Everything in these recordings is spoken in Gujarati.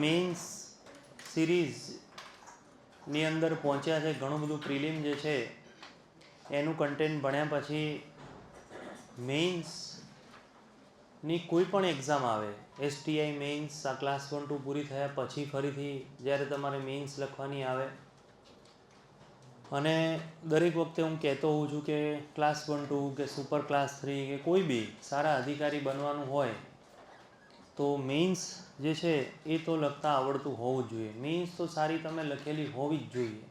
મેઇન્સ સિરીઝની અંદર પહોંચ્યા છે. ઘણું બધું પ્રિલિમ જે છે એનું કન્ટેન્ટ ભણ્યા પછી મેઇન્સની કોઈ પણ એક્ઝામ આવે, STI મેઇન્સ આ ક્લાસ 1-2 પૂરી થયા પછી ફરીથી જ્યારે તમારે મેઇન્સ લખવાની આવે, અને દરેક વખતે હું કહેતો હોઉં છું કે ક્લાસ 1-2 કે સુપર ક્લાસ 3 કે કોઈ બી સારા અધિકારી બનવાનું હોય તો મેઇન્સ જે છે એ તો લખતા આવડતું હોવું જ જોઈએ. મેઇન્સ તો સારી તમે લખેલી હોવી જ જોઈએ.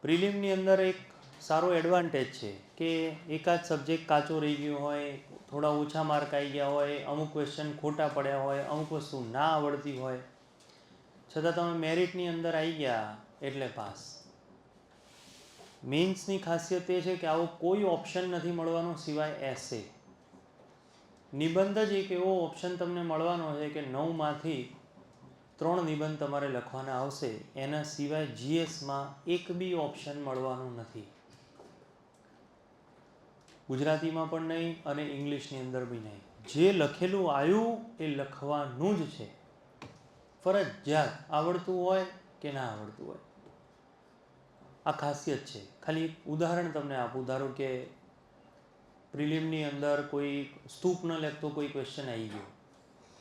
પ્રિલિમની અંદર એક સારો એડવાન્ટેજ છે કે એકાદ સબ્જેક્ટ કાચો રહી ગયો હોય, થોડા ઓછા માર્ક આવી ગયા હોય, અમુક ક્વેશ્ચન ખોટા પડ્યા હોય, અમુક વસ્તુ ના આવડતી હોય, છતાં તમે મેરિટની અંદર આવી ગયા એટલે પાસ. મેઇન્સની ખાસિયત એ છે કે આવો કોઈ ઓપ્શન નથી મળવાનો સિવાય એસે. નિબંધ જ એક એવો ઓપ્શન તમને મળવાનો છે કે 9માંથી 3 નિબંધ તમારે લખવાના આવશે. એના સિવાય GSમાં એક બી ઓપ્શન મળવાનું નથી. ગુજરાતીમાં પણ નહીં અને ઇંગ્લિશની અંદર બી નહીં. જે લખેલું આવ્યું એ લખવાનું જ છે, ફરજિયાત, આવડતું હોય કે ના આવડતું હોય. આ ખાસિયત છે. ખાલી એક ઉદાહરણ તમને આપું. ધારો કે પ્રિલિમની અંદર કોઈ સ્તૂપ ન લખતો કોઈ ક્વેશ્ચન આવી ગયો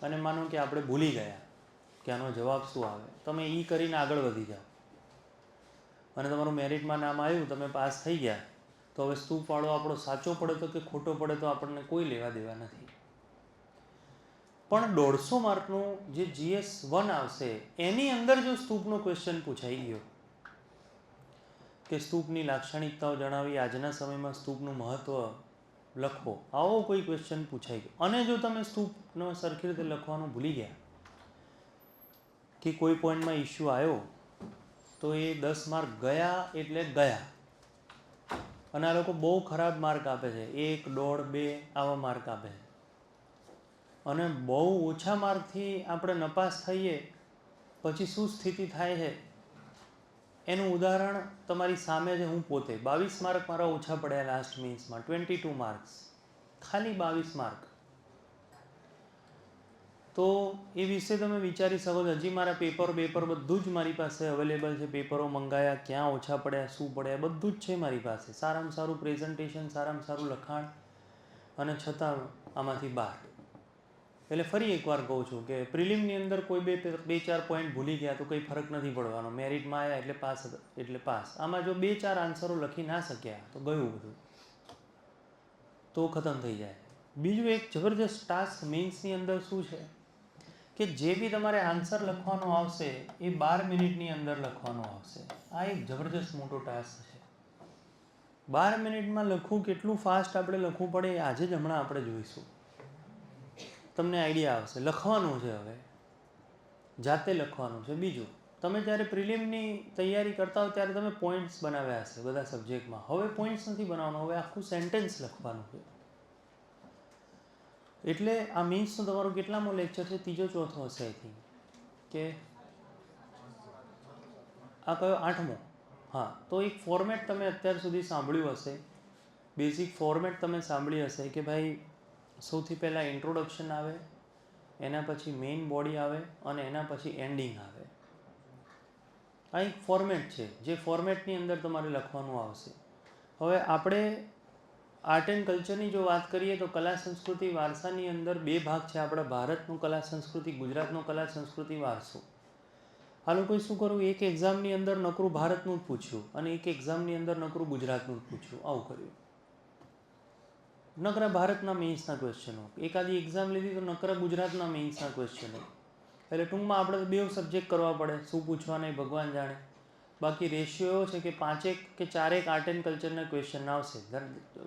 અને માનો કે આપણે ભૂલી ગયા કે આનો જવાબ શું આવે, તમે એ કરીને આગળ વધી જાઓ અને તમારું મેરિટમાં નામ આવ્યું, તમે પાસ થઈ ગયા, તો હવે સ્તૂપવાળો આપણો સાચો પડે તો કે ખોટો પડે તો આપણને કોઈ લેવા દેવા નથી. પણ 150 માર્કનું જે GS1 આવશે એની અંદર જો સ્તૂપનો ક્વેશ્ચન પૂછાઈ ગયો કે સ્તૂપની લાક્ષણિકતાઓ જણાવી, આજના સમયમાં સ્તૂપનું મહત્ત્વ લખો, આવો કોઈ ક્વેશ્ચન પૂછાઈ ગયો અને જો તમે સ્તૂપનો સરખી રીતે લખવાનું ભૂલી ગયા કે કોઈ પોઈન્ટમાં ઇશ્યુ આવ્યો તો એ 10 માર્ક ગયા એટલે ગયા. અને આ લોકો બહુ ખરાબ માર્ક આપે છે, 1, 1.5, 2 આવા માર્ક આપે છે. અને બહુ ઓછા માર્કથી આપણે નપાસ થઈએ પછી શું સ્થિતિ થાય છે એનું ઉદાહરણ તમારી સામે છે. હું પોતે 22 માર્ક મારા ઓછા પડ્યા લાસ્ટ મેઇન્સમાં, 22 માર્ક્સ, ખાલી 22 માર્ક. તો એ વિશે તમે વિચારી શકો છો. હજી મારા પેપર બધું જ મારી પાસે અવેલેબલ છે. પેપરો મંગાયા, ક્યાં ઓછા પડ્યા, શું પડ્યા, બધું જ છે મારી પાસે. સારામાં સારું પ્રેઝન્ટેશન, સારામાં સારું લખાણ, અને છતાં આમાંથી 12. એટલે ફરી એકવાર કહું છું કે પ્રિલિમની અંદર કોઈ 2-4 પોઈન્ટ ભૂલી ગયા તો કંઈ ફરક નથી પડવાનો. મેરિટમાં આવ્યા એટલે પાસ એટલે પાસ. આમાં જો 2-4 આન્સરો લખી ના શક્યા તો ગયું બધું, તો ખતમ થઈ જાય. બીજું એક જબરજસ્ત ટાસ્ક મેઇન્સની અંદર શું છે કે જે બી તમારે આન્સર લખવાનો આવશે એ 12 મિનિટની અંદર લખવાનો આવશે. આ એક જબરજસ્ત મોટો ટાસ્ક છે. 12 મિનિટમાં લખવું, કેટલું ફાસ્ટ આપણે લખવું પડે એ આજે જ હમણાં આપણે જોઈશું. તમને આઈડિયા આવશે. લખવાનું છે, હવે જાતે લખવાનું છે. બીજું, તમે જ્યારે પ્રિલિમની તૈયારી કરતા હો ત્યારે તમે પોઈન્ટ્સ બનાવ્યા હશે બધા સબ્જેક્ટમાં. હવે પોઈન્ટ્સ નથી બનાવવાનું, હવે આખું સેન્ટેન્સ લખવાનું છે. એટલે આ મીન્સનો તમારો કેટલામો લેક્ચર છે? 3-4 હશે આઈ થિંક. કે આ કયો 8મો? હા. તો એક ફોર્મેટ તમે અત્યાર સુધી સાંભળ્યું હશે, બેઝિક ફોર્મેટ તમે સાંભળી હશે કે ભાઈ સૌથી પહેલાં ઇન્ટ્રોડક્શન આવે, એના પછી મેઇન બોડી આવે અને એના પછી એન્ડિંગ આવે. આ એક ફોર્મેટ છે જે ફોર્મેટની અંદર તમારે લખવાનું આવશે. હવે આપણે આર્ટ એન્ડ કલ્ચરની જો વાત કરીએ તો કલા સંસ્કૃતિ વારસાની અંદર 2 ભાગ છે. આપણા ભારતનું કલા સંસ્કૃતિ, ગુજરાતનો કલા સંસ્કૃતિ વારસો. આ લોકોએ શું કરવું, એક એક્ઝામની અંદર નકરું ભારતનું જ પૂછ્યું અને એક એક્ઝામની અંદર નકરું ગુજરાતનું જ પૂછ્યું. આવું કર્યું. નકરા ભારતના મેઇન્સના ક્વેશ્ચનો. એકાદી એક્ઝામ લીધી તો નકરા ગુજરાતના મેઇન્સના ક્વેશ્ચનો. એટલે ટૂંકમાં આપણે તો 2 સબ્જેક્ટ કરવા પડે. શું પૂછવાના એ ભગવાન જાણે. બાકી રેશિયો એવો છે કે 5 કે 4 આર્ટ એન્ડ કલ્ચરના ક્વેશ્ચન આવશે.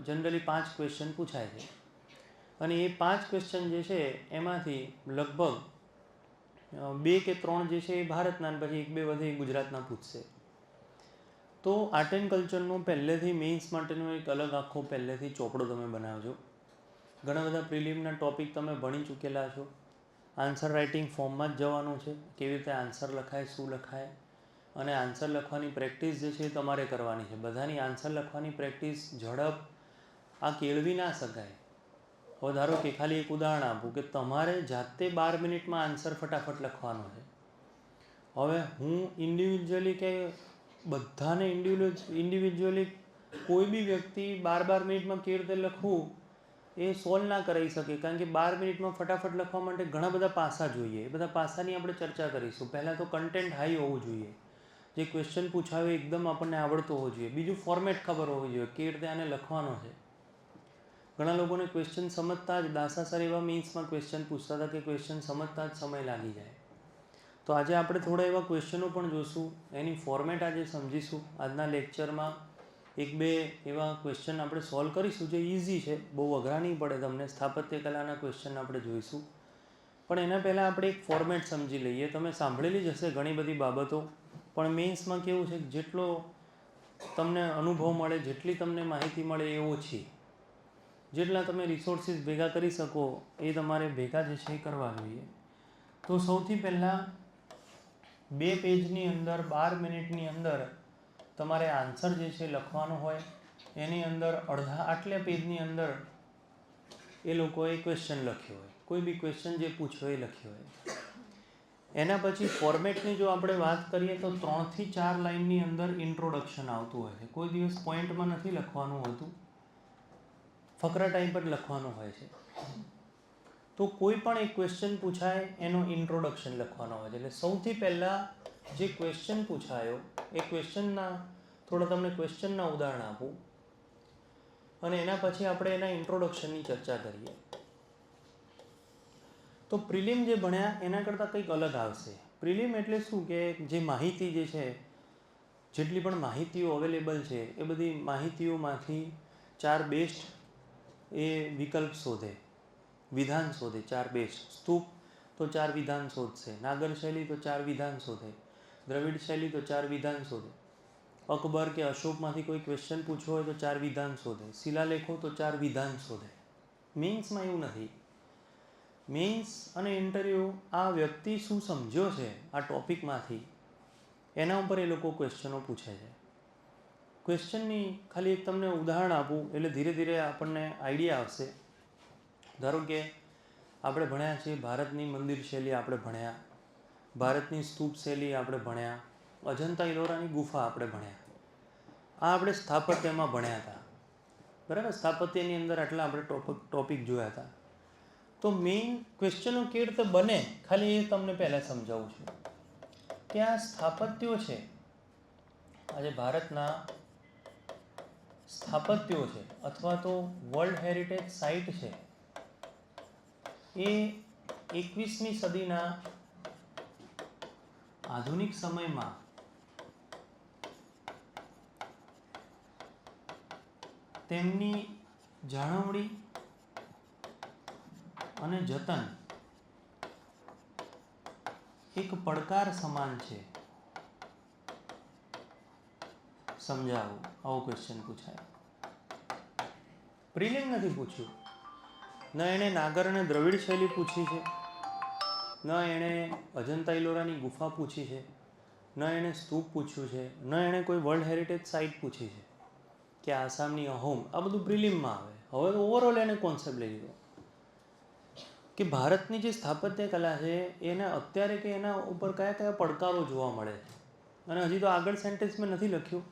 જનરલી 5 ક્વેશ્ચન પૂછાય છે અને એ 5 ક્વેશ્ચન જે છે એમાંથી લગભગ 2 કે 3 જે છે એ ભારતના અને પછી 1-2 વધે ગુજરાતના પૂછશે. તો આર્ટ એન્ડ કલ્ચરનો પહેલેથી મેઇન્સ માટેનો એક અલગ આખો પહેલેથી ચોપડો તમે બનાવજો. ઘણા બધા પ્રિલિમના ટૉપિક તમે ભણી ચૂકેલા છો. આન્સર રાઇટિંગ ફોર્મમાં જ જવાનું છે. કેવી રીતે આન્સર લખાય, શું લખાય, અને આન્સર લખવાની પ્રેક્ટિસ જે છે એ તમારે કરવાની છે. બધાની આન્સર લખવાની પ્રેક્ટિસ, ઝડપ આ કેળવી ના શકાય. હવે ધારો કે ખાલી એક ઉદાહરણ આપું કે તમારે જાતે 12 મિનિટમાં આન્સર ફટાફટ લખવાનો છે. હવે હું ઇન્ડિવિજ્યુઅલી કે બધાને ઇન્ડિવિજ્યુઅલી કોઈ બી વ્યક્તિ 12 મિનિટમાં કેવી રીતે લખવું એ સોલ્વ ના કરાવી શકે, કારણ કે 12 મિનિટમાં ફટાફટ લખવા માટે ઘણા બધા પાસા જોઈએ. એ બધા પાસાની આપણે ચર્ચા કરીશું. પહેલાં તો કન્ટેન્ટ હાઈ હોવું જોઈએ, જે ક્વેશ્ચન પૂછાવે એકદમ આપણને આવડતો હોવો જોઈએ. બીજું ફોર્મેટ ખબર હોવી જોઈએ, કેવી રીતે આને લખવાનો છે. ઘણા લોકોને ક્વેશ્ચન સમજતા જ દાસા સર એવા મીન્સમાં ક્વેશ્ચન પૂછતા હતા કે ક્વેશ્ચન સમજતા જ સમય લાગી જાય. તો આજે આપણે થોડા એવા ક્વેશ્ચનો પણ જોઈશું, એની ફોર્મેટ આજે સમજીશું. આજના લેક્ચરમાં 1-2 એવા ક્વેશ્ચન આપણે સોલ્વ કરીશું જે ઇઝી છે, બહુ અઘરા નહીં પડે તમને. સ્થાપત્ય કલાના ક્વેશ્ચન આપણે જોઈશું, પણ એના પહેલાં આપણે એક ફોર્મેટ સમજી લઈએ. તમે સાંભળેલી જ હશે ઘણી બધી બાબતો, પણ મેઇન્સમાં કેવું છે કે જેટલો તમને અનુભવ મળે, જેટલી તમને માહિતી મળે એ ઓછી. જેટલા તમે રિસોર્સિસ ભેગા કરી શકો એ તમારે ભેગા જે છે એ કરવા જોઈએ. તો સૌથી પહેલાં 2 પેજની અંદર 12 મિનિટની અંદર તમારે આન્સર જે છે લખવાનો હોય. એની અંદર આટલા પેજની અંદર એ લોકોએ ક્વેશ્ચન લખ્યો હોય, કોઈ બી ક્વેશ્ચન જે પૂછ્યો એ લખ્યો હોય. એના પછી ફોર્મેટની જો આપણે વાત કરીએ તો 3 થી 4 લાઇનની અંદર ઇન્ટ્રોડક્શન આવતું હોય છે. કોઈ દિવસ પોઈન્ટમાં નથી લખવાનું હોતું, ફકરા ટાઈપ જ લખવાનું હોય છે. તો કોઈ પણ એક ક્વેશ્ચન પૂછાય એનો ઇન્ટ્રોડક્શન લખવાનો હોય છે. એટલે સૌથી પહેલાં જે ક્વેશ્ચન પૂછાયો એ ક્વેશ્ચનના થોડા તમને ક્વેશ્ચનના ઉદાહરણ આપું અને એના પછી આપણે એના ઇન્ટ્રોડક્શનની ચર્ચા કરીએ. તો પ્રિલિમ જે ભણ્યા એના કરતાં કંઈક અલગ આવશે. પ્રિલિમ એટલે શું કે જે માહિતી જે છે, જેટલી પણ માહિતીઓ અવેલેબલ છે એ બધી માહિતીઓમાંથી 4 બેસ્ટ એ વિકલ્પ શોધે, વિધાન શોધે. 4 બેસ્ટ. સ્તૂપ તો 4 વિધાન શોધશે, નાગર શૈલી તો 4 વિધાન શોધે, દ્રવિડ શૈલી તો 4 વિધાન શોધે, અકબર કે અશોકમાંથી કોઈ ક્વેશ્ચન પૂછવો હોય તો 4 વિધાન શોધે, શિલાલેખો તો 4 વિધાન શોધે. મેઇન્સમાં એવું નથી. મેઇન્સ અને ઇન્ટરવ્યૂ આ વ્યક્તિ શું સમજ્યો છે આ ટૉપિકમાંથી એના ઉપર એ લોકો ક્વેશ્ચનો પૂછે છે. ક્વેશ્ચનની ખાલી એક તમને ઉદાહરણ આપું એટલે ધીરે ધીરે આપણને આઈડિયા આવશે. ધારો કે આપણે ભણ્યા છીએ ભારતની મંદિર શૈલી, આપણે ભણ્યા ભારતની સ્તૂપ શૈલી, આપણે ભણ્યા અજંતા ઇલોરાની ગુફા, આપણે ભણ્યા. આ આપણે સ્થાપત્યમાં ભણ્યા હતા, બરાબર. સ્થાપત્યની અંદર આટલા આપણે ટોપિક જોયા હતા. તો મેઇન ક્વેશ્ચનો કેવી રીતે બને ખાલી એ તમને પહેલાં સમજાવું છું કે આ સ્થાપત્યો છે, આજે ભારતના સ્થાપત્યો છે અથવા તો વર્લ્ડ હેરિટેજ સાઇટ છે, એ 21મી સદીના આધુનિક સમયમાં તેમની જાળવણી અને જતન એક પડકાર સમાન છે. સમજાવો, આવો ક્વેશ્ચન પૂછાય. પ્રિલિમ નથી પૂછ્યું. ન એણે નાગર અને દ્રવિડ શૈલી પૂછી છે, ન એણે અજંતા ઇલોરાની ગુફા પૂછી છે, ન એણે સ્તૂપ પૂછ્યું છે, ન એણે કોઈ વર્લ્ડ હેરિટેજ સાઇટ પૂછી છે કે આસામની અહોમ. આ બધું પ્રિલિમમાં આવે. હવે તો ઓવરઓલ એને કોન્સેપ્ટ લઈ લીધો કે ભારતની જે સ્થાપત્ય કલા છે એને અત્યારે કે એના ઉપર કયા કયા પડકારો જોવા મળે છે. અને હજી તો આગળ સેન્ટેન્સ મેં નથી લખ્યું.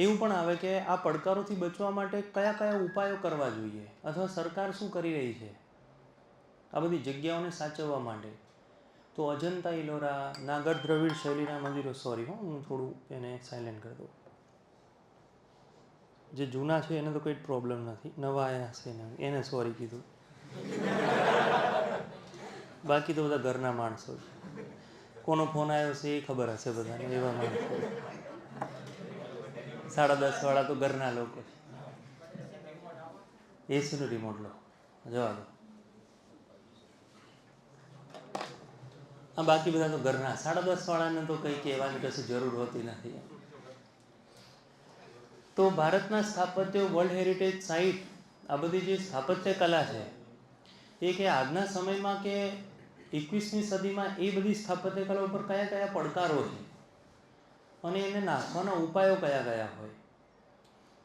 એવું પણ આવે કે આ પડકારોથી બચવા માટે કયા કયા ઉપાયો કરવા જોઈએ અથવા સરકાર શું કરી રહી છે આ બધી જગ્યાઓને સાચવવા માટે. તો અજંતા ઇલોરા, નાગર દ્રવિડ શૈલીના મંદિરો, હું થોડું એને સાયલેન્ટ કરી દઉં. જે જૂના છે એને તો કંઈ પ્રોબ્લેમ નથી, નવા આવ્યા છે એને સોરી કીધું. બાકી તો બધા ઘરના માણસો છે. કોનો ફોન આવ્યો છે એ ખબર હશે બધાને, એવા માણસો. 10:30 વાળા તો ઘરના લોકો છે. એસીનું રિમોટ લો, જવા દો. હા, બાકી બધા તો ઘરના. 10:30 વાળાને તો કંઈ કહેવાની કશું જરૂર હોતી નથી. તો ભારતના સ્થાપત્યો, વર્લ્ડ હેરિટેજ સાઇટ, આ બધી જે સ્થાપત્ય કલા છે એ કે આજના સમયમાં કે 21મી સદીમાં એ બધી સ્થાપત્ય કલા ઉપર કયા કયા પડકારો છે અને એને નાખવાના ઉપાયો કયા કયા હોય.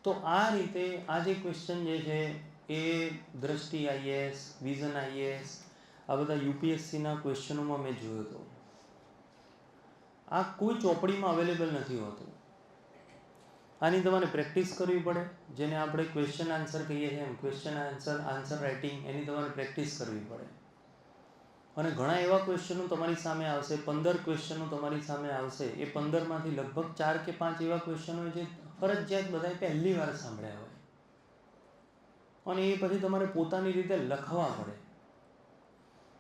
તો આ રીતે આ જે ક્વેશ્ચન જે છે એ દ્રષ્ટિ આઈએએસ, વિઝન આઈએએસ, આ બધા યુપીએસસીના ક્વેશ્ચનોમાં મેં જોયું હતું. આ કોઈ ચોપડીમાં અવેલેબલ નથી હોતું. આની તમારે પ્રેક્ટિસ કરવી પડે, જેને આપણે ક્વેશ્ચન આન્સર કહીએ છીએ એમ ક્વેશ્ચન આન્સર રાઇટિંગ, એની તમારે પ્રેક્ટિસ કરવી પડે. અને ઘણા એવા ક્વેશ્ચનો તમારી સામે આવશે, 15 ક્વેશ્ચનો તમારી સામે આવશે. એ 15માંથી લગભગ 4 કે 5 એવા ક્વેશ્ચનો જે ફરજિયાત બધાએ પહેલી વાર સાંભળ્યા હોય, અને એ પછી તમારે પોતાની રીતે લખવા પડે.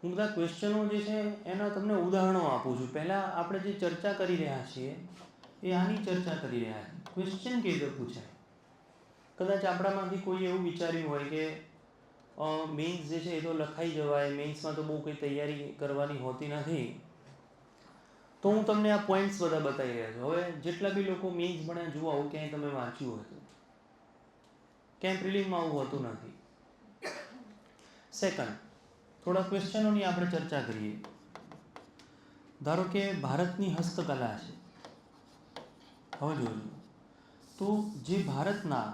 હું બધા ક્વેશ્ચનો જે છે એના તમને ઉદાહરણો આપું છું. પહેલાં આપણે જે ચર્ચા કરી રહ્યા છીએ એ આની ચર્ચા કરી રહ્યા છીએ. ક્વેશ્ચન કેવી રીતે પૂછાય? કદાચ આપણામાંથી કોઈ એવું વિચાર્યું હોય કે મેઇન્સ જે છે એ તો લખાઈ જવાય, મેઇન્સમાં તો બહુ કંઈ તૈયારી કરવાની હોતી નથી, તો હું તમને આ પોઈન્ટ્સ બધા બતાવી રહ્યા છું. હવે જેટલા બી લોકો મેઇન્સ ભણ્યા જુઓ, આવું ક્યાંય તમે વાંચ્યું હતું? ક્યાંય પ્રિલિમમાં આવું હોતું નથી. સેકન્ડ, થોડા ક્વેશ્ચનોની આપણે ચર્ચા કરીએ. ધારો કે ભારતની હસ્તકલા છે. હવે જોજો, તો જે ભારતના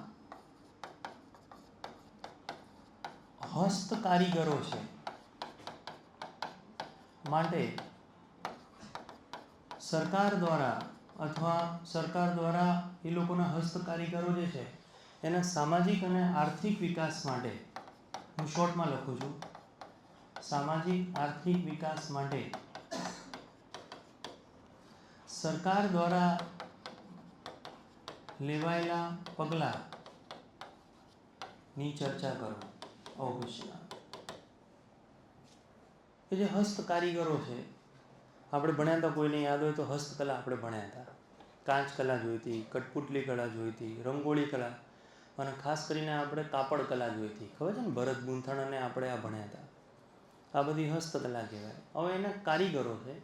હસ્ત કારીગરો છે માટે સરકાર દ્વારા એ લોકોના હસ્ત કારીગરો જે છે એના સામાજિક અને આર્થિક વિકાસ માટે, હું શોર્ટમાં લખું છું, સામાજિક આર્થિક વિકાસ માટે સરકાર દ્વારા લેવાયેલા પગલાંની ચર્ચા કરો. અવશ્ય એ જે હસ્ત કારીગરો છે, આપણે ભણ્યા હતા, કોઈને યાદ હોય તો હસ્તકલા આપણે ભણ્યા હતા. કાંચ કલા જોઈતી, કઠપુતલી કળા જોઈતી, રંગોળી કળા, અને ખાસ કરીને આપણે કાપડ કલા જોઈતી. ખબર છે ને, ભરત ગૂંથણ, અને આપણે આ ભણ્યા હતા. આ બધી હસ્તકલા કહેવાય. હવે એના કારીગરો છે,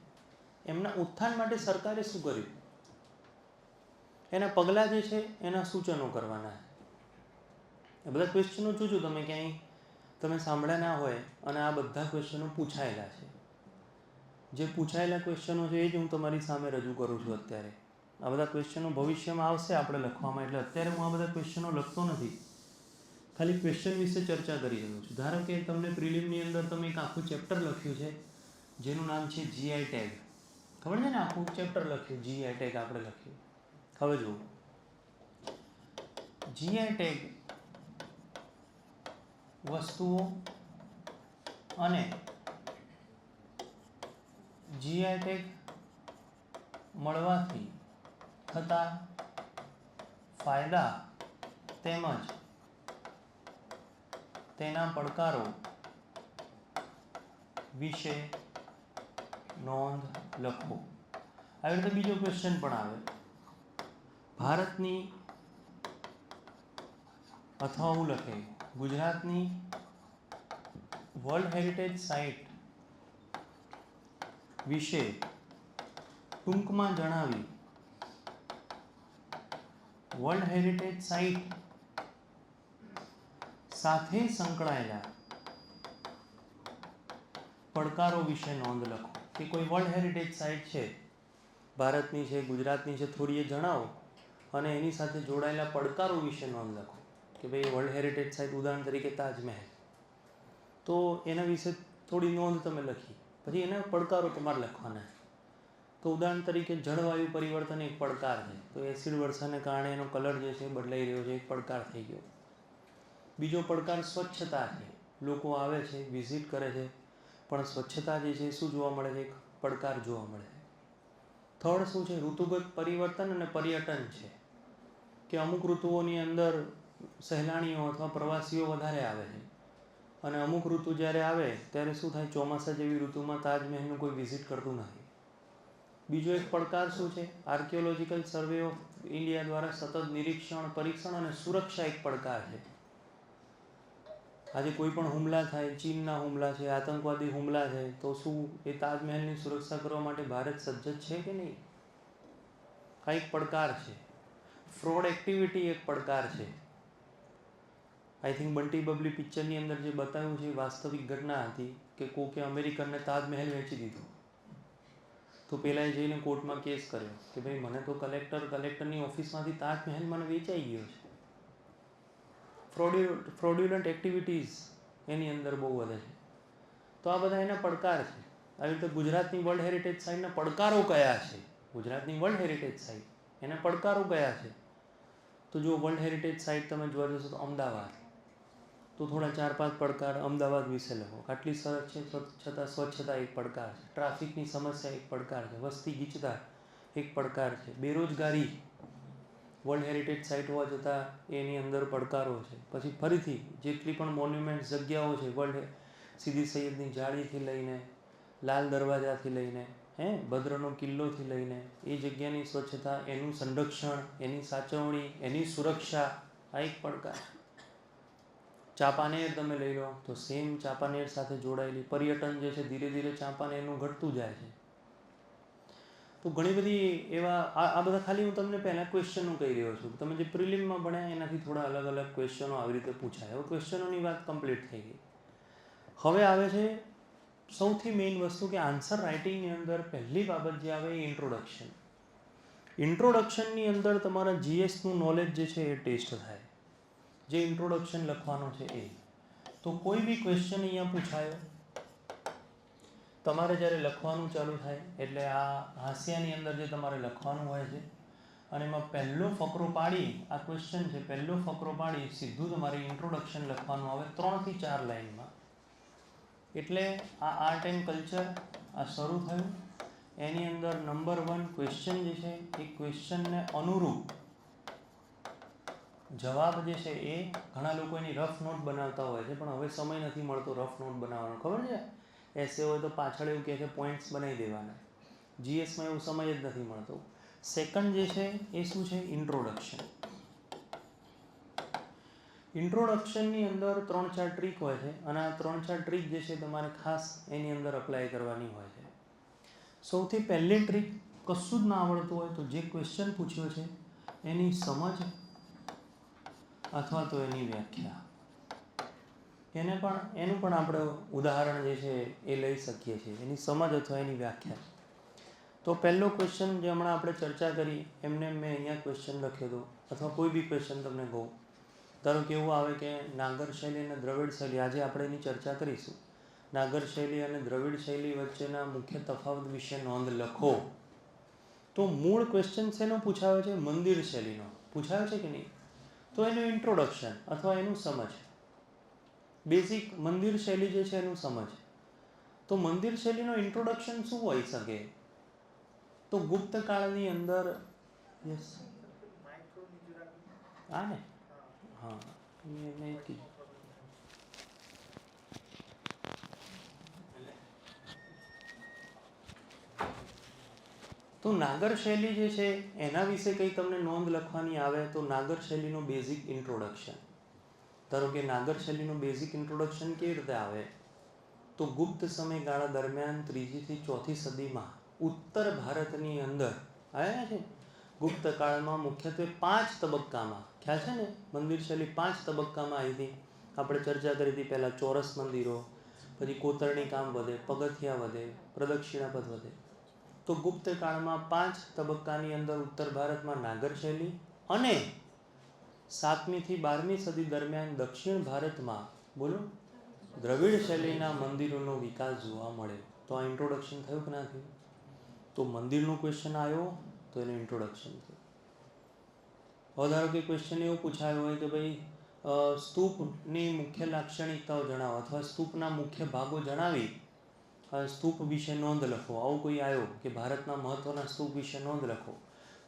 એમના ઉત્થાન માટે સરકારે શું કર્યું, એના પગલાં જે છે એના સૂચનો કરવાના. એ બધા ક્વેશ્ચનો જોજો, તમે ક્યાંય તમે સાંભળ્યા ના હોય, અને આ બધા ક્વેશ્ચનો પૂછાયેલા છે. જે પૂછાયેલા ક્વેશ્ચનો છે એ જ હું તમારી સામે રજૂ કરું છું અત્યારે. આ બધા ક્વેશ્ચનો ભવિષ્યમાં આવશે આપણે લખવામાં, એટલે અત્યારે હું આ બધા ક્વેશ્ચનો લખતો નથી, ખાલી ક્વેશ્ચન વિશે ચર્ચા કરી રહ્યો છું. ધારો કે તમને પ્રિલિમની અંદર તમે એક આખું ચેપ્ટર લખ્યું છે જેનું નામ છે જીઆઈ ટેગ. ખબર છે ને, આખું ચેપ્ટર લખ્યું, જીઆઈ ટેગ આપણે લખ્યું. હવે જુઓ, જીઆઈ ટેગ વસ્તુઓ અને જીઆઈ ટેગ મળવાથી થતા ફાયદા તેમજ તેના પડકારો વિશે નોંધ લખો. આવી રીતે બીજો ક્વેશ્ચન પણ આવે. ભારતની, અથવા હું લખે, ગુજરાતની વર્લ્ડ હેરિટેજ સાઇટ વિશે ટૂંકમાં જણાવી વર્લ્ડ હેરિટેજ સાઇટ સાથે સંકળાયેલા પડકારો વિશે નોંધ લખો. કે કોઈ વર્લ્ડ હેરિટેજ સાઇટ છે, ભારતની છે, ગુજરાતની છે, થોડી એ જણાવો, અને એની સાથે જોડાયેલા પડકારો વિશે નોંધ લખો. કે ભાઈ વર્લ્ડ હેરિટેજ સાઇટ, ઉદાહરણ તરીકે તાજમહેલ, તો એના વિશે થોડી નોંધ તમે લખી, પછી એના પડકારો તમારે લખવાના. તો ઉદાહરણ તરીકે જળવાયુ પરિવર્તન એક પડકાર છે, તો એસિડ વર્ષાને કારણે એનો કલર જે છે બદલાઈ રહ્યો છે, એક પડકાર થઈ ગયો. બીજો પડકાર સ્વચ્છતા છે. લોકો આવે છે, વિઝિટ કરે છે, પણ સ્વચ્છતા જે છે શું જોવા મળે છે, એક પડકાર જોવા મળે છે. થર્ડ શું છે, ઋતુગત પરિવર્તન અને પર્યટન છે. કે અમુક ઋતુઓની અંદર સહેલાણીઓ અથવા પ્રવાસીઓ વધારે આવે છે, અને અમુક ઋતુ જ્યારે આવે ત્યારે શું થાય, ચોમાસા જેવી ઋતુમાં તાજમહેલનું કોઈ વિઝિટ કરતું નથી. બીજો એક પડકાર શું છે, આર્કિયોલોજીકલ સર્વે ઓફ ઇન્ડિયા દ્વારા સતત નિરીક્ષણ, પરીક્ષણ અને સુરક્ષા એક પડકાર છે. આજે કોઈ પણ હુમલા થાય, ચીનના હુમલા છે, આતંકવાદી હુમલા છે, તો શું એ તાજમહેલની સુરક્ષા કરવા માટે ભારત સજ્જ છે કે નહીં? આ એક પડકાર છે. ફ્રોડ એક્ટિવિટી એક પડકાર છે. આઈ થિંક બંટી બબલી પિક્ચરની અંદર જે બતાવ્યું છે એ વાસ્તવિક ઘટના હતી, કે કોકે અમેરિકનને તાજમહેલ વેચી દીધો, તો પેલાએ જઈને કોર્ટમાં કેસ કર્યો કે ભાઈ મને તો કલેક્ટરની ઓફિસમાંથી તાજમહેલ મને વેચાઈ ગયો છે. ફ્રોડ્યુલન્ટ એક્ટિવિટીઝ એની અંદર બહુ વધે છે. તો આ બધા એના પડકાર છે. આવી રીતે ગુજરાતની વર્લ્ડ હેરિટેજ સાઇટના પડકારો કયા છે? ગુજરાતની વર્લ્ડ હેરિટેજ સાઇટ એના પડકારો કયા છે? તો જો વર્લ્ડ હેરિટેજ સાઇટ તમે જોવા જશો તો અમદાવાદ, તો થોડા 4-5 પડકાર અમદાવાદ વિશે લખો. આટલી સરસ છે છતાં સ્વચ્છતા એક પડકાર છે, ટ્રાફિકની સમસ્યા એક પડકાર છે, વસ્તી ગીચતા એક પડકાર છે, બેરોજગારી વર્લ્ડ હેરિટેજ સાઇટ હોવા છતાં એની અંદર પડકારો છે. પછી ફરીથી જેટલી પણ મોન્યુમેન્ટ્સ જગ્યાઓ છે વર્લ્ડ, સીદી સૈયદની જાળીથી લઈને લાલ દરવાજાથી લઈને ભદ્રનો કિલ્લોથી લઈને એ જગ્યાની સ્વચ્છતા, એનું સંરક્ષણ, એની સાચવણી, એની સુરક્ષા આ એક પડકાર. ચાંપાનેર તમે લઈ લો તો સેમ ચાંપાનેર સાથે જોડાયેલી પર્યટન જે છે ધીરે ધીરે ચાંપાનેરનું ઘટતું જાય છે. તો ઘણી બધી એવા આ બધા ખાલી હું તમને પહેલાં ક્વેશ્ચનો કહી રહ્યો છું. તમે જે પ્રિલિમમાં ભણ્યા એનાથી થોડા અલગ અલગ ક્વેશ્ચનો આવી રીતે પૂછાય. હવે ક્વેશ્ચનોની વાત કમ્પ્લીટ થઈ ગઈ. હવે આવે છે સૌથી મેઇન વસ્તુ કે આન્સર રાઇટિંગની અંદર પહેલી બાબત જે આવે એ ઇન્ટ્રોડક્શન. ઇન્ટ્રોડક્શનની અંદર તમારા જીએસનું નોલેજ જે છે એ ટેસ્ટ થાય. જે ઇન્ટ્રોડક્શન લખવાનો છે એ. તો કોઈ બી ક્વેશ્ચન અહીંયા પૂછાયો, તમારે જ્યારે લખવાનું ચાલુ થાય એટલે આ હાસ્યાની અંદર જે તમારે લખવાનું હોય છે અને એમાં પહેલો ફકરો પાડી, આ ક્વેશ્ચન છે, પહેલો ફકરો પાડી સીધું તમારે ઇન્ટ્રોડક્શન લખવાનું આવે 3 થી 4 લાઇનમાં. એટલે આ આર્ટ એન્ડ કલ્ચર આ શરૂ થયું. એની અંદર નંબર 1 ક્વેશ્ચન જે છે એ ક્વેશ્ચનને અનુરૂપ જવાબ જે છે એ ઘણા લોકો એની રફ નોટ બનાવતા હોય છે, પણ હવે સમય નથી મળતો રફ નોટ બનાવવાનો. ખબર છે, એસે હોય તો પાછળ એવું કહે છે પોઈન્ટ્સ બનાવી દેવાના. જીએસમાં એવું સમય જ નથી મળતો. સેકન્ડ જે છે એ શું છે? ઇન્ટ્રોડક્શન. ઇન્ટ્રોડક્શનની અંદર 3-4 ટ્રીક હોય છે અને આ 3-4 ટ્રીક જે છે તમારે ખાસ એની અંદર અપ્લાય કરવાની હોય છે. સૌથી પહેલી ટ્રીક, કશું જ ના આવડતું હોય તો જે ક્વેશ્ચન પૂછ્યો છે એની સમજ અથવા તો એની વ્યાખ્યા, એનું પણ આપણે ઉદાહરણ જે છે એ લઈ શકીએ છીએ. એની સમજ અથવા એની વ્યાખ્યા. તો પહેલો ક્વેશ્ચન જે હમણાં આપણે ચર્ચા કરી એમને મેં અહીંયા ક્વેશ્ચન લખ્યો હતો, અથવા કોઈ બી ક્વેશ્ચન તમને કહું. ધારો કે એવું આવે કે નાગર શૈલી અને દ્રવિડ શૈલી, આજે આપણે એની ચર્ચા કરીશું. નાગર શૈલી અને દ્રવિડ શૈલી વચ્ચેના મુખ્ય તફાવત વિશે નોંધ લખો. તો મૂળ ક્વેશ્ચન શેનો પૂછાયો છે? મંદિર શૈલીનો પૂછાયો છે કે નહીં? તો એનું ઇન્ટ્રોડક્શન અથવા એનું સમજ, બેઝિક મંદિર શૈલી જે છે એનું સમજ. તો મંદિર શૈલીનો ઇન્ટ્રોડક્શન શું હોઈ શકે? તો ગુપ્ત કાળની અંદર યસ હા ને હા મેં કીધું. તો નાગર શૈલી જે છે એના વિશે કંઈ તમને નોંધ લખવાની આવે તો નાગર શૈલીનું બેઝિક ઇન્ટ્રોડક્શન. ધારો કે નાગર શૈલીનું બેઝિક ઇન્ટ્રોડક્શન કેવી રીતે આવે? તો ગુપ્ત સમયગાળા દરમિયાન 3જી થી 4થી સદીમાં ઉત્તર ભારતની અંદર આવ્યા છે. ગુપ્ત કાળમાં મુખ્યત્વે 5 તબક્કામાં, ખ્યાલ છે ને, મંદિર શૈલી 5 તબક્કામાં આવી હતી. આપણે ચર્ચા કરી હતી પહેલાં ચોરસ મંદિરો, પછી કોતરણી કામ વધે, પગથિયા વધે, પ્રદક્ષિણાપથ વધે. તો ગુપ્ત કાળમાં 5 તબક્કાની અંદર ઉત્તર ભારતમાં નાગર શૈલી અને 7મી થી 12મી સદી દરમિયાન દક્ષિણ ભારતમાં બોલો દ્રવિડ શૈલીના મંદિરોનો વિકાસ જોવા મળ્યો. તો આ ઇન્ટ્રોડક્શન થયું કે ના થયું? તો મંદિરનો ક્વેશ્ચન આવ્યો તો એનું ઇન્ટ્રોડક્શન થયું. હવે ધારો કે ક્વેશ્ચન એવું પૂછાયું હોય કે ભાઈ સ્તૂપની મુખ્ય લાક્ષણિકતાઓ જણાવો અથવા સ્તૂપના મુખ્ય ભાગો જણાવી સ્તૂપ વિશે નોંધ લખો. આવું કોઈ આવ્યો કે ભારતના મહત્ત્વના સ્તૂપ વિશે નોંધ લખો.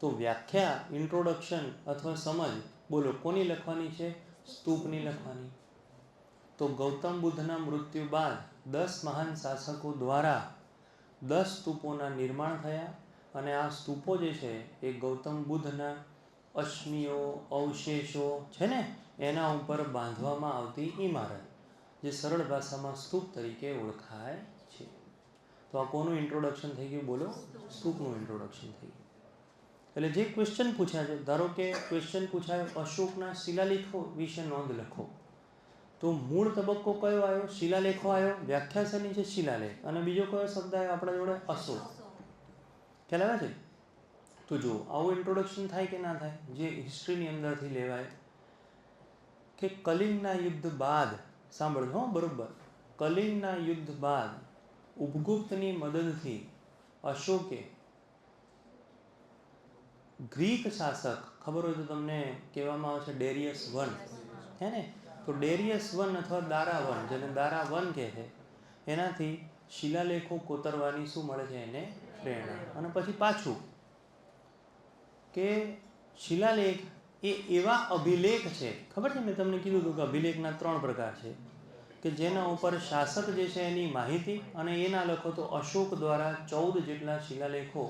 તો વ્યાખ્યા, ઇન્ટ્રોડક્શન અથવા સમજ બોલો કોની લખવાની છે? સ્તૂપની લખવાની. તો ગૌતમ બુદ્ધના મૃત્યુ બાદ 10 મહાન શાસકો દ્વારા 10 સ્તૂપોના નિર્માણ થયા અને આ સ્તૂપો જે છે એ ગૌતમ બુદ્ધના અશ્મિઓ, અવશેષો છે ને એના ઉપર બાંધવામાં આવતી ઇમારત, જે સરળ ભાષામાં સ્તૂપ તરીકે ઓળખાય છે. તો આ કોનું ઇન્ટ્રોડક્શન થઈ ગયું? બોલો સ્તૂપનું ઇન્ટ્રોડક્શન થઈ ગયું. એટલે જે ક્વેશ્ચન પૂછ્યા છે, ધારો કે ક્વેશ્ચન પૂછાયો અશોકના શિલાલેખો વિશે નોંધ લખો. તો મૂળ તબક્કો કયો આવ્યો? શિલાલેખો આવ્યો. વ્યાખ્યા શેની છે? શિલાલેખ. અને બીજો કયો શબ્દ આવ્યો આપણા જોડે? અશોક. ખ્યાલ આવે છે? તો જુઓ, આવું ઇન્ટ્રોડક્શન થાય કે ના થાય? જે હિસ્ટ્રીની અંદરથી લેવાય. કે કલિંગના યુદ્ધ બાદ, સાંભળજો બરોબર, કલિંગના યુદ્ધ બાદ ઉપગુપ્તની મદદથી અશોકે ગ્રીક શાસક, ખબર હોય તો તમને કહેવામાં આવે છે ડેરિયસ વન, હે ને? તો ડેરિયસ વન અથવા દારા વન, જેને દારા વન કહે છે, એનાથી શિલાલેખો કોતરવાની શું મળે છે એને? પ્રેરણા. અને પછી પાછું કે શિલાલેખ એ એવા અભિલેખ છે, ખબર છે મેં તમને કીધું હતું કે અભિલેખના 3 પ્રકાર છે, કે જેના ઉપર શાસક જે છે એની માહિતી, અને એના લખો તો અશોક દ્વારા 14 જેટલા શિલાલેખો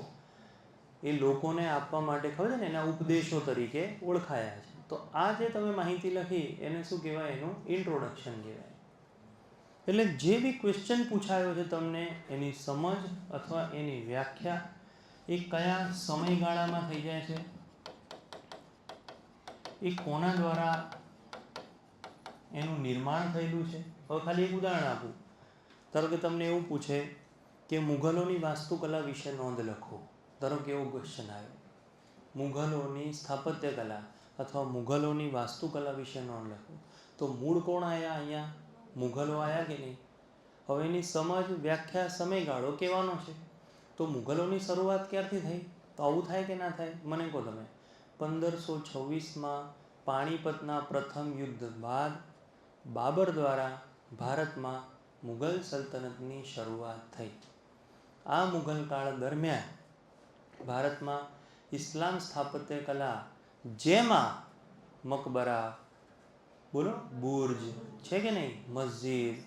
એ લોકોને આપવા માટે, ખબર છે ને, એના ઉપદેશો તરીકે ઓળખાયા છે. તો આ જે તમે માહિતી લખી એને શું કહેવાય? એનું ઇન્ટ્રોડક્શન કહેવાય. એટલે જે બી ક્વેશ્ચન પૂછાયો છે તમને, એની સમજ અથવા એની વ્યાખ્યા એ કયા સમયગાળામાં થઈ જાય છે, એ કોના દ્વારા એનું નિર્માણ થયેલું છે. હવે ખાલી એક ઉદાહરણ આપું. ધારો કે તમને એવું પૂછે કે મુઘલોની વાસ્તુકલા વિશે નોંધ લખો. ધારો કે એવો ક્વેશ્ચન આવ્યો, મુઘલોની સ્થાપત્ય કલા અથવા મુઘલોની વાસ્તુકલા વિશે નોંધ લખો. તો મૂળ કોણ આવ્યા અહીંયા? મુઘલો આવ્યા કે નહીં? હવે એની સમજ, વ્યાખ્યા, સમયગાળો કહેવાનો છે. તો મુઘલોની શરૂઆત ક્યારથી થઈ? તો આવું થાય કે ના થાય? મને કહો તમે. 1526માં પાણીપતના પ્રથમ યુદ્ધ બાદ બાબર દ્વારા ભારતમાં મુઘલ સલ્તનતની શરૂઆત થઈ. આ મુઘલ કાળ દરમિયાન ભારતમાં ઇસ્લામ સ્થાપત્ય કલા, જેમાં મકબરા, બોલો, બુર્જ છે કે નહીં, મસ્જિદ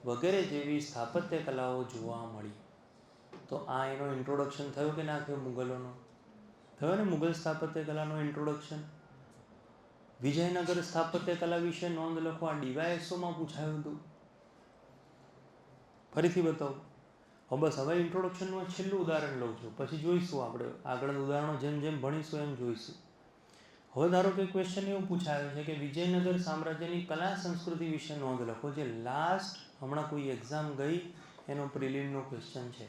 વગેરે જેવી સ્થાપત્ય કલાઓ જોવા મળી. તો આ એનો ઇન્ટ્રોડક્શન થયો કે ના થયો? મુઘલોનો થયો ને, મુઘલ સ્થાપત્ય કલાનો ઇન્ટ્રોડક્શન. વિજયનગર સ્થાપત્ય કલા વિશે નોંધ લખો, આ ડીવાયએસઓમાં પૂછાયું હતું. ફરીથી બતાવું. બસ હવે ઇન્ટ્રોડક્શનનું છેલ્લું ઉદાહરણ લઉં છું, પછી જોઈશું આપણે આગળ ઉદાહરણો જેમ જેમ ભણીશું એમ જોઈશું. હવે ધારો કે ક્વેશ્ચન એવું પૂછાયું છે કે વિજયનગર સામ્રાજ્યની કલા સંસ્કૃતિ વિશે નોંધ લખો, જે લાસ્ટ હમણાં કોઈ એક્ઝામ ગઈ એનો પ્રિલિમનો ક્વેશ્ચન છે.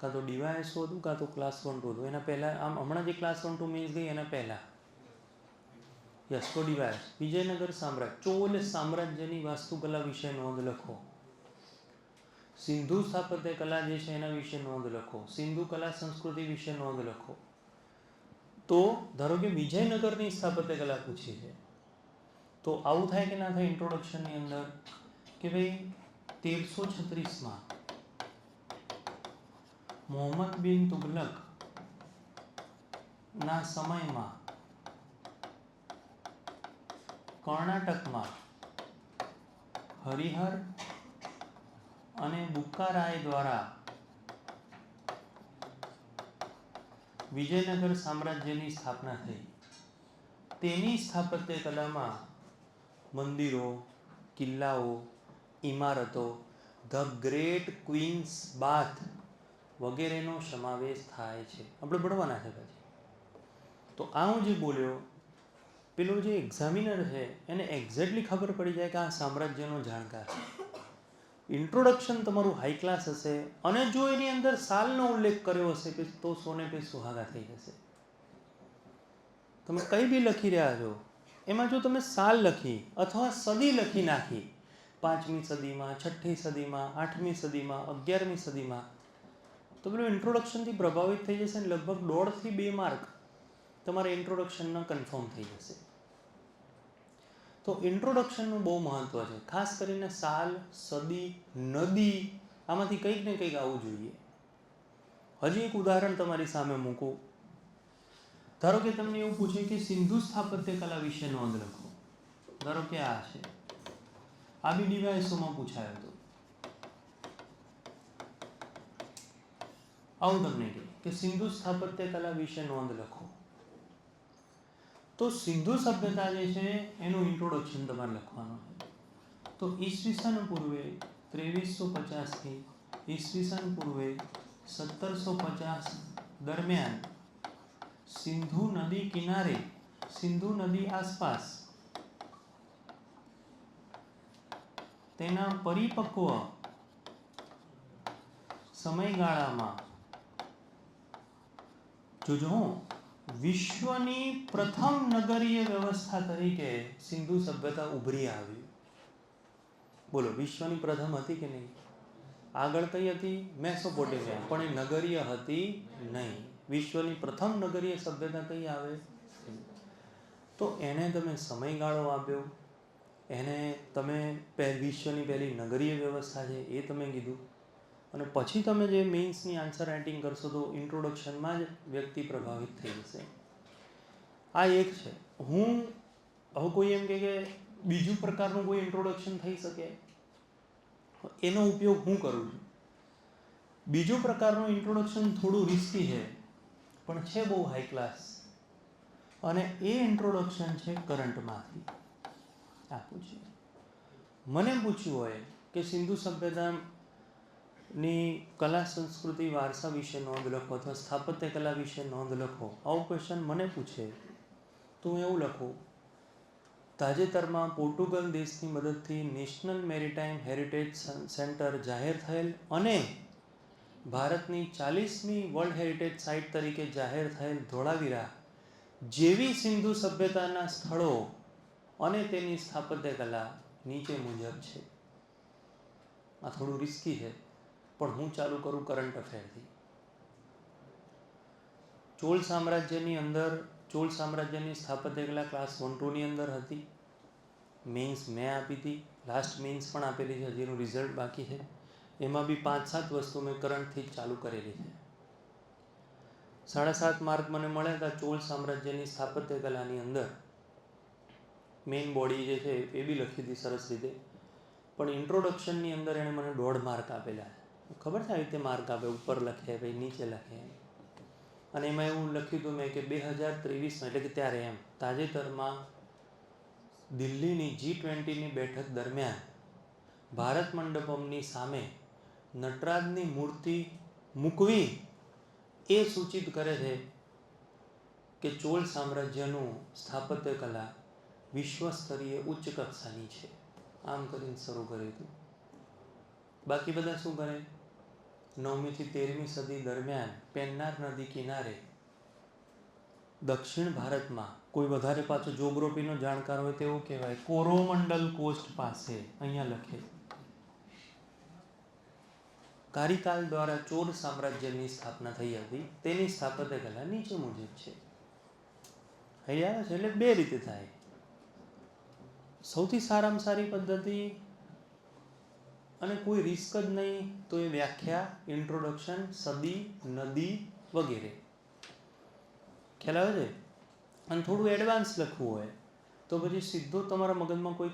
કાં તો ડીવાયએસઓ હતું, કાં તો ક્લાસ 1-2 હતું. એના પહેલાં, આમ હમણાં જે ક્લાસ 1-2 મેન્સ ગઈ એના પહેલાં, યસ, તો ડીવાયએસ. વિજયનગર સામ્રાજ્ય, ચોલ સામ્રાજ્યની વાસ્તુકલા વિશે નોંધ લખો. સિંધુ સ્થાપત્ય કલા જે છે એના વિશે નોંધ લખો. સિંધુ કલા સંસ્કૃતિ વિશે નોંધ લખો. તો ધારો કે વિજયનગરની સ્થાપત્ય કલા પૂછી છે, તો આવું થાય કે ના થાય ઇન્ટ્રોડક્શનની અંદર? કે ભાઈ 1336માં મોહમ્મદ બિન તુગલક ના સમયમાં કર્ણાટકમાં હરિહર અને બુક્કારાય દ્વારા વિજયનગર સામ્રાજ્યની સ્થાપના થઈ. તેની સ્થાપત્ય કલામાં મંદિરો, કિલ્લાઓ, ઇમારતો, ધ ગ્રેટ ક્વીન્સ બાથ વગેરેનો સમાવેશ થાય છે. આપણે ભણવાના છે પછી. તો આ હું જે બોલ્યો, પેલો જે એક્ઝામિનર છે એને એક્ઝેક્ટલી ખબર પડી જાય કે આ સામ્રાજ્યનો જાણકાર છે. ઇન્ટ્રોડક્શન તમારું હાઈ ક્લાસ હશે, અને જો એની અંદર સાલનો ઉલ્લેખ કર્યો હશે તો 100 पे સુહાગા થઈ જશે. તમે કંઈ બી લખી રહ્યા છો, એમાં જો તમે સાલ લખી અથવા સદી લખી નાખી, 5મી સદીમાં, 6ઠી સદીમાં, 8મી સદીમાં, 11મી સદીમાં, તો પેલું ઇન્ટ્રોડક્શનથી પ્રભાવિત થઈ જશે ને લગભગ 1.5 થી 2 માર્ક તમારા ઇન્ટ્રોડક્શનના કન્ફર્મ થઈ જશે. તો ઇન્ટ્રોડક્શનનું બહુ મહત્ત્વ છે. ખાસ કરીને સાલ, સદી, નદી, આમાંથી કંઈક ને કંઈક આવવું જોઈએ. હજી એક ઉદાહરણ તમારી સામે મૂકું. ધારો કે તમને એવું પૂછે કે સિંધુ સ્થાપત્ય કલા વિશે નોંધ લખો. ધારો કે આ છે, આ બી ડીવાયએસઓમાં પૂછાયો હતો. આવું તમને કહે કે સિંધુ સ્થાપત્ય કલા વિશે નોંધ લખો. તો સિંધુ સભ્યતા જે છે એનું ઇન્ટ્રોડક્શન તમારે લખવાનું છે. તો ઈસવીસન પૂર્વે 2350 થી ઈસવીસન પૂર્વે 1750 દરમિયાન સિંધુ નદી કિનારે, સિંધુ નદી આસપાસ તેના પરિપક્વ સમયગાળામાં જોજો વિશ્વની પ્રથમ નગરીય વ્યવસ્થા તરીકે સિંધુ સભ્યતા ઉભરી આવી. બોલો, વિશ્વની પ્રથમ હતી કે નહીં? આગળ કઈ હતી? મેસોપોટેમિયા, પણ એ નગરીય હતી નહીં. વિશ્વની પ્રથમ નગરીય સભ્યતા કઈ આવે? તો એને તમે સમયગાળો આપ્યો, એને તમે વિશ્વની પહેલી નગરીય વ્યવસ્થા છે એ તમે કીધું, અને પછી તમે જે મેઇન્સની આન્સર રાઇટિંગ કરશો તો ઇન્ટ્રોડક્શનમાં જ વ્યક્તિ પ્રભાવિત થઈ જશે. આ એક છે. હવે કોઈ એમ કે બીજું પ્રકારનું કોઈ ઇન્ટ્રોડક્શન થઈ શકે, એનો ઉપયોગ હું કરું છું. બીજું પ્રકારનું ઇન્ટ્રોડક્શન થોડું રિસ્કી છે, પણ છે બહુ હાઈ ક્લાસ, અને એ ઇન્ટ્રોડક્શન છે કરંટમાંથી. આ પૂછ્યું, મને પૂછ્યું હોય કે સિંધુ સભ્યતાની કલા સંસ્કૃતિ વારસા વિશે નોંધ લખો અથવા સ્થાપત્ય કલા વિશે નોંધ લખો, આવો ક્વેશ્ચન મને પૂછે તો હું એવું લખું: તાજેતરમાં પોર્ટુગલ દેશની મદદથી નેશનલ મેરીટાઈમ હેરિટેજ સેન્ટર જાહેર થયેલ અને ભારતની 40મી વર્લ્ડ હેરિટેજ સાઇટ તરીકે જાહેર થયેલ ધોળાવીરા જેવી સિંધુ સભ્યતાના સ્થળો અને તેની સ્થાપત્ય કલા નીચે મુજબ છે. આ થોડું રિસ્કી છે, પણ હું ચાલુ કરું કરંટ અફેરથી. ચોલ સામ્રાજ્યની સ્થાપત્ય કલા ક્લાસ 1-2 ની અંદર હતી. મેઇન્સ મેં આપી હતી, લાસ્ટ મેઇન્સ પણ આપેલી છે, જેનું રિઝલ્ટ બાકી છે. એમાં બી 5-7 વસ્તુ મેં કરંટથી જ ચાલુ કરેલી છે. 7.5 માર્ક મને મળ્યા હતા ચોલ સામ્રાજ્યની સ્થાપત્ય કલાની અંદર. મેઇન બોડી જે છે એ બી લખી હતી સરસ રીતે, પણ ઇન્ટ્રોડક્શનની અંદર એણે મને 1.5 માર્ક આપેલા. ખબર છે આવી રીતે માર્ક આપે, ઉપર લખે પછી નીચે લખે. અને એમાં એવું લખ્યું હતું મેં કે 2023માં, એટલે કે ત્યારે એમ તાજેતરમાં દિલ્હીની G20ની બેઠક દરમિયાન ભારત મંડપમની સામે નટરાજની મૂર્તિ મૂકવી એ સૂચિત કરે છે કે ચોલ સામ્રાજ્યનું સ્થાપત્ય કલા વિશ્વ સ્તરીય ઉચ્ચ કક્ષાની છે. આમ કરીને શરૂ કર્યું હતું. બાકી બધા શું કરે? 9મી થી 13મી સદી દરમિયાન પેન્નાર નદી કિનારે દક્ષિણ ભારતમાં, કોઈ વધારે પાછો જોગ્રાફીનો જાણકાર હોય તેવું કહેવાય, કોરોમંડલ કોસ્ટ પાસે અહીંયા લખે, કારિકાલ દ્વારા ચોલ સામ્રાજ્યની સ્થાપના થઈ હતી. તેની સ્થાપત્ય કલા નીચે મુજબ છે. અહીં આવે છે. એટલે 2 રીતે થાય. સૌથી સારામાં સારી પદ્ધતિ અને કોઈ રિસ્ક જ નહીં તો એ વ્યાખ્યા, ઇન્ટ્રોડક્શન, સદી, નદી વગેરે. ખ્યાલ આવે છે? અને થોડું એડવાન્સ લખવું હોય તો પછી સીધો તમારા મગજમાં કોઈ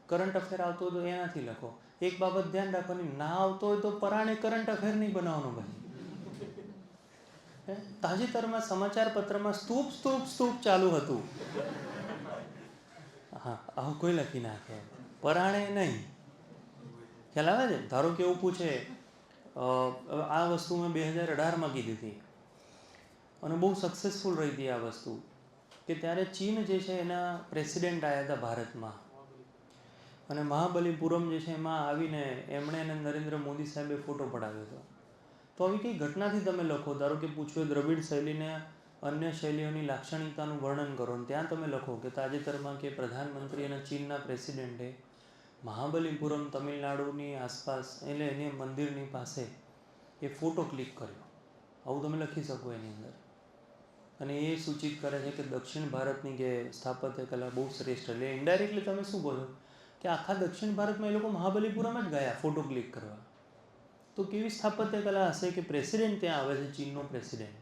કરંટ અફેર આવતો હોય તો એનાથી લખો. એક બાબત ધ્યાન રાખવાની, ના આવતો હોય તો પરાણે કરંટ અફેર નહીં બનાવવાનો. પછી તાજેતરમાં સમાચાર પત્રમાં સ્તૂપ ચાલુ હતું. હા, આવું કોઈ લખી નાખે, પરાણે નહીં. ખ્યાલ આવે છે? ધારો કે એવું પૂછે, આ વસ્તુ મેં 2018માં કીધી હતી અને બહુ સક્સેસફુલ રહી હતી આ વસ્તુ, કે ત્યારે ચીન જે છે એના પ્રેસિડેન્ટ આવ્યા હતા ભારતમાં, અને મહાબલીપુરમ જે છે એમાં આવીને એમણે એને નરેન્દ્ર મોદી સાહેબે ફોટો પડાવ્યો હતો. તો આવી કઈ ઘટનાથી તમે લખો. ધારો કે પૂછ્યું દ્રવિડ શૈલીને અન્ય શૈલીઓની લાક્ષણિકતાનું વર્ણન કરો, અને ત્યાં તમે લખો કે તાજેતરમાં કે પ્રધાનમંત્રી અને ચીનના પ્રેસિડેન્ટે મહાબલીપુરમ તમિલનાડુની આસપાસ, એટલે એની મંદિરની પાસે એ ફોટો ક્લિક કર્યો. આવું તમે લખી શકો એની અંદર. અને એ સૂચિત કરે છે કે દક્ષિણ ભારતની કે સ્થાપત્ય કલા બહુ શ્રેષ્ઠ. એટલે ઇનડાયરેક્ટલી તમે શું બોલો કે આખા દક્ષિણ ભારતમાં એ લોકો મહાબલીપુરમ જ ગયા ફોટો ક્લિક કરવા. તો કેવી સ્થાપત્ય કલા હશે કે પ્રેસિડેન્ટ ત્યાં આવે છે, ચીનનો પ્રેસિડેન્ટ.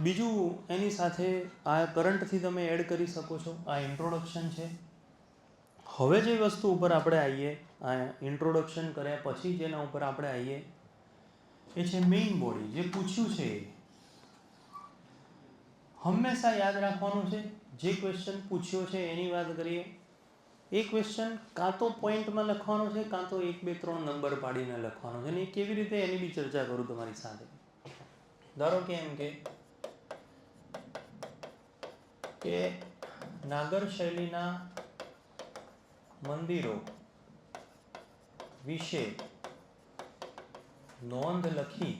બીજું એની સાથે આ કરંટથી તમે એડ કરી શકો છો. આ ઇન્ટ્રોડક્શન છે. હવે જે વસ્તુ ઉપર આપણે આવીએ, આ ઇન્ટ્રોડક્શન કર્યા પછી જેના ઉપર આપણે આવીએ એ છે મેઇન બોડી. જે પૂછ્યું છે હંમેશા યાદ રાખવાનું છે. જે ક્વેશ્ચન પૂછ્યો છે એની વાત કરીએ. એ ક્વેશ્ચન કાં તો પોઈન્ટમાં લખવાનો છે, કાં તો 1, 2, 3 નંબર પાડીને લખવાનો છે. અને એ કેવી રીતે એની બી ચર્ચા કરું તમારી સાથે. ધારો કે એમ કે નાગર શૈલીના મંદિરો વિશે નોંધ લખી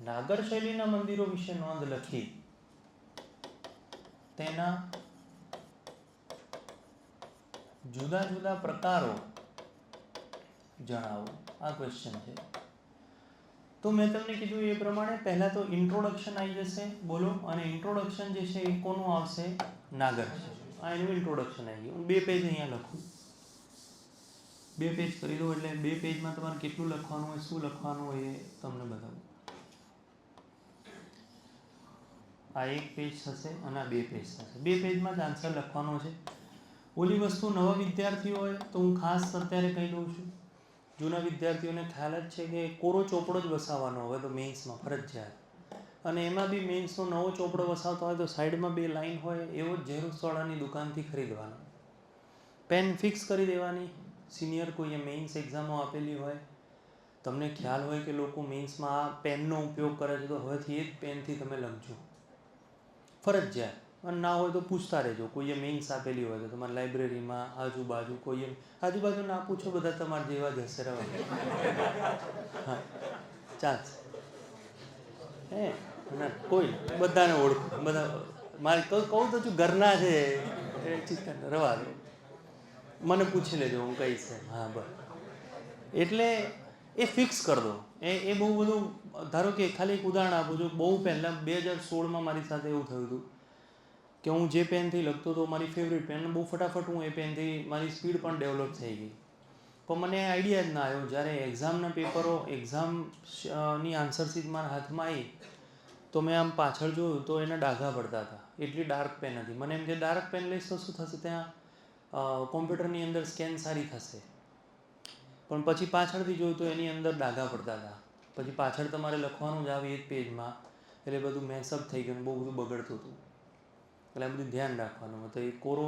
નાગર શૈલીના મંદિરો વિશે નોંધ લખી, તેના જુદા જુદા પ્રકારો જણાવો. આ ક્વેશ્ચન છે. તો મેં તમને કીધું એ પ્રમાણે પહેલા તો ઇન્ટ્રોડક્શન આવી જશે, બોલો. અને ઇન્ટ્રોડક્શન જે છે એ કોનું આવશે? નાગર. આ એનું ઇન્ટ્રોડક્શન આવી ગયું. 2 પેજ અહીંયા લખું, 2 પેજ કરી દો એટલે 2 પેજમાં તમારે કેટલું લખવાનું હોય, શું લખવાનું હોય એ તમને બતાવું. આ 1 પેજ થશે અને આ 2 પેજ થશે. 2 પેજમાં જ આન્સર લખવાનો છે. ઓલી વસ્તુ નવા વિદ્યાર્થીઓ હોય તો હું ખાસ અત્યારે કહી દઉં છું. જૂના વિદ્યાર્થીઓને ખ્યાલ જ છે કે કોરો ચોપડો જ વસાવવાનો હવે તો મેઇન્સમાં ફરજિયાત. અને એમાં બી મેઇન્સનો નવો ચોપડો વસાવતો હોય તો સાઈડમાં 2 લાઈન હોય એવો જ ઝેરોક્સવાળાની દુકાનથી ખરીદવાનો. પેન ફિક્સ કરી દેવાની. સિનિયર કોઈએ મેઇન્સ એક્ઝામો આપેલી હોય, તમને ખ્યાલ હોય કે લોકો મેઇન્સમાં આ પેનનો ઉપયોગ કરે છે, તો હવેથી એ જ પેનથી તમે લખજો, ફરજિયાત. અને ના હોય તો પૂછતા રહેજો. કોઈએ મેઇન્સ આપેલી હોય તો તમારી લાઇબ્રેરીમાં આજુબાજુ કોઈએ, આજુબાજુ ના પૂછો, બધા તમારા જેવા જ હશે. રવા હા, ચાલશે. ના કોઈ બધાને ઓળખું, બધા મારે કહું તો છું ઘરના છે એ ચિંતા રવા દો, મને પૂછી લેજો, હું કહીશ. હા બસ. એટલે એ ફિક્સ કરી દો. એ બહુ બધું. ધારો કે ખાલી એક ઉદાહરણ આપું છું. બહુ પહેલાં 2016માં મારી સાથે એવું થયું હતું કે હું જે પેનથી લખતો હતો, મારી ફેવરિટ પેન, બહુ ફટાફટ હું એ પેનથી મારી સ્પીડ પણ ડેવલપ થઈ ગઈ. પણ મને આઈડિયા જ ના આવ્યો. જ્યારે એક્ઝામના પેપરો, એક્ઝામની આન્સર શીટ મારા હાથમાં આવી તો મેં આમ પાછળ જોયું તો એના ડાઘા પડતા હતા. એટલી ડાર્ક પેન હતી. મને એમ કે ડાર્ક પેન લઈશ તો શું થશે, ત્યાં કોમ્પ્યુટરની અંદર સ્કેન સારી થશે. પણ પછી પાછળથી જોયું તો એની અંદર ડાઘા પડતા હતા. પછી પાછળ તમારે લખવાનું જ આવે એ જ પેજમાં, એટલે બધું મેસઅપ થઈ ગયું, બહુ બધું બગડતું હતું. એટલે આ બધું ધ્યાન રાખવાનું. તો એ કોરો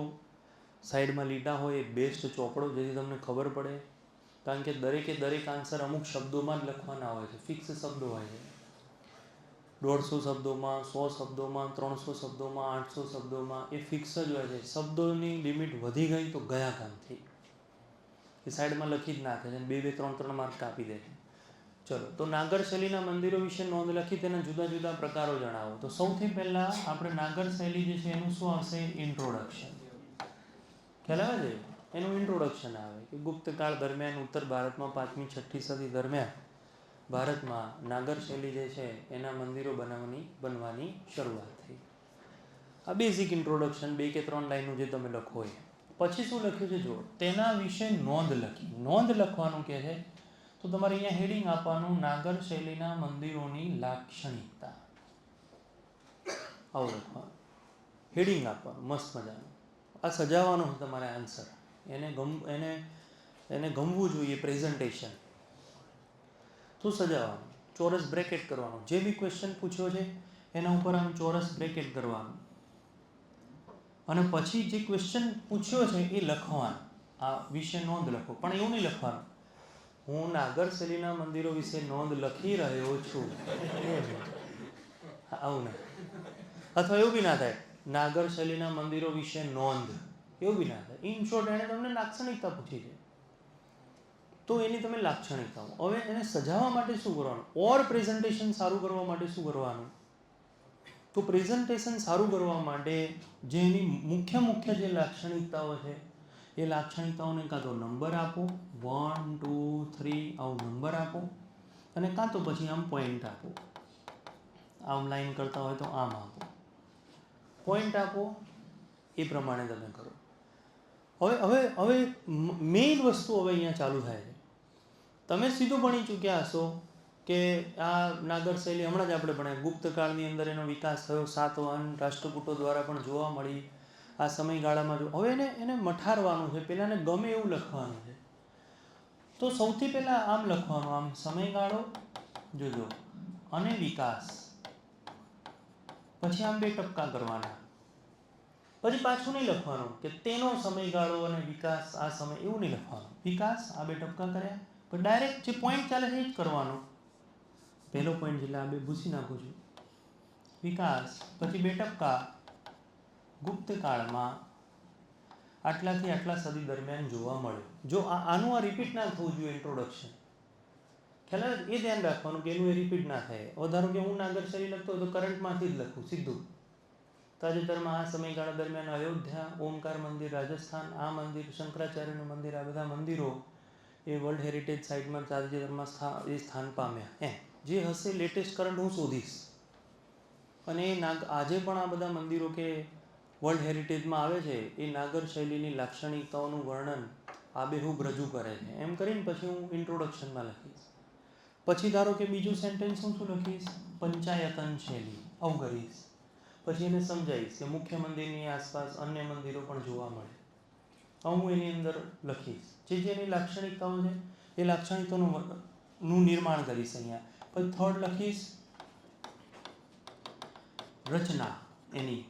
સાઈડમાં લીટા હોય એ બેસ્ટ ચોપડો, જેથી તમને ખબર પડે. કારણ કે દરેક આન્સર અમુક શબ્દોમાં જ લખવાના હોય છે, ફિક્સ શબ્દો હોય છે. 150 શબ્દોમાં, 100 શબ્દોમાં, 300 શબ્દોમાં, 800 શબ્દોમાં, એ ફિક્સ જ હોય છે. શબ્દોની લિમિટ વધી ગઈ તો ગયા કામથી એ સાઈડમાં લખી જ નાખે છે, 2-2, 3-3 માર્ક કાપી દે છે. ચલો, તો નાગર શૈલીના મંદિરો વિશે નોંધ લખી, તેના જુદા જુદા પ્રકારો જણાવો. તો સૌથી પહેલાં આપણે નાગર શૈલી જે છે એનું શું આવશે? ઇન્ટ્રોડક્શન. ખ્યાલ આવે છે? એનું ઇન્ટ્રોડક્શન આવે કે ગુપ્તકાળ દરમિયાન ઉત્તર ભારતમાં 5મી 6ઠી સદી દરમિયાન ભારતમાં નાગર શૈલી જે છે એના મંદિરો બનવાની શરૂઆત થઈ. આ બેઝિક ઇન્ટ્રોડક્શન 2 કે 3 લાઈનનું જે તમે લખો એ. પછી શું લખ્યું છે જો, તેના વિશે નોંધ લખી. નોંધ લખવાનું કહે છે તો તમારે અહીંયા હેડિંગ આપવાનું, નાગર શૈલીના મંદિરોની લાક્ષણિકતા. આવું લખવાનું, હેડિંગ આપવાનું મસ્ત મજાનું. આ સજાવવાનું છે તમારે આન્સર. એને ગમવું જોઈએ પ્રેઝન્ટેશન. તો સજાવવાનું, ચોરસ બ્રેકેટ કરવાનું. જે બી ક્વેશ્ચન પૂછ્યો છે એના ઉપર આમ ચોરસ બ્રેકેટ કરવાનું. અને પછી જે ક્વેશ્ચન પૂછ્યો છે એ લખવાનું. આ વિશે નોંધ લખો. પણ એવું નહીં લખવાનું, હું નાગર શૈલીના મંદિરો વિશે નોંધ લખી રહ્યો છું, આવું નહીં. અથવા એવું બી ના થાય, નાગર શૈલીના મંદિરો વિશે નોંધ, એવું બી ના થાય. ઇન શોર્ટ, એણે તમને લાક્ષણિકતા પૂછી છે તો એની તમે લાક્ષણિકતાઓ. હવે એને સજાવવા માટે શું કરવાનું? ઓર પ્રેઝન્ટેશન સારું કરવા માટે શું કરવાનું? તો પ્રેઝન્ટેશન સારું કરવા માટે જે એની મુખ્ય જે લાક્ષણિકતાઓ છે એ લાક્ષણિકતાઓને કાં તો નંબર આપો, 1, 2, 3 આવું નંબર આપો, અને કાં તો પછી આમ પોઈન્ટ આપો. આમ લાઈન કરતા હોય તો આમ આપો, પોઈન્ટ આપો. એ પ્રમાણે તમે કરો. હવે મેઇન વસ્તુ હવે અહીંયા ચાલુ થાય છે. તમે સીધું ભણી ચૂક્યા હશો કે આ નાગર શૈલી હમણાં જ આપણે ભણ્યા, ગુપ્તકાળની અંદર એનો વિકાસ થયો, સાતવાહન રાષ્ટ્રકૂટો દ્વારા પણ જોવા મળી. આ સમયગાળામાં હવે એને મઠારવાનું છે, પેલાને ગમે એવું લખવાનું છે. તો સૌથી પહેલાં આમ લખવાનું, આમ સમયગાળો જોજો અને વિકાસ. પછી આમ 2 ટપકા કરવાના. પછી પાછું નહીં લખવાનું કે તેનો સમયગાળો અને વિકાસ આ સમય, એવું નહીં લખવાનું. વિકાસ આ 2 ટપકા કર્યા, પણ ડાયરેક્ટ જે પોઈન્ટ ચાલે છે એ જ કરવાનો. પહેલો પોઈન્ટ એટલે આ 2 ભૂસી નાખું છું, વિકાસ. પછી 2 ટપકા, ગુપ્તકાળમાં આટલાથી આટલા સદી દરમિયાન જોવા મળ્યો. જો આનું આ રિપીટ ના થવું જોઈએ ઇન્ટ્રોડક્શન. ખ્યાલ આવે? એ ધ્યાન રાખવાનું કે એનું એ રિપીટ ના થાય. ધારો કે હું નાગર શૈલી લખતો હોય તો કરંટમાંથી જ લખું સીધું. તાજેતરમાં આ સમયગાળા દરમિયાન અયોધ્યા, ઓમકાર મંદિર, રાજસ્થાન, આ મંદિર, શંકરાચાર્યનું મંદિર, આ બધા મંદિરો એ વર્લ્ડ હેરિટેજ સાઇટમાં તાજેતરમાં સ્થાન પામ્યા. જે હશે લેટેસ્ટ કરંટ હું શોધીશ. અને આજે પણ આ બધા મંદિરો કે વર્લ્ડ હેરિટેજમાં આવે છે એ નાગર શૈલીની લાક્ષણિકતાઓનું વર્ણન આબેહૂબ રજૂ કરે છે. એમ કરીને પછી હું ઇન્ટ્રોડક્શનમાં લખીશ. પછી ધારો કે બીજું સેન્ટેન્સ હું શું લખીશ? પંચાયતન શૈલી આવું કરીશ. પછી એને સમજાવીશ કે મુખ્ય મંદિરની આસપાસ અન્ય મંદિરો પણ જોવા મળે. હું એની અંદર લખીશ જેની લાક્ષણિકતાઓ છે એ લાક્ષણિકતાઓનું નિર્માણ કરીશ અહીંયા. પછી થર્ડ લખીશ રચના એની.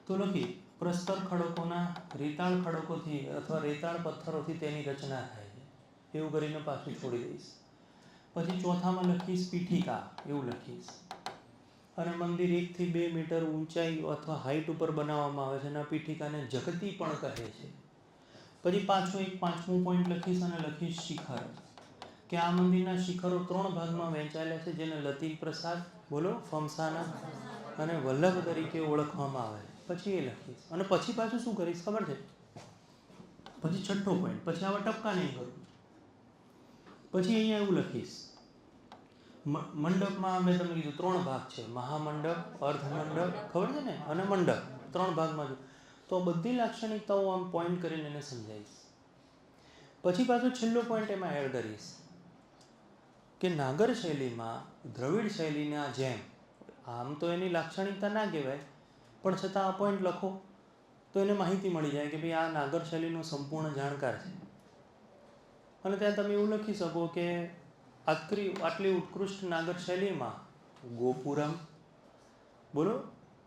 તો લખી પ્રસ્તર ખડકોના રેતાળ ખડકોથી અથવા રેતાળ પથ્થરોથી તેની રચના થાય છે એવું કરીને પાછું છોડી દઈશ. પછી ચોથામાં લખીશ પીઠિકા એવું લખીશ. અને મંદિર 1 થી 2 મીટર ઊંચાઈ અથવા હાઇટ ઉપર બનાવવામાં આવે છે અને પીઠિકાને જગતી પણ કહે છે. પછી પાંચમું પોઈન્ટ લખીશ અને લખીશ શિખર, કે આ મંદિરના શિખરો 3 ભાગમાં વહેંચાયેલા છે જેને લતીફ પ્રસાદ બોલો ફમસાના અને વલ્લભ તરીકે ઓળખવામાં આવે છે. પછી એ લખીશ અને પછી પાછું શું કરીશ ખબર છે? પછી છઠ્ઠો પોઈન્ટ, પછી આવા ટપકા નહીં કરું. પછી અહીંયા એવું લખીશ મંડપમાં મેં તમને કીધું 3 ભાગ છે, મહામંડપ, અર્ધમંડપ, ખબર છે ને, અને મંડપ. 3 ભાગમાં જો તો બધી લાક્ષણિકતાઓ આમ પોઈન્ટ કરીને એને સમજાવીશ. પછી પાછો છેલ્લો પોઈન્ટ એમાં એડ કરીશ કે નાગર શૈલીમાં દ્રવિડ શૈલીના જેમ આમ તો એની લાક્ષણિકતા ના કહેવાય પણ છતાં આ પોઈન્ટ લખો તો એને માહિતી મળી જાય કે ભાઈ આ નાગર શૈલીનો સંપૂર્ણ જાણકાર છે. અને ત્યાં તમે એવું લખી શકો કે આટલી ઉત્કૃષ્ટ નાગર શૈલીમાં ગોપુરમ બોલો,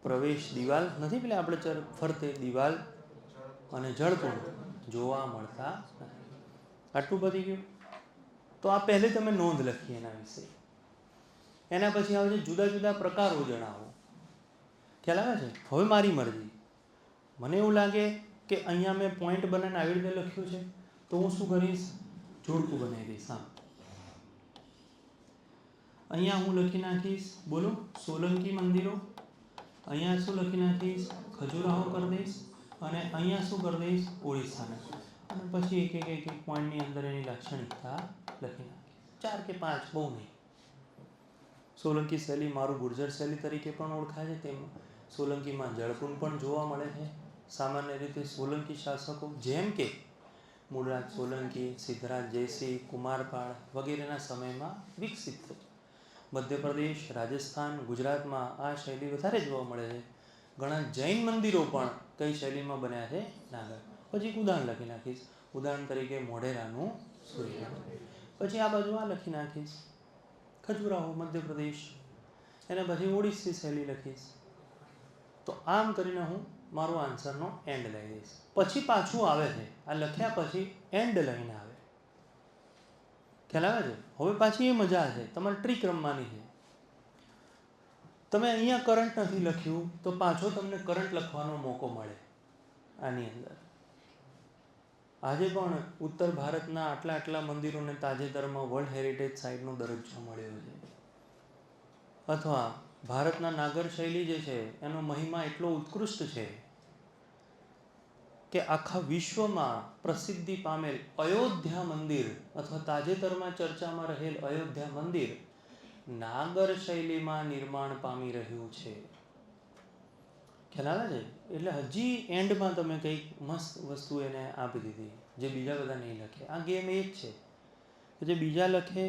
પ્રવેશ દિવાલ નથી, પેલા આપણે ફરતે દિવાલ અને જળકુંડ જોવા મળતા નથી. આટલું પતી ગયું. તો આ પહેલે તમે નોંધ લખી એના વિશે. એના પછી આવે છે જુદા જુદા પ્રકારો જણાવો. ખ્યાલ આવે છે? હવે મારી મરજી. મને એવું લાગે કે અહીંયા મેં પોઈન્ટ બનાવીને આવી રીતે લખ્યું છે તો હું શું કરીશ? જોડકું બનાવી દઈશ. અહીંયા હું લખી નાખીશ બોલો સોલંકી મંદિરો. અહીંયા શું લખી નાખીશ? ખજુરાહો કરી દઈશ. અને અહીંયા શું કરી દઈશ? ઓડિશાના. અને પછી એક પોઈન્ટની અંદર એની લાક્ષણિકતા લખી નાખીશ. 4 કે 5, બહુ નહીં. સોલંકી શૈલી મારું ગુર્જર શૈલી તરીકે પણ ઓળખાય છે. તેમ સોલંકીમાં જળકુંડ પણ જોવા મળે છે. સામાન્ય રીતે સોલંકી શાસકો જેમ કે મૂળરાજ સોલંકી, સિદ્ધરાજ જયસિંહ, કુમારપાળ વગેરેના સમયમાં વિકસિત થઈ. મધ્યપ્રદેશ, રાજસ્થાન, ગુજરાતમાં આ શૈલી વધારે જોવા મળે છે. ઘણા જૈન મંદિરો પણ કઈ શૈલીમાં બન્યા છે? નાગર. પછી એક ઉદાહરણ લખી નાખીશ. ઉદાહરણ તરીકે મોઢેરાનું સૂર્ય. પછી આ બાજુ આ લખી નાખીશ ખજુરાહો મધ્યપ્રદેશ. એના પછી ઓડિસ્સી શૈલી લખીશ. તો આમ કરીને હું મારો આન્સરનો એન્ડ લઈ દઈશ. પછી પાછું આવે છે આ લખ્યા પછી એન્ડ લઈને આવે. ખ્યાલ આવે છે? હવે પાછી એ મજા છે, તમારે ટ્રીક રમવાની છે. તમે અહીંયા કરંટ નથી લખ્યું તો પાછો તમને કરંટ લખવાનો મોકો મળે આની અંદર. આજે પણ ઉત્તર ભારતના આટલા મંદિરોને તાજેતરમાં વર્લ્ડ હેરિટેજ સાઇટનો દરજ્જો મળ્યો છે. અથવા ભારતના નાગર શૈલી જે છે એનો મહિમા એટલો ઉત્કૃષ્ટ છે કે આખા વિશ્વમાં પ્રસિદ્ધિ પામેલ અયોધ્યા મંદિર અથવા તાજેતરમાં ચર્ચામાં રહેલ અયોધ્યા મંદિર નાગર શૈલીમાં નિર્માણ પામી રહ્યું છે. ખ્યાલ આવે છે? એટલે હજી એન્ડમાં તમે કંઈક મસ્ત વસ્તુ એને આપી દીધી જે બીજા બધા નહીં લખે. આ ગેમ એ જ છે કે જે બીજા લખે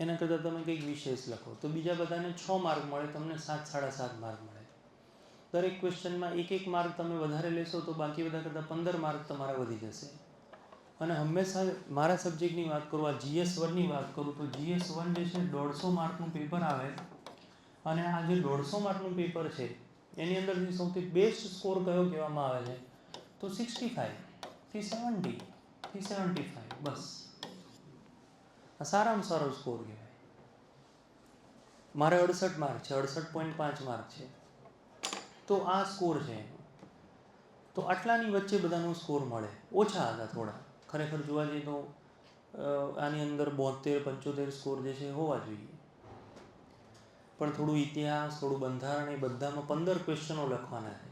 એના કરતાં તમે કંઈક વિશેષ લખો તો બીજા બધાને 6 માર્ક મળે, તમને 7, 7.5 માર્ક મળે. દરેક ક્વેશ્ચનમાં 1 માર્ક તમે વધારે લેશો તો બાકી બધા કરતાં 15 માર્ક તમારા વધી જશે. અને હંમેશા મારા સબ્જેક્ટની વાત કરું, આ GS1ની વાત કરું તો GS1 જે છે 150 માર્કનું પેપર આવે. અને આ જે 150 માર્કનું પેપર છે એની અંદરથી સૌથી બેસ્ટ સ્કોર કયો કહેવામાં આવે છે તો 65 થી 70 થી 75. બસ આ સારામાં સારો સ્કોર કહેવાય. મારે 68 માર્ક છે, 68.5 માર્ક છે. તો આ સ્કોર છે એનો. તો આટલાની વચ્ચે બધાનો સ્કોર મળે. ઓછા હતા થોડા, ખરેખર જોવા જઈએ તો આની અંદર 72-75 સ્કોર જે છે હોવા જોઈએ. પણ થોડું ઇતિહાસ, થોડું બંધારણ, એ બધામાં 15 ક્વેશ્ચનો લખવાના છે.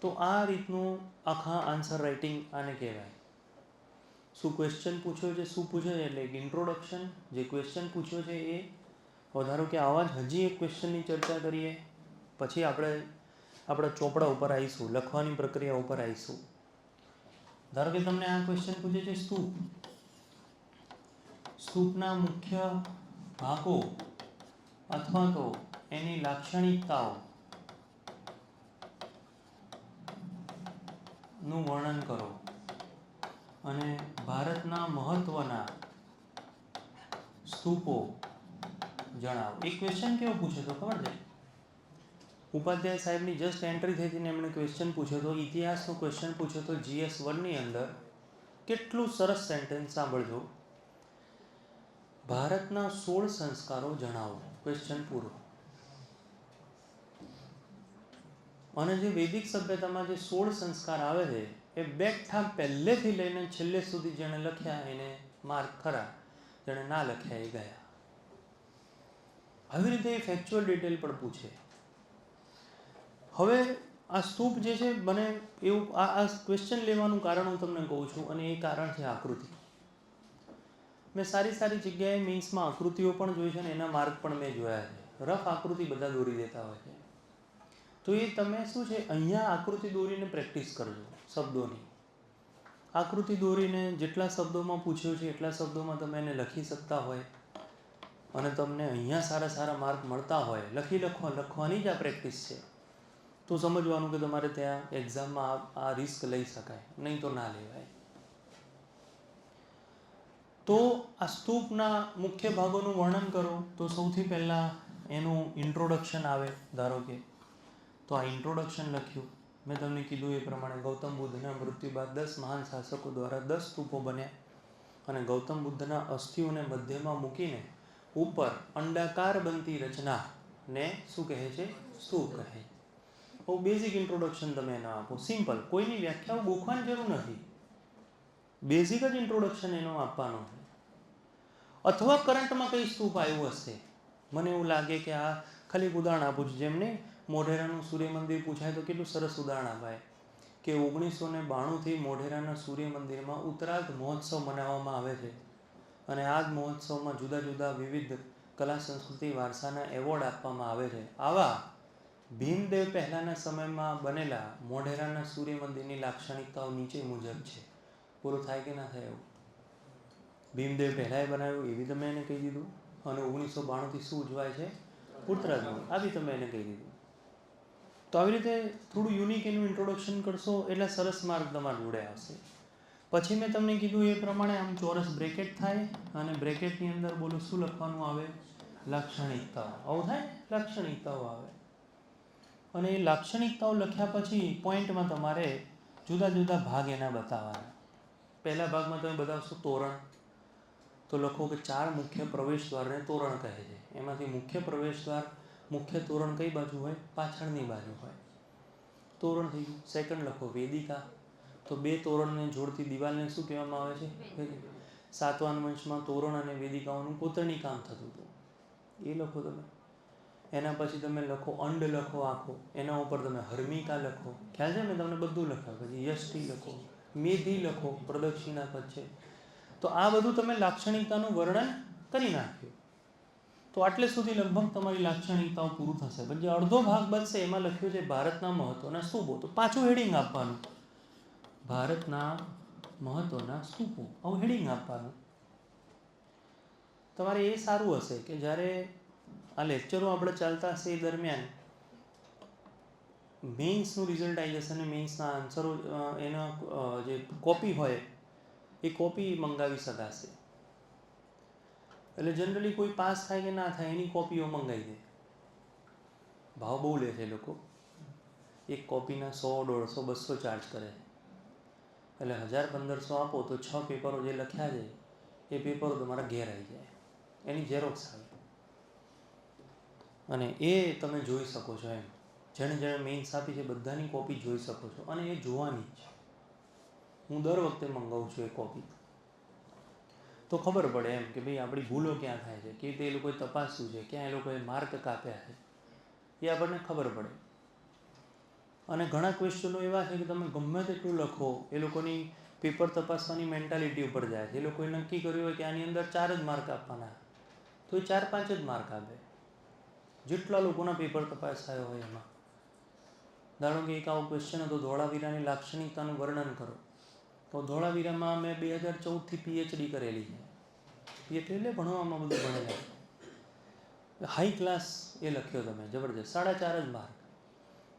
તો આ રીતનું આખા આન્સર રાઇટિંગ આને કહેવાય. શું ક્વેશ્ચન પૂછ્યો છે, શું પૂછ્યો છે, એટલે એક ઇન્ટ્રોડક્શન. જે ક્વેશ્ચન પૂછ્યો છે એ ધારો કે આવા જ હજી એક ક્વેશ્ચનની ચર્ચા કરીએ, પછી આપણે આપણા ચોપડા ઉપર આવીશું, લખવાની પ્રક્રિયા ઉપર આવીશું. ધારો કે તમને આ ક્વેશ્ચન પૂછે છે સ્તૂપ. સ્તૂપના મુખ્ય ભાગો અથવા તો એની લાક્ષણિકતાઓ નું વર્ણન કરો અને ભારતના મહત્વના સ્તૂપો જણાવો. એક ક્વેશ્ચન કેવો પૂછ્યો તો ખબર છે? ઉપાધ્યાય સાહેબની જસ્ટ એન્ટ્રી થઈ હતી ને એમણે ક્વેશ્ચન પૂછ્યો તો, ઇતિહાસનો ક્વેશ્ચન પૂછ્યો તો GS1ની અંદર. કેટલું સરસ સેન્ટેન્સ સાંભળજો. ભારતના 16 સંસ્કારો જણાવો. ક્વેશ્ચન પૂરો. અને જે વૈદિક સભ્યતામાં જે 16 સંસ્કાર આવે છે એ બેઠા પહેલેથી લઈને છેલ્લે સુધી જેણે લખ્યા એને માર્ક ખરા, જેણે ના લખ્યા એ ગયા. આવી રીતે ફેક્ચ્યુઅલ ડિટેલ પણ પૂછે. હવે આ સ્તૂપ જે છે બને એવું આ ક્વેશ્ચન લેવાનું કારણ હું તમને કહું છું, અને એ કારણ છે આકૃતિ. મેં સારી સારી જગ્યાએ મીન્સમાં આકૃતિઓ પણ જોઈ છે અને એના માર્ક પણ મેં જોયા છે. રફ આકૃતિ બધા દોરી દેતા હોય છે. તો એ તમે શું છે, અહીંયા આકૃતિ દોરીને પ્રેક્ટિસ કરજો શબ્દોની. આકૃતિ દોરીને જેટલા શબ્દોમાં પૂછ્યું છે એટલા શબ્દોમાં તમે એને લખી શકતા હોય અને તમને અહીંયા સારા સારા માર્ક મળતા હોય, લખવાની જ આ પ્રેક્ટિસ છે, તો સમજવાનું કે તમારે ત્યાં એક્ઝામમાં આ રિસ્ક લઈ શકાય, નહીં તો ના લેવાય. તો આ સ્તૂપના મુખ્ય ભાગોનું વર્ણન કરો. તો સૌથી પહેલાં એનું ઇન્ટ્રોડક્શન આવે. ધારો કે તો આ ઇન્ટ્રોડક્શન લખ્યું. મેં તમને કીધું એ પ્રમાણે ગૌતમ બુદ્ધના મૃત્યુ બાદ 10 મહાન શાસકો દ્વારા 10 સ્તૂપો બન્યા અને ગૌતમ બુદ્ધના અસ્થિઓને મધ્યમાં મૂકીને ઉપર અંડાકાર બનતી રચનાને શું કહે છે? સ્તૂપ કહે. બહુ બેઝિક ઇન્ટ્રોડક્શન તમે એનો આપો. સિમ્પલ, કોઈની વ્યાખ્યાઓ ગોખવાની જરૂર નથી. બેઝિક જ ઇન્ટ્રોડક્શન એનો આપવાનો છે. અથવા કરંટમાં કઈ સ્તૂપ આવ્યું હશે, મને એવું લાગે કે આ ખાલી ઉદાહરણ આપું છું. જેમને મોઢેરાનું સૂર્ય મંદિર પૂછાય તો કેટલું સરસ ઉદાહરણ અપાય કે 1992થી મોઢેરાના સૂર્ય મંદિરમાં ઉત્તરાર્ધ મહોત્સવ મનાવવામાં આવે છે અને આ જ મહોત્સવમાં જુદા જુદા વિવિધ કલા સંસ્કૃતિ વારસાના એવોર્ડ આપવામાં આવે છે. આવા ભીમદેવ પહેલાંના સમયમાં બનેલા મોઢેરાના સૂર્ય મંદિરની લાક્ષણિકતાઓ નીચે મુજબ છે. પૂરું થાય કે ના થાય એવું? ભીમદેવ પહેલાંએ બનાવ્યું એવી તમે એને કહી દીધું, અને 1992થી શું ઉજવાય છે? ઉત્તરાર્ધ. આ બી તમે એને કહી દીધું. તો આવી રીતે થોડું યુનિક એનું ઇન્ટ્રોડક્શન કરશો એટલે સરસ માર્ક તમારા જોડે આવશે. પછી મેં તમને કીધું એ પ્રમાણે આમ ચોરસ બ્રેકેટ થાય અને બ્રેકેટની અંદર બોલો શું લખવાનું આવે? લાક્ષણિકતાઓ. આવું થાય, લાક્ષણિકતાઓ આવે. અને એ લાક્ષણિકતાઓ લખ્યા પછી પોઈન્ટમાં તમારે જુદા જુદા ભાગ એના બતાવવાના. પહેલા ભાગમાં તમે બતાવશો તોરણ. તો લખો કે 4 મુખ્ય પ્રવેશ દ્વારને તોરણ કહે છે. એમાંથી મુખ્ય પ્રવેશ દ્વાર, મુખ્ય તોરણ કઈ બાજુ હોય? પાછળની બાજુ હોય. તોરણ થઈ ગયું. સેકન્ડ લખો વેદિકા. તો 2 તોરણને જોડતી દિવાલને શું કહેવામાં આવે છે? સાતવાહન વંશમાં તોરણ અને વેદિકાઓનું કોતરણી કામ થતું હતું, એ લખો તમે. એના પછી તમે લખો અંડ લખો આખો, એના ઉપર તમે હર્મિકા લખો. ખ્યાલ છે? મેં તમને બધું લખાવ્યું. પછી યષ્ટિ લખો, મેધી લખો, પ્રદક્ષિણા પદ છે. તો આ બધું તમે લાક્ષણિકતાનું વર્ણન કરી નાખ્યું. તો આટલે સુધી લગભગ તમારી લાક્ષણિકતાઓ પૂરું થશે. પછી અડધો ભાગ બનશે, એમાં લખ્યું છે ભારતના મહત્વના સ્તૂપો. તો પાછું હેડિંગ આપવાનું, ભારતના મહત્વના સ્તૂપો. આવું હેડિંગ આપવાનું. તમારે એ સારું હશે કે જ્યારે આ લેક્ચરો આપણે ચાલતા હશે એ દરમિયાન મેઇન્સનું રિઝલ્ટ આવી જશે અને મેઇન્સના આન્સરો એના જે કોપી હોય એ કોપી મંગાવી શકાશે. એટલે જનરલી કોઈ પાસ થાય કે ના થાય એની કોપીઓ મંગાવી દે. ભાવ બહુ લે છે લોકો. એક કોપીના 100, 150, 200 ચાર્જ કરે. એટલે 1000-1500 આપો તો 6 પેપરો જે લખ્યા છે એ પેપરો તમારા ઘેર આવી જાય, એની ઝેરોક્સ આવે અને એ તમે જોઈ શકો છો. એમ જેણે જેણે મેઇન્સ આપી છે બધાની કોપી જોઈ શકો છો અને એ જોવાની જ. હું દર વખતે મંગાવું છું એ કોપી. તો ખબર પડે એમ કે ભાઈ આપણી ભૂલો ક્યાં થાય છે, કે તે એ લોકોએ તપાસ્યું છે, ક્યાં એ લોકોએ માર્ક કાપ્યા છે, એ આપણને ખબર પડે. અને ઘણા ક્વેશ્ચનો એવા છે કે તમે ગમે તેટલું લખો, એ લોકોની પેપર તપાસવાની મેન્ટાલિટી ઉપર જાય છે. એ લોકોએ નક્કી કર્યું હોય કે આની અંદર 4 જ માર્ક આપવાના, તો એ 4-5 જ માર્ક આપે જેટલા લોકોના પેપર તપાસ થયો હોય એમાં. ધારો કે એક આવો ક્વેશ્ચન હતો, ધોળાવીરાની લાક્ષણિકતાનું વર્ણન કરો. તો ધોળાવીરામાં મેં 2014થી PhD કરેલી છે. PhD એટલે ભણવામાં બધું ભણેલા, હાઈ ક્લાસ એ લખ્યો તમે, જબરજસ્ત, 4.5 જ માર્ક.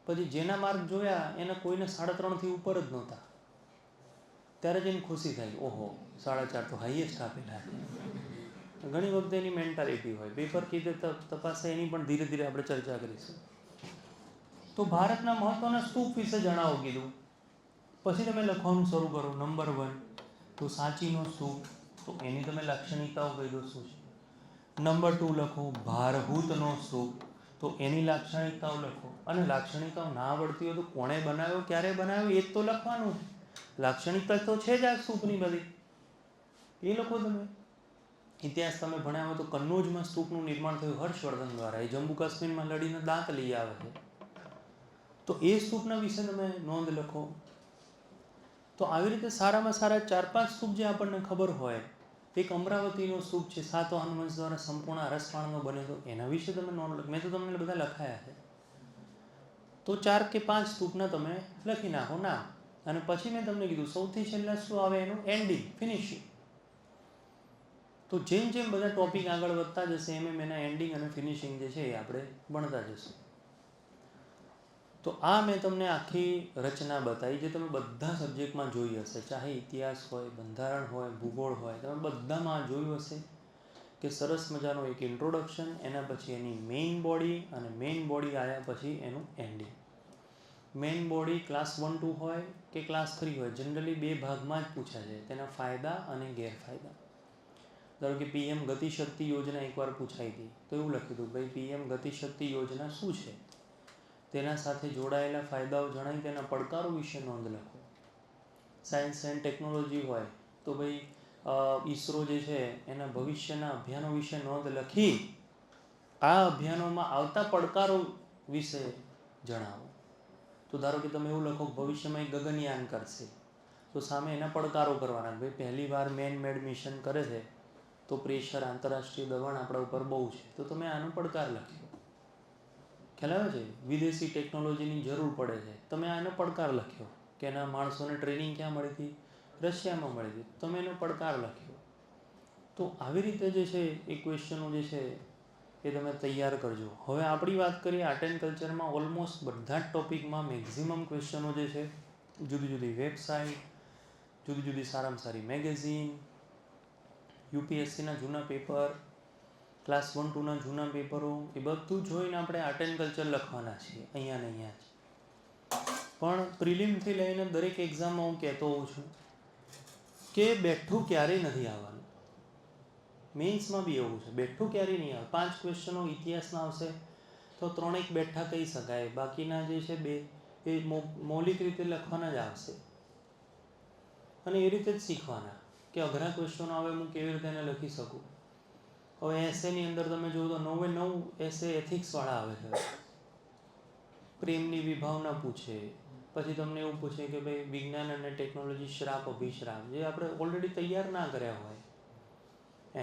પછી જેના માર્ક જોયા એને કોઈને 3.5થી ઉપર જ નહોતા. ત્યારે જ એને ખુશી થાય, ઓહો 4.5 તો હાઈએસ્ટ આપેલા. ઘણી વખતે એની મેન્ટાલિટી હોય. પેપર કીધે તપાસે એની પણ ધીરે ધીરે આપણે ચર્ચા કરીશું. તો ભારતના મહત્વના સ્તૂપ વિશે જણાવો કીધું. પછી તમે લખવાનું શરૂ કરો. નંબર 1 તો સાંચીનો સ્તૂપ, તો એની તમે લાક્ષણિકતાઓ કહી દો શું છે. નંબર 2 લખો ભારહૂતનો સ્તૂપ, તો એની લાક્ષણિકતાઓ લખો. અને લાક્ષણિકતાઓ ના આવડતી હોય તો કોણે બનાવ્યો, ક્યારે બનાવ્યો, એ જ તો લખવાનું. લાક્ષણિકતા તો છે જ આ સ્તૂપની બધી, એ લખો તમે. ઇતિહાસ તમે ભણ્યા હોય તો કન્નૌજમાં સ્તૂપનું નિર્માણ થયું હર્ષવર્ધન દ્વારા. એ જમ્મુ કાશ્મીરમાં લડીને દાંત લઈ આવે છે, તો એ સ્તૂપના વિશે તમે નોંધ લખો. તો આવી રીતે સારામાં સારા 4-5 સ્તૂપ જે આપણને ખબર હોય. એક અમરાવતીનો સ્તૂપ છે, સાતવાહન વંશ દ્વારા સંપૂર્ણ આરસપાણનો બન્યો હતો, એના વિશે તમે નોંધ લખો. મેં તો તમને બધા લખાયા છે. તો 4 કે 5 સ્તૂપના તમે લખી નાખો નામ. અને પછી મેં તમને કીધું સૌથી છેલ્લા શું આવે, એનું એન્ડિંગ, ફિનિશિંગ. તો જેમ જેમ બધા ટોપિક આગળ વધતા જશે એમ એમ એના એન્ડિંગ અને ફિનિશિંગ જે છે એ આપણે ભણતા જશું. તો આ મેં તમને આખી રચના બતાવી જે તમે બધા સબ્જેક્ટમાં જોઈ હશે, ચાહે ઇતિહાસ હોય, બંધારણ હોય, ભૂગોળ હોય, તમે બધામાં જોયું હશે કે સરસ મજાનો એક ઇન્ટ્રોડક્શન, એના પછી એની મેઇન બોડી, અને મેઇન બોડી આવ્યા પછી એનું એન્ડિંગ. મેઇન બોડી ક્લાસ 1-2 હોય કે ક્લાસ 3 હોય, જનરલી 2 ભાગમાં જ પૂછાય છે, તેના ફાયદા અને ગેરફાયદા. ધારો કે PM ગતિશક્તિ યોજના એકવાર પૂછાઈ હતી, તો એવું લખ્યું હતું ભાઈ PM ગતિશક્તિ યોજના શું છે, તેના સાથે જોડાયેલા ફાયદાઓ જણાવી, તેના પડકારો વિશે નોંધ લખો. સાયન્સ એન્ડ ટેકનોલોજી હોય તો ભાઈ ISRO જે છે એના ભવિષ્યના અભિયાનો વિશે નોંધ લખી, આ અભિયાનોમાં આવતા પડકારો વિશે જણાવો. તો ધારો કે તમે એવું લખો ભવિષ્યમાં એક ગગનયાન કરશે, તો સામે એના પડકારો કરવાના. ભાઈ પહેલી વાર મેન મેડ મિશન કરે છે તો પ્રેશર, આંતરરાષ્ટ્રીય દબાણ આપણા ઉપર બહુ છે, તો તમે આનો પડકાર લખ્યો. ખ્યાલ આવે છે? વિદેશી ટેકનોલોજીની જરૂર પડે છે, તમે આનો પડકાર લખ્યો કે એના માણસોને ટ્રેનિંગ ક્યાં મળી હતી, રશિયામાં મળી હતી, તમે એનો પડકાર લખ્યો. તો આવી રીતે જે છે એ ક્વેશ્ચનો જે છે એ તમે તૈયાર કરજો. હવે આપણી વાત કરીએ આર્ટ એન્ડ કલ્ચરમાં, ઓલમોસ્ટ બધા જ ટૉપિકમાં મેક્ઝિમમ ક્વેશ્ચનો જે છે, જુદી જુદી વેબસાઇટ, જુદી જુદી સારામાં સારી મેગેઝિન, UPSCના જૂના પેપર, ક્લાસ 1-2ના જૂના પેપરો, એ બધું જોઈને આપણે આર્ટ એન્ડ કલ્ચર લખવાના છીએ અહીંયા ને અહીંયા જ. પણ પ્રિલિમથી લઈને દરેક એક્ઝામમાં હું કહેતો હોઉં છું કે બેઠું ક્યારેય નથી આવવાનું. મેન્સમાં બી એવું છે, બેઠું ક્યારેય નહીં આવે. 5 ક્વેશ્ચનો ઇતિહાસના આવશે તો 3-1 બેઠા કહી શકાય, બાકીના જે છે 2 એ મૌલિક રીતે લખવાના જ આવશે. અને એ રીતે જ શીખવાના કે અઘરા ક્વેશ્ચનો આવે હું કેવી રીતે એને લખી શકું. હવે એસેની અંદર તમે જુઓ તો 9 એસે એથિક્સવાળા આવે છે. પ્રેમની વિભાવના પૂછે, પછી તમને એવું પૂછે કે ભાઈ વિજ્ઞાન અને ટેકનોલોજી, શ્રાપ અભિશ્રાપ, જે આપણે ઓલરેડી તૈયાર ના કર્યા હોય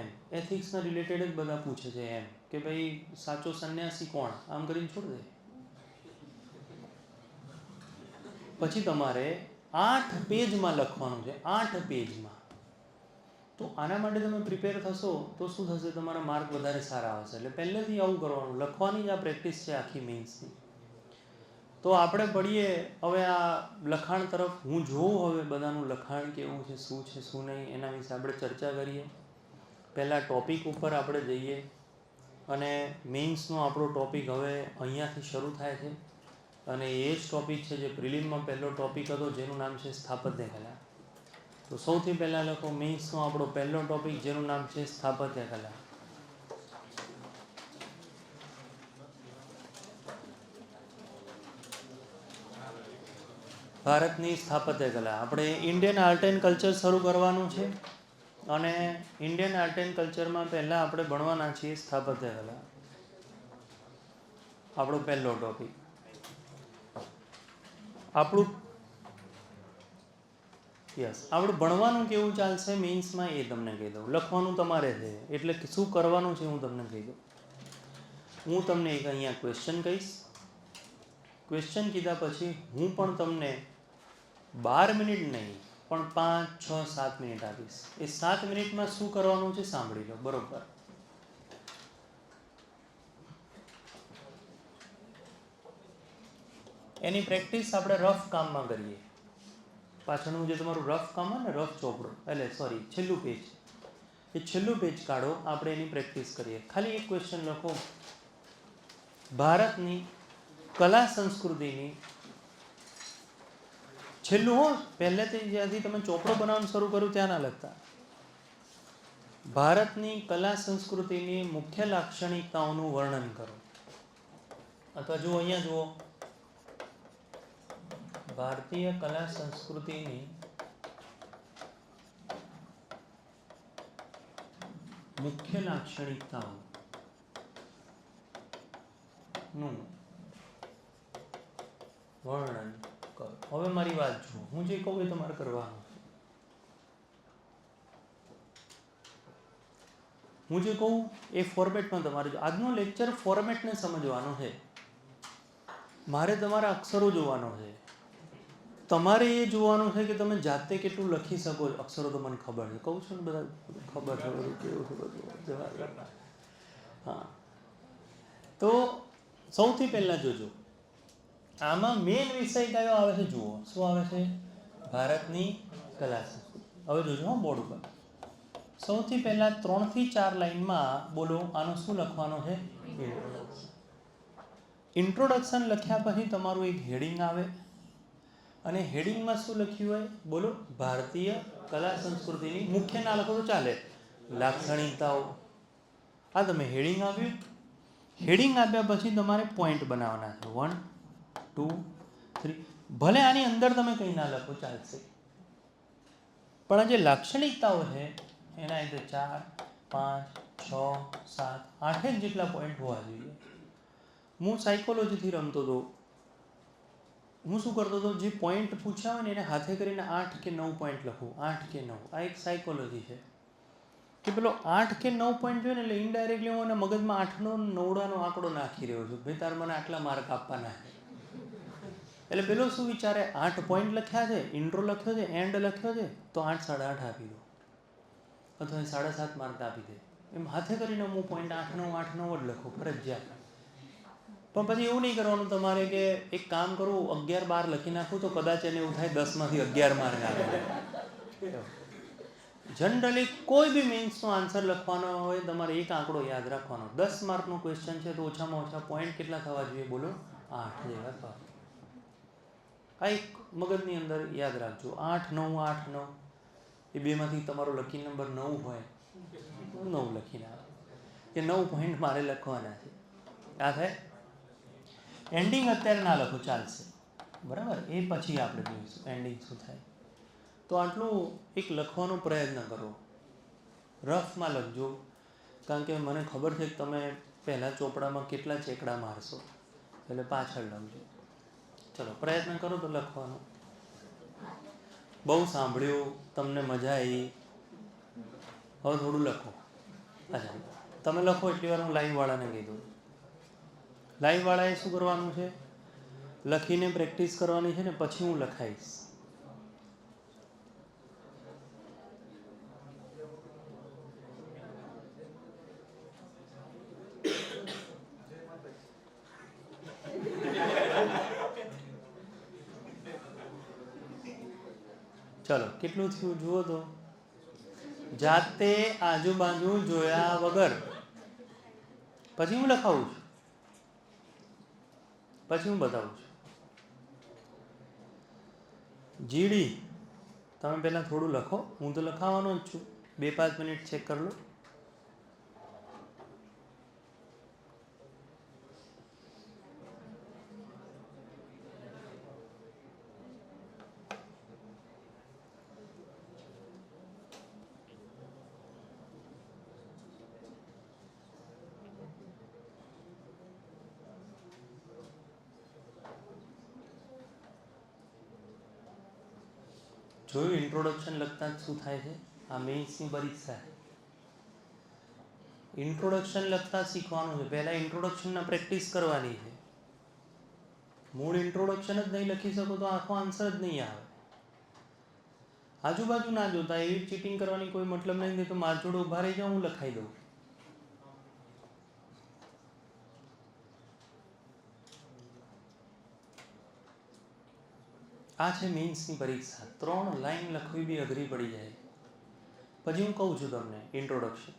એમ. એથિક્સના રિલેટેડ જ બધા પૂછે છે એમ કે ભાઈ સાચો સંન્યાસી કોણ, આમ કરીને છોડી દે. પછી તમારે 8 પેજમાં લખવાનું છે, 8 પેજમાં. તો આના માટે તમે પ્રિપેર થશો તો શું થશે, તમારા માર્ક વધારે સારા આવશે. એટલે પહેલેથી આવું કરવાનું, લખવાની જ આ પ્રેક્ટિસ છે આખી મેન્સની. તો આપણે પડીએ હવે આ લખાણ તરફ. હું જોઉં હવે બધાનું લખાણ કેવું છે, શું નહીં, એના વિશે આપણે ચર્ચા કરીએ. પહેલાં ટૉપિક ઉપર આપણે જઈએ, અને મેઇન્સનો આપણો ટૉપિક હવે અહીંયાથી શરૂ થાય છે. અને એ જ ટૉપિક છે જે પ્રિલિમમાં પહેલો ટૉપિક હતો, જેનું નામ છે સ્થાપત્ય કલા. તો સૌથી પહેલાં લખો મેઇન્સનો આપણો પહેલો ટૉપિક, જેનું નામ છે સ્થાપત્ય કલા. ભારતની સ્થાપત્ય કલા. આપણે ઇન્ડિયન આર્ટ એન્ડ કલ્ચર શરૂ કરવાનું છે. અને ઇન્ડિયન આર્ટ એન્ડ કલ્ચરમાં પહેલાં આપણે ભણવાના છીએ સ્થાપત્ય કલા, આપણો પહેલો ટોપિક. આપણું આપણું ભણવાનું કેવું ચાલશે મેઇન્સમાં એ તમને કહી દઉં. લખવાનું તમારે છે, એટલે શું કરવાનું છે હું તમને કહી દઉં. હું તમને એક અહીંયા ક્વેશ્ચન કહીશ. ક્વેશ્ચન કીધા પછી હું પણ તમને 12 મિનિટ નહીં પણ 5, 6, 7 મિનિટ આપીશ. એ 7 મિનિટમાં શું કરવાનું છે સાંભળી લો બરોબર. એની પ્રેક્ટિસ આપણે રફ કામમાં કરીએ. પાછળનું જે તમારું રફ કામ હોય ને, રફ ચોપડો, એટલે સોરી છેલ્લું પેજ, એ છેલ્લું પેજ કાઢો, આપણે એની પ્રેક્ટિસ કરીએ. ખાલી એક ક્વેશ્ચન લખો. ભારતની કલા સંસ્કૃતિની, છેલ્લું હો, પહેલેથી જ્યાંથી તમે ચોપડો બનાવવાનું શરૂ કર્યું ત્યાં ના લખતા. ભારતની કલા સંસ્કૃતિની મુખ્ય લાક્ષણિકતાઓનું વર્ણન કરો. અથવા જુઓ અહીંયા જુઓ, ભારતીય કલા સંસ્કૃતિની મુખ્ય લાક્ષણિકતાઓનું વર્ણન કરો. હવે મારી વાત જુઓ, હું જે કહું એ તમારે કરવાનું. હું જે કહું એ ફોર્મેટમાં તમારે, આજનો લેક્ચર ફોર્મેટને સમજવાનો છે. મારે તમારા અક્ષરો જોવાનો છે. તમારે એ જોવાનું છે કે તમે જાતે કેટલું લખી શકો છો. અક્ષરો તો મને ખબર છે, કહું છું ને, બધા ખબર છે બધું કેવું છે બધું. હા, તો સૌથી પહેલાં જોજો, આમાં મેઇન વિષય કયો આવે છે જુઓ. શું આવે છે? ભારતની કલા સંસ્કૃતિ. હવે જોજો હા બોર્ડ ઉપર. સૌથી પહેલાં 3 થી 4 લાઇનમાં બોલો આનું શું લખવાનું છે? ઇન્ટ્રોડક્શન લખ્યા પછી તમારું એક હેડિંગ આવે, અને હેડિંગમાં શું લખ્યું હોય બોલો? ભારતીય કલા સંસ્કૃતિની મુખ્ય ના લખો તો ચાલે, લાક્ષણિકતાઓ. આ તમે હેડિંગ આપ્યું. હેડિંગ આપ્યા પછી તમારે પોઈન્ટ બનાવવાના છે. 1, 2, 3. ભલે આની અંદર તમે કંઈ ના લખો ચાલશે, પણ જે લાક્ષણિકતાઓ છે એના રીતે 4, 5, 6, 7, 8 જેટલા પોઈન્ટ હોવા જોઈએ. હું સાયકોલોજીથી રમતો હતો. હું શું કરતો હતો, જે પોઈન્ટ પૂછ્યા હોય ને એને હાથે કરીને 8 કે 9 પોઈન્ટ લખું. 8 કે 9, આ એક સાયકોલોજી છે કે પેલો 8 કે 9 પોઈન્ટ જોઈએ ને એટલે ઇનડાયરેક્ટલી હું એના મગજમાં 8નો 9નો આંકડો નાખી રહ્યો છું. ભાઈ તારે મને આટલા માર્ક આપવાના છે. એટલે પેલો શું વિચારે, 8 પોઈન્ટ લખ્યા છે, ઇન્ટ્રો લખ્યો છે, એન્ડ લખ્યો છે, તો 8, 8.5 આપી દો, અથવા 7.5 માર્ક આપી દે. એમ હાથે કરીને હું પોઈન્ટ 8, 9, 8, 9 જ લખું ફરજિયાત. પણ પછી એવું નહીં કરવાનું તમારે કે એક કામ કરું 11, 12 લખી નાખું તો કદાચ એને એવું થાય 10માંથી 11 માર્ક આવે. જનરલી કોઈ બી મેન્સનો આન્સર લખવાનો હોય તમારે એક આંકડો યાદ રાખવાનો. 10 માર્કનો ક્વેશ્ચન છે તો ઓછામાં ઓછા પોઈન્ટ કેટલા થવા જોઈએ બોલો? 8 જેવા થવા. આ એક મગજની અંદર યાદ રાખજો. 8, 9, 8, 9 એ બેમાંથી તમારો લકી નંબર 9 હોય તો 9 લખીને આવે કે 9 પોઈન્ટ મારે લખવાના છે. આ થાય. એન્ડિંગ અત્યારે ના લખો ચાલશે, બરાબર? એ પછી આપણે જોઈશું એન્ડિંગ શું થાય. તો આટલું એક લખવાનો પ્રયત્ન કરો. રફમાં લખજો, કારણ કે મને ખબર છે કે તમે પહેલાં ચોપડામાં કેટલા ચેકડા મારશો, એટલે પાછળ લખજો. ચલો પ્રયત્ન કરો તો લખવાનો. બહુ સાંભળ્યું, તમને મજા આવી, હવે થોડું લખો. અચ્છા, તમે લખો એટલી વાર હું લાઈવવાળાને કહી દઉં. લાઈવવાળાએ શું કરવાનું છે? લખીને પ્રેક્ટિસ કરવાની છે ને પછી હું લખાઈશ. ચલો કેટલું થયું જુઓ તો. જાતે આજુબાજુ જોયા વગર. પછી હું લખાવું છું, પછી હું બતાવું છું. જીડી તમે પહેલાં થોડું લખો, હું તો લખાવાનો જ છું. 2-5 મિનિટ ચેક કરી લો. જોયું ઇન્ટ્રોડક્શન લખતા જ શું થાય છે? આ મેઇન્સની પરીક્ષા છે. ઇન્ટ્રોડક્શન લખતા શીખવાનું છે. પહેલાં ઇન્ટ્રોડક્શનના પ્રેક્ટિસ કરવાની છે. મૂળ ઇન્ટ્રોડક્શન જ નહીં લખી શકો તો આખો આન્સર જ નહીં આવે. આજુબાજુ ના જોતા, એવી ચીટિંગ કરવાની કોઈ મતલબ નહીં. તો મારી જોડે ઊભા રહી જાઓ, હું લખાઈ દઉં. આ છે મેઇન્સની પરીક્ષા. 3 લાઈન લખવી બી અઘરી પડી જાય. પછી હું કહું છું તમને ઇન્ટ્રોડક્શન.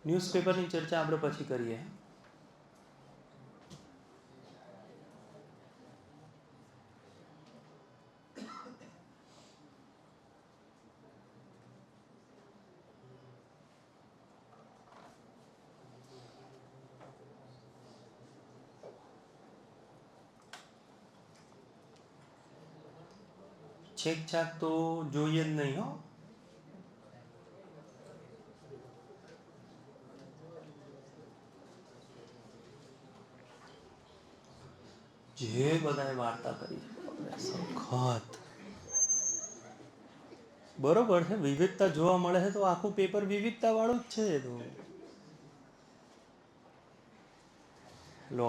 ન્યૂઝપેપરની ચર્ચા આપણે પછી કરીએ. છેક છાક તો જોઈએ જ નહીં હો. જે બધાએ વાર્તા કરી સખત બરોબર છે. વિવિધતા જોવા મળે છે તો આખું પેપર વિવિધતા વાળું જ છે. તો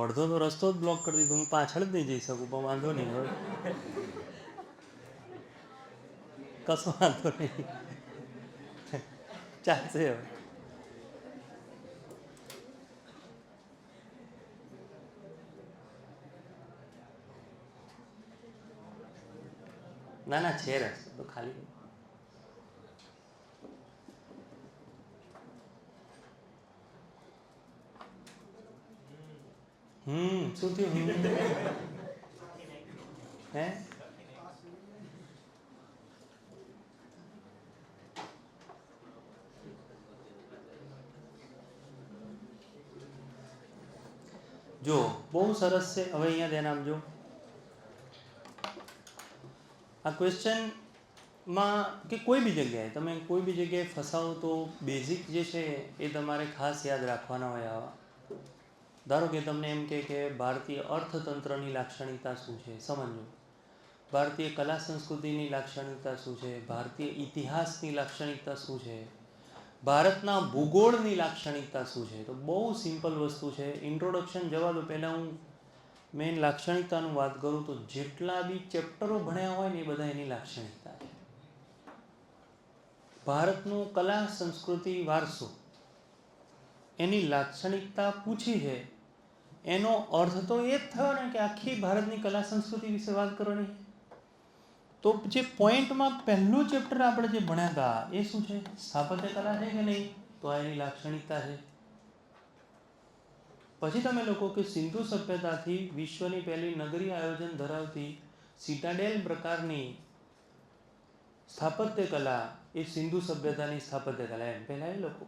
અડધો તો રસ્તો જ બ્લોક કરી દીધો. હું પાછળ જ નહીં જઈ શકું, પણ વાંધો નહીં. હવે કશો વાંધો નહીં, ચાલશે. હવે ના ના છે રસ્તો તો ખાલી. શું થયું? હે જો બહુ સરસ છે. હવે અહીંયા ધ્યાન આપજો. આ ક્વેશ્ચનમાં કે કોઈ બી જગ્યાએ તમે કોઈ બી જગ્યાએ ફસાવો તો બેઝિક જે છે એ તમારે ખાસ યાદ રાખવાના હોય. આવા ધારો કે તમને એમ કે ભારતીય અર્થતંત્રની લાક્ષણિકતા શું છે, સમજો. ભારતીય કલા સંસ્કૃતિની લાક્ષણિકતા શું છે, ભારતીય ઇતિહાસની લાક્ષણિકતા શું છે, ભારતના ભૂગોળની લાક્ષણિકતા શું છે. તો બહુ સિમ્પલ વસ્તુ છે. ઇન્ટ્રોડક્શન જવા દો, પહેલાં હું મેઇન લાક્ષણિકતાનું વાત કરું તો જેટલા બી ચેપ્ટરો ભણ્યા હોય ને એ બધા એની લાક્ષણિકતા છે. ભારતનું કલા સંસ્કૃતિ વારસો એની લાક્ષણિકતા પૂછી છે, એનો અર્થ તો એ જ થયો ને કે આખી ભારતની કલા સંસ્કૃતિ વિશે વાત કરવાની. તો જે પોઈન્ટમાં પહેલું ચેપ્ટર આપણે જે ભણ્યા હતા એ શું છે? સ્થાપત્ય કલા છે કે નહીં? તો આ એની લાક્ષણિકતા છે. પછી તમે લોકો કે સિંધુ સભ્યતાથી વિશ્વની પહેલી નગરી આયોજન ધરાવતી સિટાડેલ પ્રકારની સ્થાપત્ય કલા એ સિંધુ સભ્યતાની સ્થાપત્ય કલા, એમ પહેલા એ લોકો.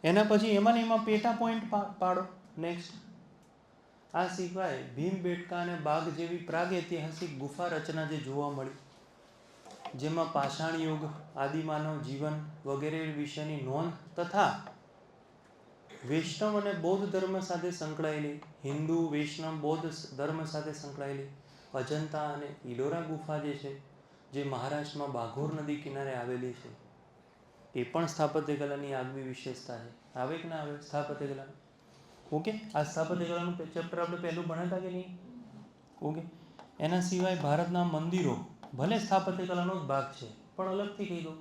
એના પછી એમાં ને એમાં પેટા પોઈન્ટ પાડો. નેક્સ્ટ, આ સિવાય ભીમબેટકા અને બાગ જેવી પ્રાગૈતિહાસિક ગુફા રચના જે જોવા મળી, જેમાં પાષાણ યુગ, આદિમાનવ જીવન વગેરે વિશેની નોંધ તથા વૈષ્ણવ અને બૌદ્ધ ધર્મ સાથે સંકળાયેલી, હિન્દુ વૈષ્ણવ બૌદ્ધ ધર્મ સાથે સંકળાયેલી અજંતા અને ઇલોરા ગુફા જે છે, જે મહારાષ્ટ્રમાં બાઘોર નદી કિનારે આવેલી છે, એ પણ સ્થાપત્ય કલાની આગવી વિશેષતા છે. આવે કે ના આવે સ્થાપત્ય કલા? ઓકે, આ સ્થાપત્ય કલાનું ચેપ્ટર આપણે પહેલું ભણ્યા હતા કે નહીં? ઓકે. એના સિવાય ભારતના મંદિરો ભલે સ્થાપત્ય કલાનો જ ભાગ છે, પણ અલગથી કહી દઉં.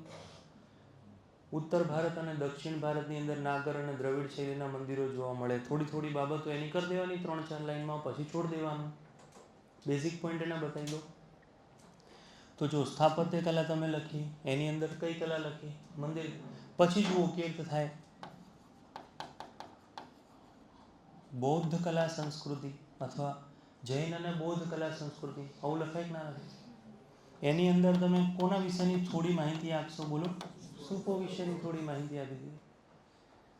ઉત્તર ભારત અને દક્ષિણ ભારતની અંદર નાગર અને દ્રવિડ શૈલીના મંદિરો જોવા મળે. થોડી બાબતો એની કરી દેવાની 3-4 લાઈનમાં, પછી છોડી દેવાનું. બેઝિક પોઈન્ટ એના બતાવી દો. તો જો સ્થાપત્ય કલા તમે લખી, એની અંદર કઈ કલા લખી? મંદિર. પછી જુઓ કેવી થાય. બૌદ્ધ કલા સંસ્કૃતિ અથવા જૈન અને બૌદ્ધ કલા સંસ્કૃતિ, આવું લખાય કે ના લખાય? એની અંદર તમે કોના વિશેની થોડી માહિતી આપશો? બોલો. સુપો વિશેની થોડી માહિતી આપી દીધી.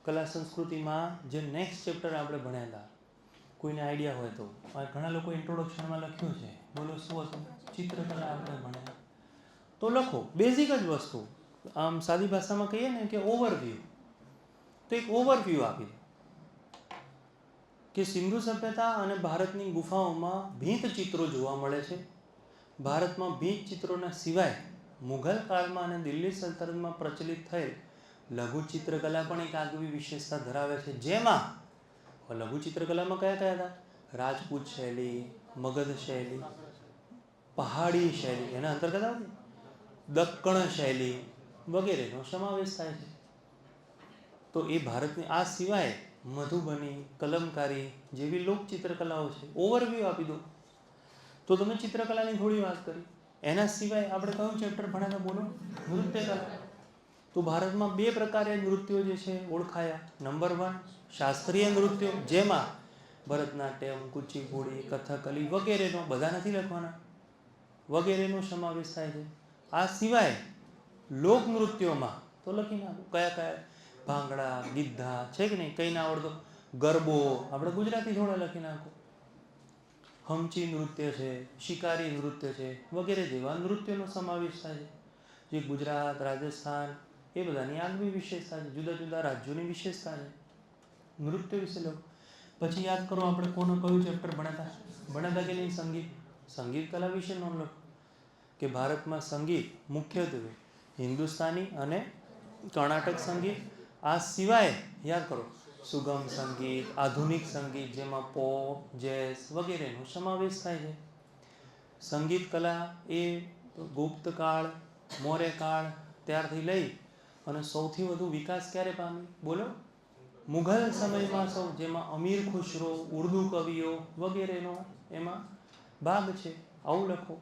કલા સંસ્કૃતિમાં જે નેક્સ્ટ ચેપ્ટર આપણે ભણ્યા હતા, કોઈને આઈડિયા હોય તો. ઘણા લોકો ઇન્ટ્રોડક્શનમાં લખ્યું છે. બોલો શું હતું? ચિત્રકલા આપણે ભણ્યા. તો લખો, બેઝિક જ વસ્તુ. આમ સાદી ભાષામાં કહીએ ને કે ઓવરવ્યૂ, તો એક ઓવરવ્યૂ આપી દો કે સિંધુ સભ્યતા અને ભારતની ગુફાઓમાં ભીંત ચિત્રો જોવા મળે છે. ભારતમાં ભીંત ચિત્રોના સિવાય મુઘલ કાળમાં અને દિલ્હી સલ્તનતમાં પ્રચલિત થયેલ લઘુ ચિત્રકલા પણ એક આગવી વિશેષતા ધરાવે છે. જેમાં લઘુ ચિત્રકલામાં કયા કયા હતા? રાજપૂત શૈલી, મગધ શૈલી, પહાડી શૈલી, એના અંતર્ગત આવે દક્કણ શૈલી વગેરેનો સમાવેશ થાય છે. તો એ ભારતની આ સિવાય મધુબની, કલમકારી જેવી લોક ચિત્રકલાઓ છે. ઓવરવ્યૂ આપી દો. તો તમે ચિત્રકલાની થોડી વાત કરી. એના સિવાય આપણે કયું ચેપ્ટર ભણ્યા હતા? બોલો. નૃત્યકલા. તો ભારતમાં 2 પ્રકારે નૃત્યો જે છે ઓળખાયા. નંબર 1 શાસ્ત્રીય નૃત્યો, જેમાં ભરતનાટ્યમ, કુચીપુડી, કથકલી વગેરેનો, બધા નથી લખવાના, વગેરેનો સમાવેશ થાય છે. આ સિવાય લોક નૃત્યોમાં તો લખી નાખો કયા કયા. ભાંગડા, ગિદ્ધા છે કે નહીં? કઈ ના આવડતો? ગરબો, આપણે ગુજરાતી થોડા લખી નાખો. હમચી નૃત્ય છે, શિકારી નૃત્ય છે વગેરે જેવા નૃત્યોનો સમાવેશ થાય છે. જે ગુજરાત, રાજસ્થાન એ બધાની આગવી વિશેષતા છે, જુદા જુદા રાજ્યોની વિશેષતા છે. નૃત્ય વિશે લો. પછી યાદ કરો આપણે કયું ચેપ્ટર ભણ્યા કે નહીં? સંગીત. સંગીત કલા વિશે નોંધ લો કે ભારતમાં સંગીત મુખ્યત્વે હિન્દુસ્તાની અને કર્ણાટક સંગીત, આ સિવાય યાદ કરો સુગમ સંગીત, આધુનિક સંગીત જેમાં પોપ, જેઝ વગેરેનો સમાવેશ થાય છે. સંગીત કલા એ ગુપ્ત કાળ, મૌર્ય કાળ ત્યારથી લઈ અને સૌથી વધુ વિકાસ ક્યારે પામી? બોલો. મુઘલ સમયમાં સૌ, જેમાં અમીર ખુશરો, ઉર્દુ કવિઓ વગેરેનો એમાં ભાગ છે. આવું લખો.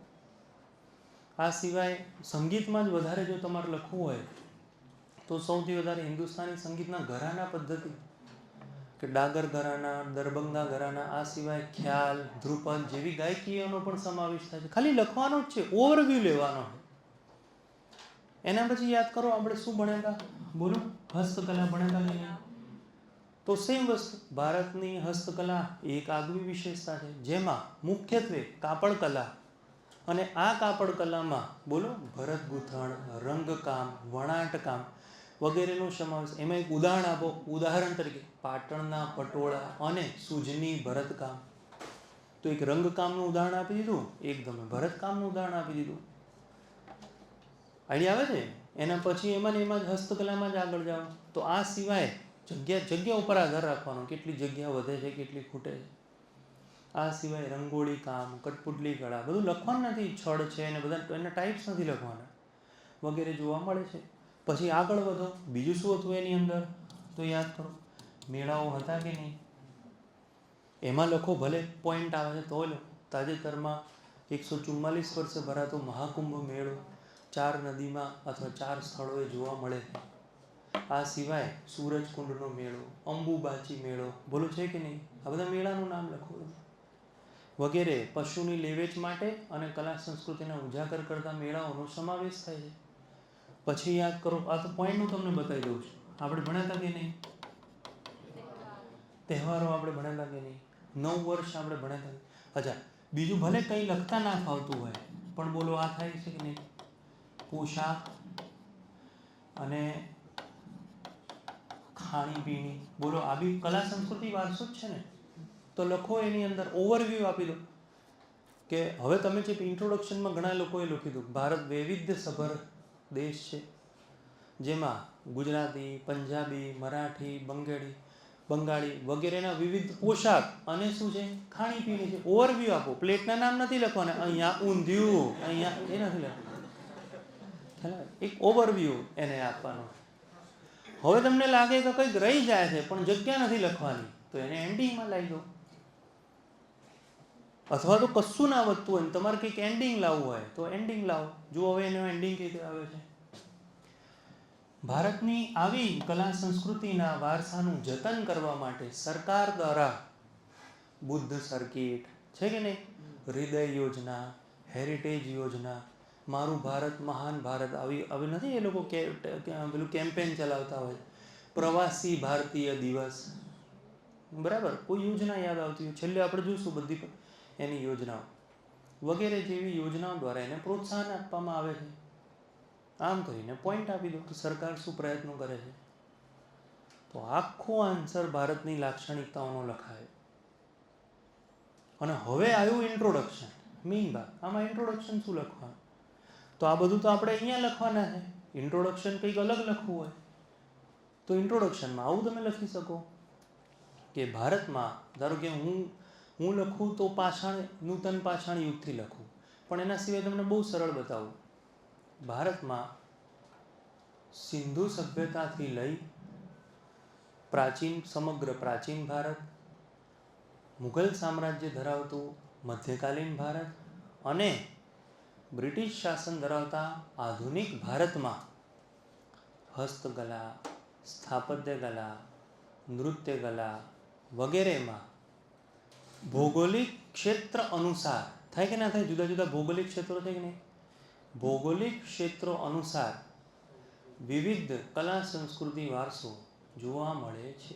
આ સિવાય સંગીતમાં જ વધારે જો તમારે લખવું હોય તો સૌથી વધારે હિન્દુસ્તાની સંગીતના ઘરાના પદ્ધતિ કે ડાગર ઘરાના, દરબંગા ઘરાના, આ સિવાય ખ્યાલ, ધ્રુપદ જેવી ગાયકીઓનો પણ સમાવેશ થાય છે. ખાલી લખવાનો જ છે, ઓવરવ્યૂ લેવાનો. એના પછી યાદ કરો આપણે શું ભણ્યા હતા? બોલો. હસ્તકલા ભણ્યા હતા કે નહીં? તો સેમ વસ્તુ, ભારતની હસ્તકલા એક આગવી વિશેષતા છે, જેમાં મુખ્યત્વે કાપડ કલા, અને આ કાપડ કલામાં બોલો ભરત ગૂંથણ, રંગકામ, વણાટકામ વગેરેનો સમાવેશ. એમાં એક ઉદાહરણ આપો. ઉદાહરણ તરીકે પાટણના પટોળા અને સૂજની ભરતકામ. તો એક રંગકામનું ઉદાહરણ આપી દીધું, એક તમે ભરતકામનું ઉદાહરણ આપી દીધું. આઈડિયા આવે છે? એના પછી એમાં ને એમાં જ હસ્તકલામાં જ આગળ જાઓ. તો આ સિવાય જગ્યા ઉપર આધાર રાખવાનો, કેટલી જગ્યા વધે છે, કેટલી ખૂટે છે. આ સિવાય રંગોળી કામ, કઠપુતલી કળા, બધું લખવાનું નથી. છડ છે ને બધા એના ટાઈપ્સ નથી લખવાના વગેરે જોવા મળે છે. પછી આગળ વધો. બીજું શું હતું એની અંદર? તો યાદ કરો મેળાઓ હતા કે નહીં? એમાં લખો, ભલે પોઈન્ટ આવે છે તો લો. તાજેતરમાં 144 વર્ષે ભરાતો મહાકુંભ મેળો 4 નદીમાં અથવા 4 સ્થળોએ જોવા મળે છે. આ સિવાય સૂરજકુંડનો મેળો, અંબુબાચી મેળો, બોલો છે કે નહીં? આ બધા મેળાનું નામ લખો વગેરે. પશુની લેવેચ માટે અને કલા સંસ્કૃતિને ઉજાગર કરતા મેળાઓનો સમાવેશ થાય છે. પછી યાદ કરો, આ તો પોઈન્ટનું તમને બતાવી દઉં છું. આપણે ભણ્યા હતા કે નહીં? તહેવારો આપણે ભણ્યા હતા કે નહીં? નવ વર્ષ આપણે ભણ્યા હતા. અચ્છા, બીજું ભલે કંઈ લખતા ના ફાવતું હોય પણ બોલો આ થાય છે કે નહીં? પોશાક અને ખાણીપીણી, બોલો આ બી કલા સંસ્કૃતિ વારસો જ છે ને? તો લખો એની અંદર ઓવરવ્યૂ આપી દો કે હવે તમે જે ઇન્ટ્રોડક્શનમાં ઘણા લોકોએ લખ્યું હતું, ભારત વૈવિધ્યસભર દેશ છે, જેમાં ગુજરાતી, પંજાબી, મરાઠી, બંગાળી વગેરેના વિવિધ પોશાક અને શું છે ખાણીપીણી છે. ઓવરવ્યૂ આપો. પ્લેટના નામ નથી લખવાના. અહીંયા ઊંધિયું, અહીંયા એ નથી લખવાનું. એક ઓવરવ્યૂ એને આપવાનો. હવે તમને લાગે કે કંઈક રહી જાય છે પણ જગ્યા નથી લખવાની, તો એને એન્ડિંગમાં લાવી દો. અથવા તો કશું ના વધતું હોય તમારે કંઈક એન્ડિંગ લાવવું હોય તો એન્ડિંગ લાવો. જો હવે એનો એન્ડિંગ કઈ રીતે આવે છે. ભારતની આવી કલા સંસ્કૃતિના વારસાનું જતન કરવા માટે સરકાર દ્વારા બુદ્ધ સર્કિટ છે કે નહીં, હૃદય યોજના, હેરિટેજ યોજના, મારું ભારત મહાન ભારત, આવી નથી એ લોકો પેલું કેમ્પેન ચલાવતા હોય, પ્રવાસી ભારતીય દિવસ, બરાબર, કોઈ યોજના યાદ આવતી હોય છેલ્લે આપણે જોઈશું બધી એની યોજનાઓ વગેરે જેવી યોજનાઓ દ્વારા એને પ્રોત્સાહન આપવામાં આવે છે. આમ કરીને પોઈન્ટ આપી દો કે સરકાર શું પ્રયત્નો કરે છે. તો આખો આન્સર ભારતની લાક્ષણિકતાઓનો લખાય. અને હવે આવ્યું ઇન્ટ્રોડક્શન, મેઇન ભાગ. આમાં ઇન્ટ્રોડક્શન શું લખવાનું? તો આ બધું તો આપણે અહીંયા લખવાના છે. ઇન્ટ્રોડક્શન કંઈક અલગ લખવું હોય તો ઇન્ટ્રોડક્શનમાં આવું તમે લખી શકો કે ભારતમાં, ધારો કે હું લખું તો નૂતન પાષાણ યુગથી લખું, પણ એના સિવાય તમને બહુ સરળ બતાવું. ભારતમાં સિંધુ સભ્યતાથી લઈ સમગ્ર પ્રાચીન ભારત, મુઘલ સામ્રાજ્ય ધરાવતું મધ્યકાલીન ભારત અને બ્રિટિશ શાસન ધરાવતા આધુનિક ભારતમાં હસ્તકલા, સ્થાપત્ય કલા, નૃત્ય કલા વગેરેમાં ભૌગોલિક ક્ષેત્ર અનુસાર થાય કે ના થાય, જુદા જુદા ભૌગોલિક ક્ષેત્રો છે કે નહીં, ભૌગોલિક ક્ષેત્રો અનુસાર વિવિધ કલા સંસ્કૃતિ વારસો જોવા મળે છે.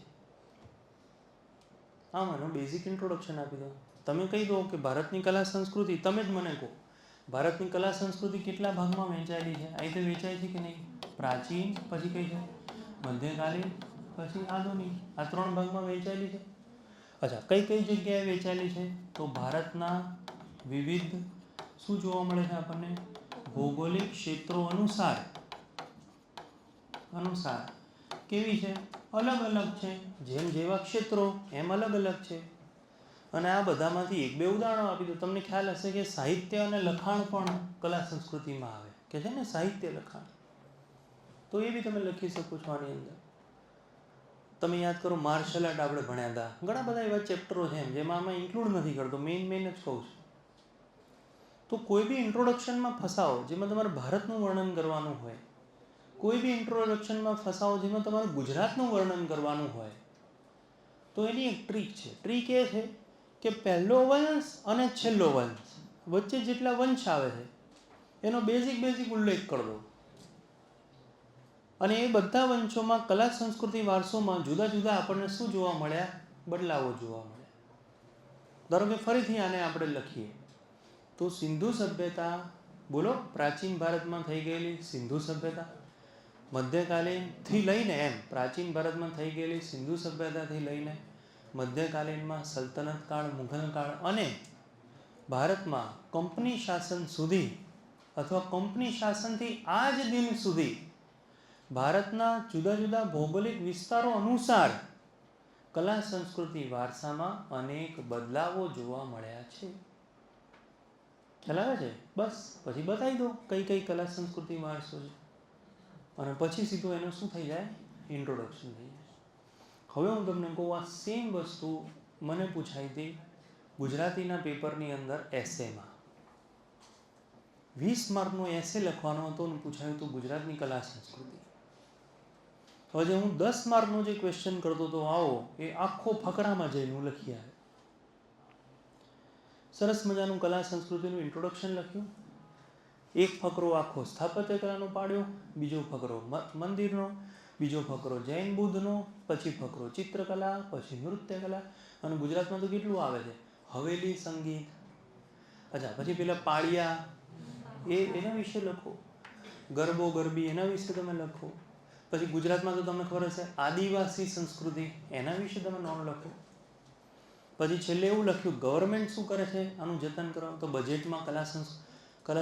આમાંનું બેઝિક ઇન્ટ્રોડક્શન આપી દો. તમે કહી દો કે ભારતની કલા સંસ્કૃતિ, તમે જ મને કહો ભારતની કલા સંસ્કૃતિ કેટલા ભાગમાં વહેંચાયેલી છે? આ રીતે વહેંચાય છે કે નહીં? પ્રાચીન, પછી કઈ છે મધ્યકાલીન, પછી આધુનિક, આ 3 ભાગમાં વહેંચાયેલી છે. અચ્છા, કઈ કઈ જગ્યાએ વહેંચાયેલી છે? તો ભારતના વિવિધ શું જોવા મળે છે આપણને? ભૌગોલિક ક્ષેત્રો અનુસાર કેવી છે? અલગ અલગ છે. જેમ જેવા ક્ષેત્રો એમ અલગ અલગ છે. અને આ બધામાંથી 1-2 ઉદાહરણો આપી દો. તમને ખ્યાલ હશે કે સાહિત્ય અને લખાણ પણ કલા સંસ્કૃતિમાં આવે કે છે ને, સાહિત્ય લખાણ. તો એ બી તમે લખી શકો છો આની અંદર. તમે યાદ કરો, માર્શલ આર્ટ આપણે ભણ્યા હતા, ઘણા બધા એવા ચેપ્ટરો છે જેમાં આમાં ઇન્ક્લુડ નથી કરતો, મેઇન જ કહું છું. તો કોઈ બી ઇન્ટ્રોડક્શનમાં ફસાવો જેમાં તમારે ભારતનું વર્ણન કરવાનું હોય, કોઈ બી ઇન્ટ્રોડક્શનમાં ફસાવો જેમાં તમારે ગુજરાતનું વર્ણન કરવાનું હોય, તો એની એક ટ્રીક છે. ટ્રીક એ છે કે પહેલો વંશ અને છેલ્લો વંશ વચ્ચે જેટલા વંશ આવે છે એનો બેઝિક ઉલ્લેખ કરી દો. અને એ બધા વંશોમાં કલા સંસ્કૃતિ વારસોમાં જુદા જુદા આપણને શું જોવા મળ્યા? બદલાવો જોવા મળ્યા. ધારો કે ફરીથી આને આપણે લખીએ તો સિંધુ સભ્યતા, બોલો, પ્રાચીન ભારતમાં થઈ ગયેલી સિંધુ સભ્યતા, મધ્યકાલીનથી લઈને પ્રાચીન ભારતમાં થઈ ગયેલી સિંધુ સભ્યતાથી લઈને મધ્યકાલીનમાં સલ્તનત કાળ, મુઘલ કાળ અને ભારતમાં કંપની શાસન સુધી અથવા કંપની શાસનથી આજ દિન સુધી ભારતના જુદા જુદા ભૌગોલિક વિસ્તારો અનુસાર કલા સંસ્કૃતિ વારસામાં અનેક બદલાવો જોવા મળ્યા છે. ખ્યાલ આવે છે? બસ પછી બતાવી દો કઈ કઈ કલા સંસ્કૃતિ વારસો છે, અને પછી સીધું એનું શું થઈ જાય? ઇન્ટ્રોડક્શન થઈ જાય. હવે હું તમને કહું, આ સેમ વસ્તુ મને પૂછાઈ હતી ગુજરાતીના પેપરની અંદર એસેમાં. 20 માર્કનો એસે લખવાનો હતો અને પૂછાયું હતું ગુજરાતની કલા સંસ્કૃતિ. હવે જે હું 10 માર્કનો જે ક્વેશ્ચન કરતો હતો આવો, એ આખો ફકરામાં જઈને હું લખી આવ્યો. સરસ મજાનું કલા સંસ્કૃતિનું ઇન્ટ્રોડક્શન લખ્યું. એક ફકરો આખો સ્થાપત્ય કલાનો પાડ્યો, બીજો ફકરો મંદિરનો, બીજો ફકરો જૈન બુદ્ધનો, પછી ફકરો ચિત્રકલા, પછી નૃત્ય કલા. અને ગુજરાતમાં તો કેટલું આવે છે, હવેલી સંગીત. અચ્છા, પછી પેલા પાળિયા, એના વિશે લખો. ગરબો ગરબી એના વિશે તમે લખો. પછી ગુજરાતમાં તો તમને ખબર હશે આદિવાસી સંસ્કૃતિ, એના વિશે તમે નોંધ લખો. પછી છેલ્લે એવું લખ્યું ગવર્મેન્ટ શું કરે છે આનું જતન કરવા? તો બજેટમાં કલા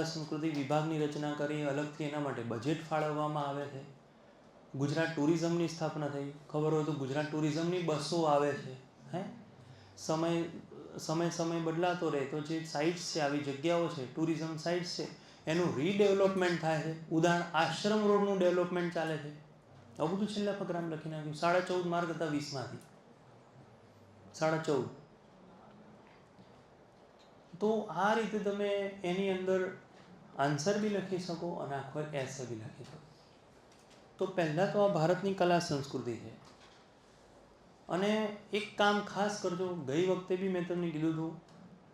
સંસ્કૃતિ વિભાગની રચના કરી, અલગથી એના માટે બજેટ ફાળવવામાં આવે છે. ગુજરાત ટુરિઝમની સ્થાપના થઈ. ખબર હોય તો ગુજરાત ટુરિઝમની બસો આવે છે. સમય બદલાતો રહે તો જે સાઇટ્સ છે, આવી જગ્યાઓ છે, ટુરિઝમ સાઇટ્સ છે, એનું રીડેવલપમેન્ટ થાય છે. ઉદાહરણ, આશ્રમ રોડનું ડેવલપમેન્ટ ચાલે છે. આવું બધું છેલ્લા ફકરામાં લખી નાખ્યું. 14.5 માર્ક હતા 20માંથી. 14.5. તો આ રીતે તમે એની અંદર આન્સર બી લખી શકો અને આખો એસે બી લખી શકો. તો પહેલાં તો આ ભારતની કલા સંસ્કૃતિ છે. અને એક કામ ખાસ કરજો, ગઈ વખતે બી મેં તમને કીધું હતું,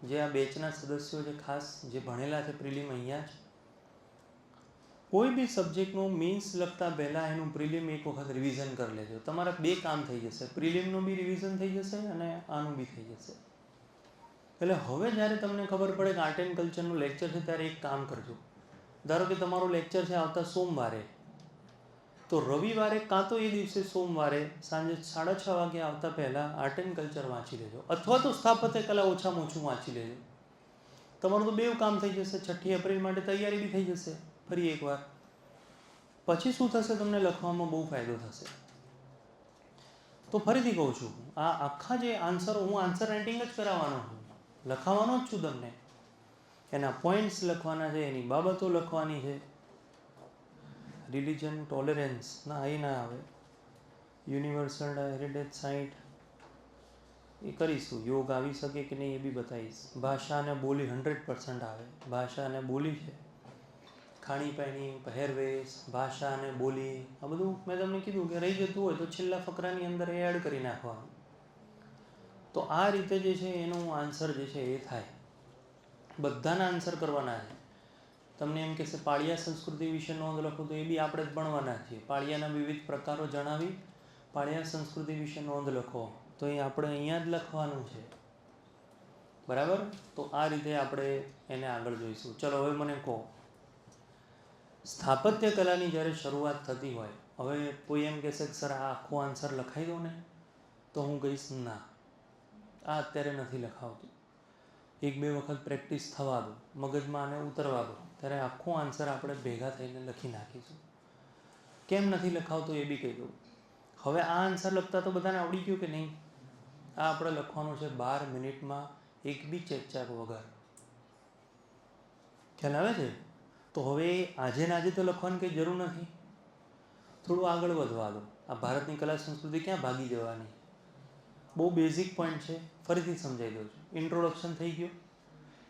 જે આ બેચના સદસ્યો છે ખાસ જે ભણેલા છે પ્રિલિમ અહીંયા જ, કોઈ બી સબ્જેક્ટનું મેઇન્સ લખતા પહેલાં એનું પ્રિલિમ એક વખત રિવિઝન કરી લેજો. તમારા 2 કામ થઈ જશે, પ્રિલિમનું બી રિવિઝન થઈ જશે અને આનું બી થઈ જશે. એટલે હવે જ્યારે તમને ખબર પડે કે આર્ટ એન્ડ કલ્ચરનું લેક્ચર છે ત્યારે એક કામ કરજો, ધારો કે તમારો લેક્ચર છે આવતા સોમવારે, તો રવિવારે કાં તો એ દિવસે સોમવારે સાંજે 6:30 વાગે આવતા પહેલાં આર્ટ એન્ડ કલ્ચર વાંચી લેજો, અથવા તો સ્થાપત્ય કલા ઓછામાં ઓછું વાંચી લેજો. તમારું તો બેવ કામ થઈ જશે. 6 એપ્રિલ માટે તૈયારી બી થઈ જશે ફરી એકવાર. પછી શું થશે, તમને લખવામાં બહુ ફાયદો થશે. તો ફરીથી કહું છું, આ આખા જે આન્સર, હું આન્સર રાઇટિંગ જ કરાવવાનો છું, લખાવવાનો જ છું તમને. એના પોઈન્ટ્સ લખવાના છે, એની બાબતો લખવાની છે. રિલિજન, ટોલરન્સ ના એ ના આવે. યુનિવર્સલ હેરિટેજ સાઇટ એ કરીશું. યોગ આવી શકે કે નહીં એ બી બતાવીશ. ભાષા અને બોલી 100% આવે. ભાષા અને બોલી છે, ખાણીપીણી, પહેરવેશ, ભાષા અને બોલી, આ બધું મેં તમને કીધું કે રહી જતું હોય તો છેલ્લા ફકરાની અંદર એ એડ કરી નાખવાનું. તો આ રીતે જે છે એનું આન્સર જે છે એ થાય. બધાના આન્સર કરવાના છે. તમને એમ કહેશે પાળિયા સંસ્કૃતિ વિશે નોંધ લખો, તો એ બી આપણે જ ભણવાના છીએ. પાળિયાના વિવિધ પ્રકારો જણાવી પાળિયા સંસ્કૃતિ વિશે નોંધ લખો, તો એ આપણે અહીંયા જ લખવાનું છે. બરાબર? તો આ રીતે આપણે એને આગળ જોઈશું. ચલો હવે મને કહો, સ્થાપત્ય કલાની જ્યારે શરૂઆત થતી હોય, હવે કોઈ એમ કહેશે કે સર આ આખો આન્સર લખાઈ દો ને, તો હું કહીશ ના, આ અત્યારે નથી લખાવતું. 1-2 વખત પ્રેક્ટિસ થવા દો, મગજમાં આને ઉતરવા દો, ત્યારે આખો આન્સર આપણે ભેગા થઈને લખી નાખીશું. કેમ નથી લખાવતો એ બી કહી દઉં. હવે આ આન્સર લખતા તો બધાને આવડી ગયું કે નહીં? આ આપણે લખવાનું છે 12 મિનિટમાં, એક બી ચેકચાક વગર. ખ્યાલ આવે છે? તો હવે આજે ને આજે તો લખવાની કંઈ જરૂર નથી, થોડું આગળ વધવા દો. આ ભારતની કલા સંસ્કૃતિ ક્યાં ભાગી જવાની? બહુ બેઝિક પોઈન્ટ છે, ફરીથી સમજાવી દઉં છું. ઇન્ટ્રોડક્શન થઈ ગયું.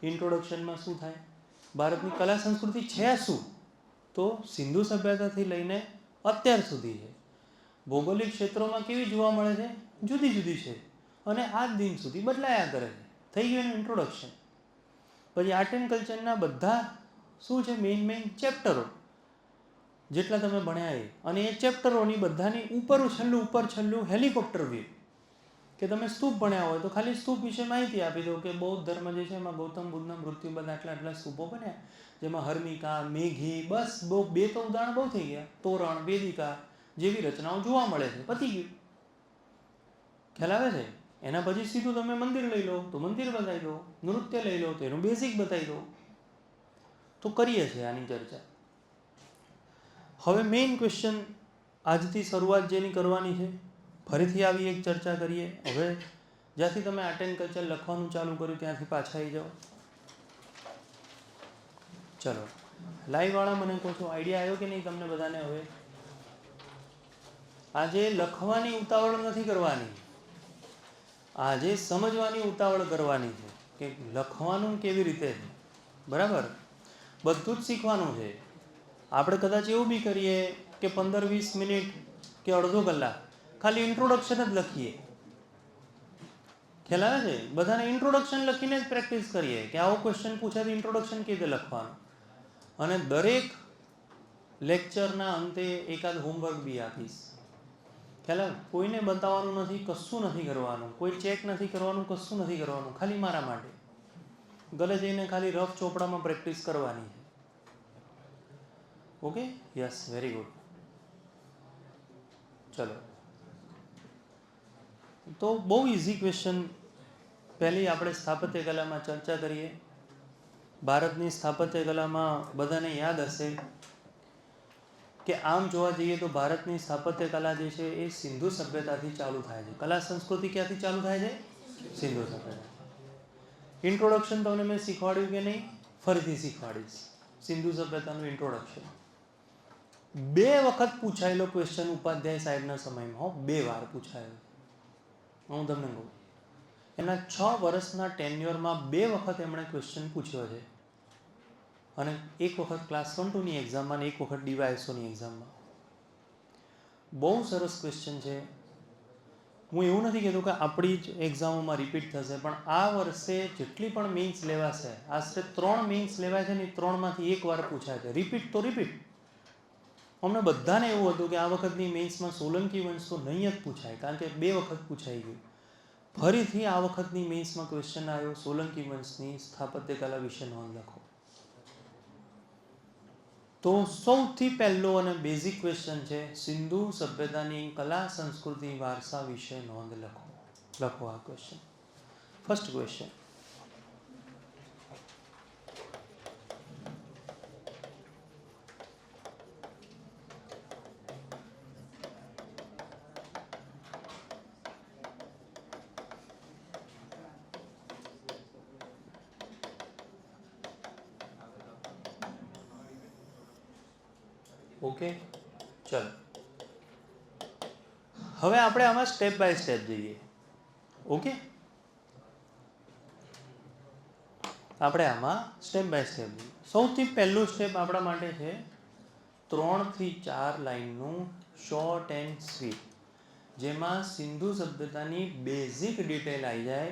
ઇન્ટ્રોડક્શનમાં શું થાય? ભારતની કલા સંસ્કૃતિ છે શું? તો સિંધુ સભ્યતાથી લઈને અત્યાર સુધી છે. ભૌગોલિક ક્ષેત્રોમાં કેવી જોવા મળે છે? જુદી જુદી છે, અને આજ દિન સુધી બદલાયા કરે છે. થઈ ગયું એનું ઇન્ટ્રોડક્શન. પછી આર્ટ એન્ડ કલ્ચરના બધા શું છે, મેઇન ચેપ્ટરો જેટલા તમે ભણ્યા એ, અને એ ચેપ્ટરોની બધાની ઉપર છેલ્લું હેલિકોપ્ટર વ્યૂ. કે તમે સ્તૂપ ભણ્યા હોય તો ખાલી સ્તૂપ વિશે માહિતી આપી દો કે બૌદ્ધ ધર્મ જે છે એમાં ગૌતમ બુદ્ધના મૃત્યુ બાદ આટલા સ્તૂપો બન્યા, જેમાં હર્મિકા, મેઘી, બસ બહુ 2 તો ઉદાહરણ બહુ થઈ ગયા. તોરણ, વેદિકા જેવી રચનાઓ જોવા મળે છે. પતી ગયું. ખ્યાલ આવે છે? એના પછી સીધું તમે મંદિર લઈ લો તો મંદિર બતાવી દો, નૃત્ય લઈ લો તો એનું બેઝિક બતાવી દો. તો કરીએ છીએ આની ચર્ચા. હવે મેઇન ક્વેશ્ચન આજથી શરૂઆત જેની કરવાની છે, ફરીથી આવી એક ચર્ચા કરીએ. હવે જ્યાંથી તમે આર્ટ એન્ડ કલ્ચર લખવાનું ચાલુ કર્યું ત્યાંથી પાછા આવી જાઓ. ચલો, લાઈવવાળા મને કહો છો, આઈડિયા આવ્યો કે નહીં તમને બધાને? હવે આજે લખવાની ઉતાવળ નથી કરવાની, આજે સમજવાની ઉતાવળ કરવાની છે કે લખવાનું કેવી રીતે છે. બરાબર? બધું જ શીખવાનું છે. આપણે કદાચ એવું બી કરીએ કે 15-20 મિનિટ કે અડધો કલાક ખાલી ઇન્ટ્રોડક્શન જ લખીએ. ખ્યાલ આવે છે? બધાને ઇન્ટ્રોડક્શન લખીને જ પ્રેક્ટિસ કરીએ કે આવો ક્વેશ્ચન પૂછાય તો ઇન્ટ્રોડક્શન કેવી રીતે લખવાનું. અને દરેક લેક્ચરના અંતે એકાદ હોમવર્ક બી આપીશ. ખ્યાલ આવે? કોઈને બતાવવાનું નથી, કશું નથી કરવાનું, કોઈ ચેક નથી કરવાનું, કશું નથી કરવાનું, ખાલી મારા માટે. ગલે જઈને ખાલી રફ ચોપડામાં પ્રેક્ટિસ કરવાની છે. ઓકે? Yes, very good. ચલો, તો બહુ ઇઝી ક્વેશ્ચન. પહેલી આપણે સ્થાપત્ય કલામાં ચર્ચા કરીએ. ભારતની સ્થાપત્ય કલામાં બધાને યાદ હશે કે આમ જોવા જઈએ તો ભારતની સ્થાપત્ય કલા જે છે એ સિંધુ સભ્યતાથી ચાલુ થાય છે. કલા સંસ્કૃતિ ક્યાંથી ચાલુ થાય છે? સિંધુ સભ્યતા. ઇન્ટ્રોડક્શન તમને મેં શીખવાડ્યું કે નહીં? ફરીથી શીખવાડીશ. સિંધુ સભ્યતાનું ઇન્ટ્રોડક્શન 2 વખત પૂછાયેલો ક્વેશ્ચન ઉપાધ્યાય સાહેબના સમયમાં, 2 વાર પૂછાયેલો. હું તમને કહું, એના 6 વર્ષના ટેન્યુઅરમાં 2 વખત એમણે ક્વેશ્ચન પૂછ્યો છે. અને 1 વખત ક્લાસ 1-2ની એક્ઝામમાં અને 1 વખત DYSOની એક્ઝામમાં. બહુ સરસ ક્વેશ્ચન છે. હું એવું નથી કહેતો કે આપણી જ એક્ઝામોમાં રિપીટ થશે, પણ આ વર્ષે જેટલી પણ મેઇન્સ લેવાશે, આશરે 3 મેઇન્સ લેવાય છે ને, 3માંથી 1 વાર પૂછાય છે. રિપીટ તો રિપીટ. અમને બધાને એવું હતું કે આ વખતની મેઇન્સમાં સોલંકી વંશ તો નહીં જ પૂછાય, કારણ કે 2 વખત પૂછાઈ ગયું. ફરીથી આ વખતની મેઇન્સમાં ક્વેશ્ચન આવ્યો, સોલંકી વંશની સ્થાપત્ય કલા વિશે નોંધ લખો. તો સૌથી પહેલો અને બેઝિક ક્વેશ્ચન છે, સિંધુ સભ્યતાની કલા સંસ્કૃતિ વારસા વિશે નોંધ લખો. લખો આ ક્વેશ્ચન. First question. ઓકે, ચલો હવે આપણે આમાં સ્ટેપ બાય સ્ટેપ જઈએ. ઓકે, આપણે આમાં સ્ટેપ બાય સ્ટેપ જઈએ. સૌથી પહેલું સ્ટેપ આપણા માટે છે 3 થી 4 લાઈનનું શોર્ટ એન્ડ સ્વીટ, જેમાં સિંધુ સભ્યતાની બેઝિક ડિટેલ આવી જાય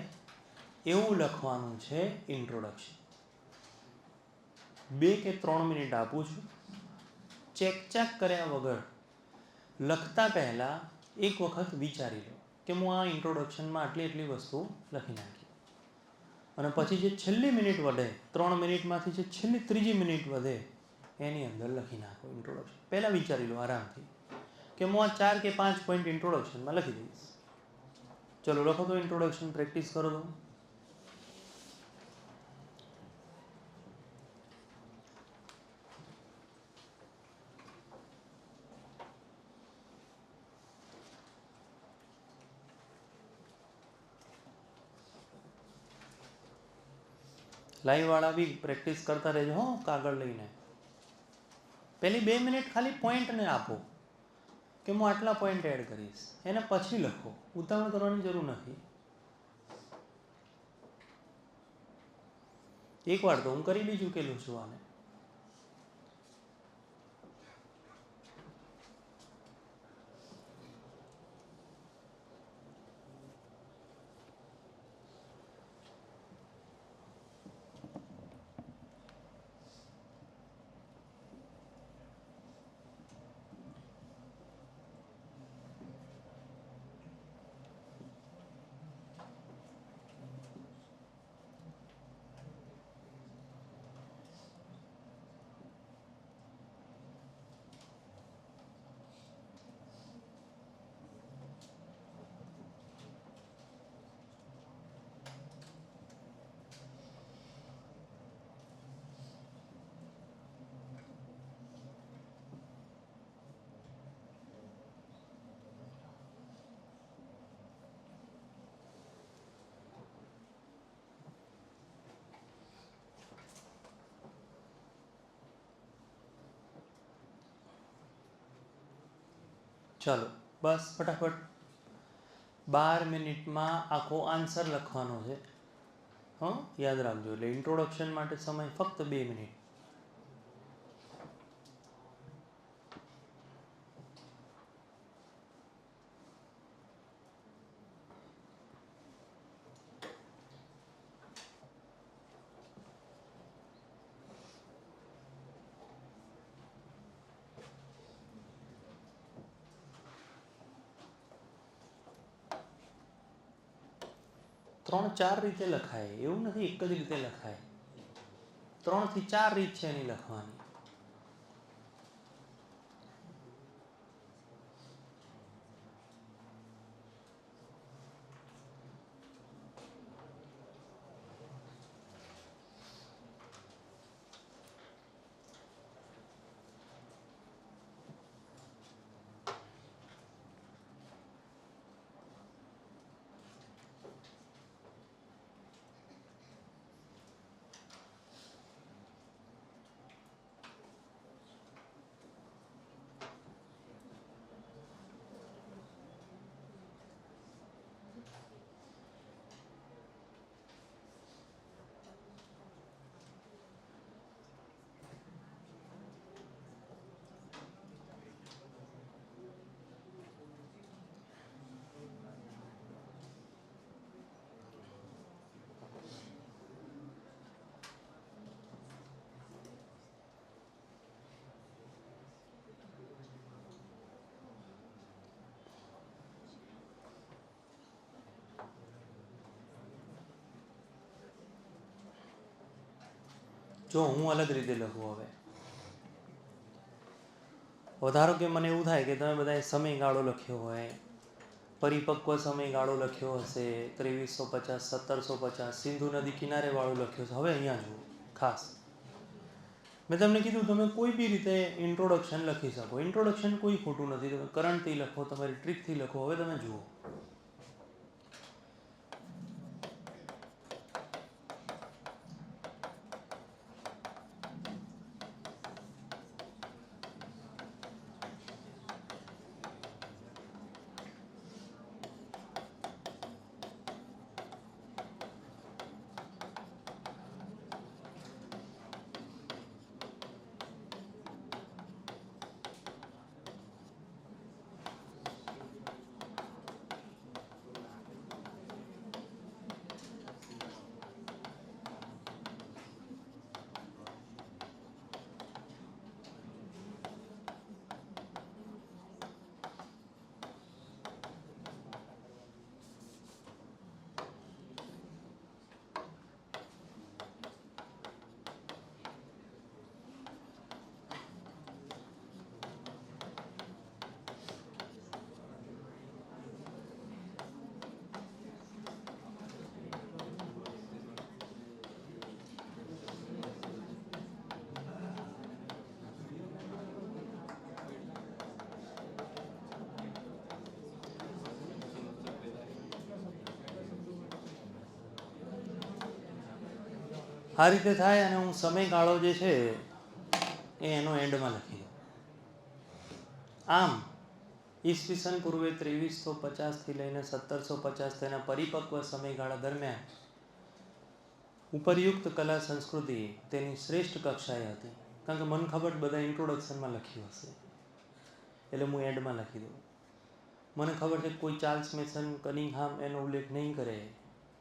એવું લખવાનું છે ઇન્ટ્રોડક્શન. 2 કે 3 મિનિટ આપું છું. ચેક કર્યા વગર લખતા પહેલાં એક વખત વિચારી લો કે હું આ ઇન્ટ્રોડક્શનમાં આટલી વસ્તુ લખી નાખી, અને પછી જે છેલ્લી મિનિટ વધે, 3 મિનિટમાંથી જે છેલ્લી ત્રીજી મિનિટ વધે એની અંદર લખી નાખો ઇન્ટ્રોડક્શન. પહેલાં વિચારી લો આરામથી કે હું આ 4 કે 5 પોઈન્ટ ઇન્ટ્રોડક્શનમાં લખી દઈશ. ચલો લખો તો ઇન્ટ્રોડક્શન, પ્રેક્ટિસ કરો તો. લાઈવવાળા બી પ્રેક્ટિસ કરતા રહેજો હો, કાગળ લઈને. પહેલી 2 મિનિટ ખાલી પોઈન્ટને આપો કે હું આટલા પોઈન્ટ એડ કરીશ, એને પછી લખો. ઉતાવળ કરવાની જરૂર નથી. એકવાર તો હું કરી બી ચૂકેલું છું આને. ચાલો બસ ફટાફટ 12 મિનિટમાં આખો આન્સર લખવાનો છે. હં, યાદ રાખજો. એટલે ઇન્ટ્રોડક્શન માટે સમય ફક્ત 2 મિનિટ. ત્રણ ચાર રીતે લખાય, એવું નથી એક જ રીતે લખાય. 3 થી 4 રીત છે એની લખવાની. જો હું અલગ રીતે લખું હવે. ધારો કે મને એવું થાય કે તમે બધાએ સમયગાળો લખ્યો હોય, પરિપક્વ સમયગાળો લખ્યો હશે 2350 1750, સિંધુ નદી કિનારે વાળો લખ્યો છે. હવે અહીંયા જુઓ, ખાસ મેં તમને કીધું તમે કોઈ બી રીતે ઇન્ટ્રોડક્શન લખી શકો. ઇન્ટ્રોડક્શન કોઈ ખોટું નથી. તમે કરંટથી લખો, તમારી ટ્રીકથી લખો. હવે તમે જુઓ, આ રીતે થાય અને હું સમયગાળો જે છે એ એનો એન્ડમાં લખી દઉં. આમ ઈસવીસન પૂર્વે 2350 લઈને 1750 તેના પરિપક્વ સમયગાળા દરમિયાન ઉપરયુક્ત કલા સંસ્કૃતિ તેની શ્રેષ્ઠ કક્ષાએ હતી. કારણ કે મને ખબર બધા ઇન્ટ્રોડક્શનમાં લખ્યું હશે એટલે હું એન્ડમાં લખી દઉં. મને ખબર છે કોઈ ચાર્લ્સ મેસન, કનિંગહામ એનો ઉલ્લેખ નહીં કરે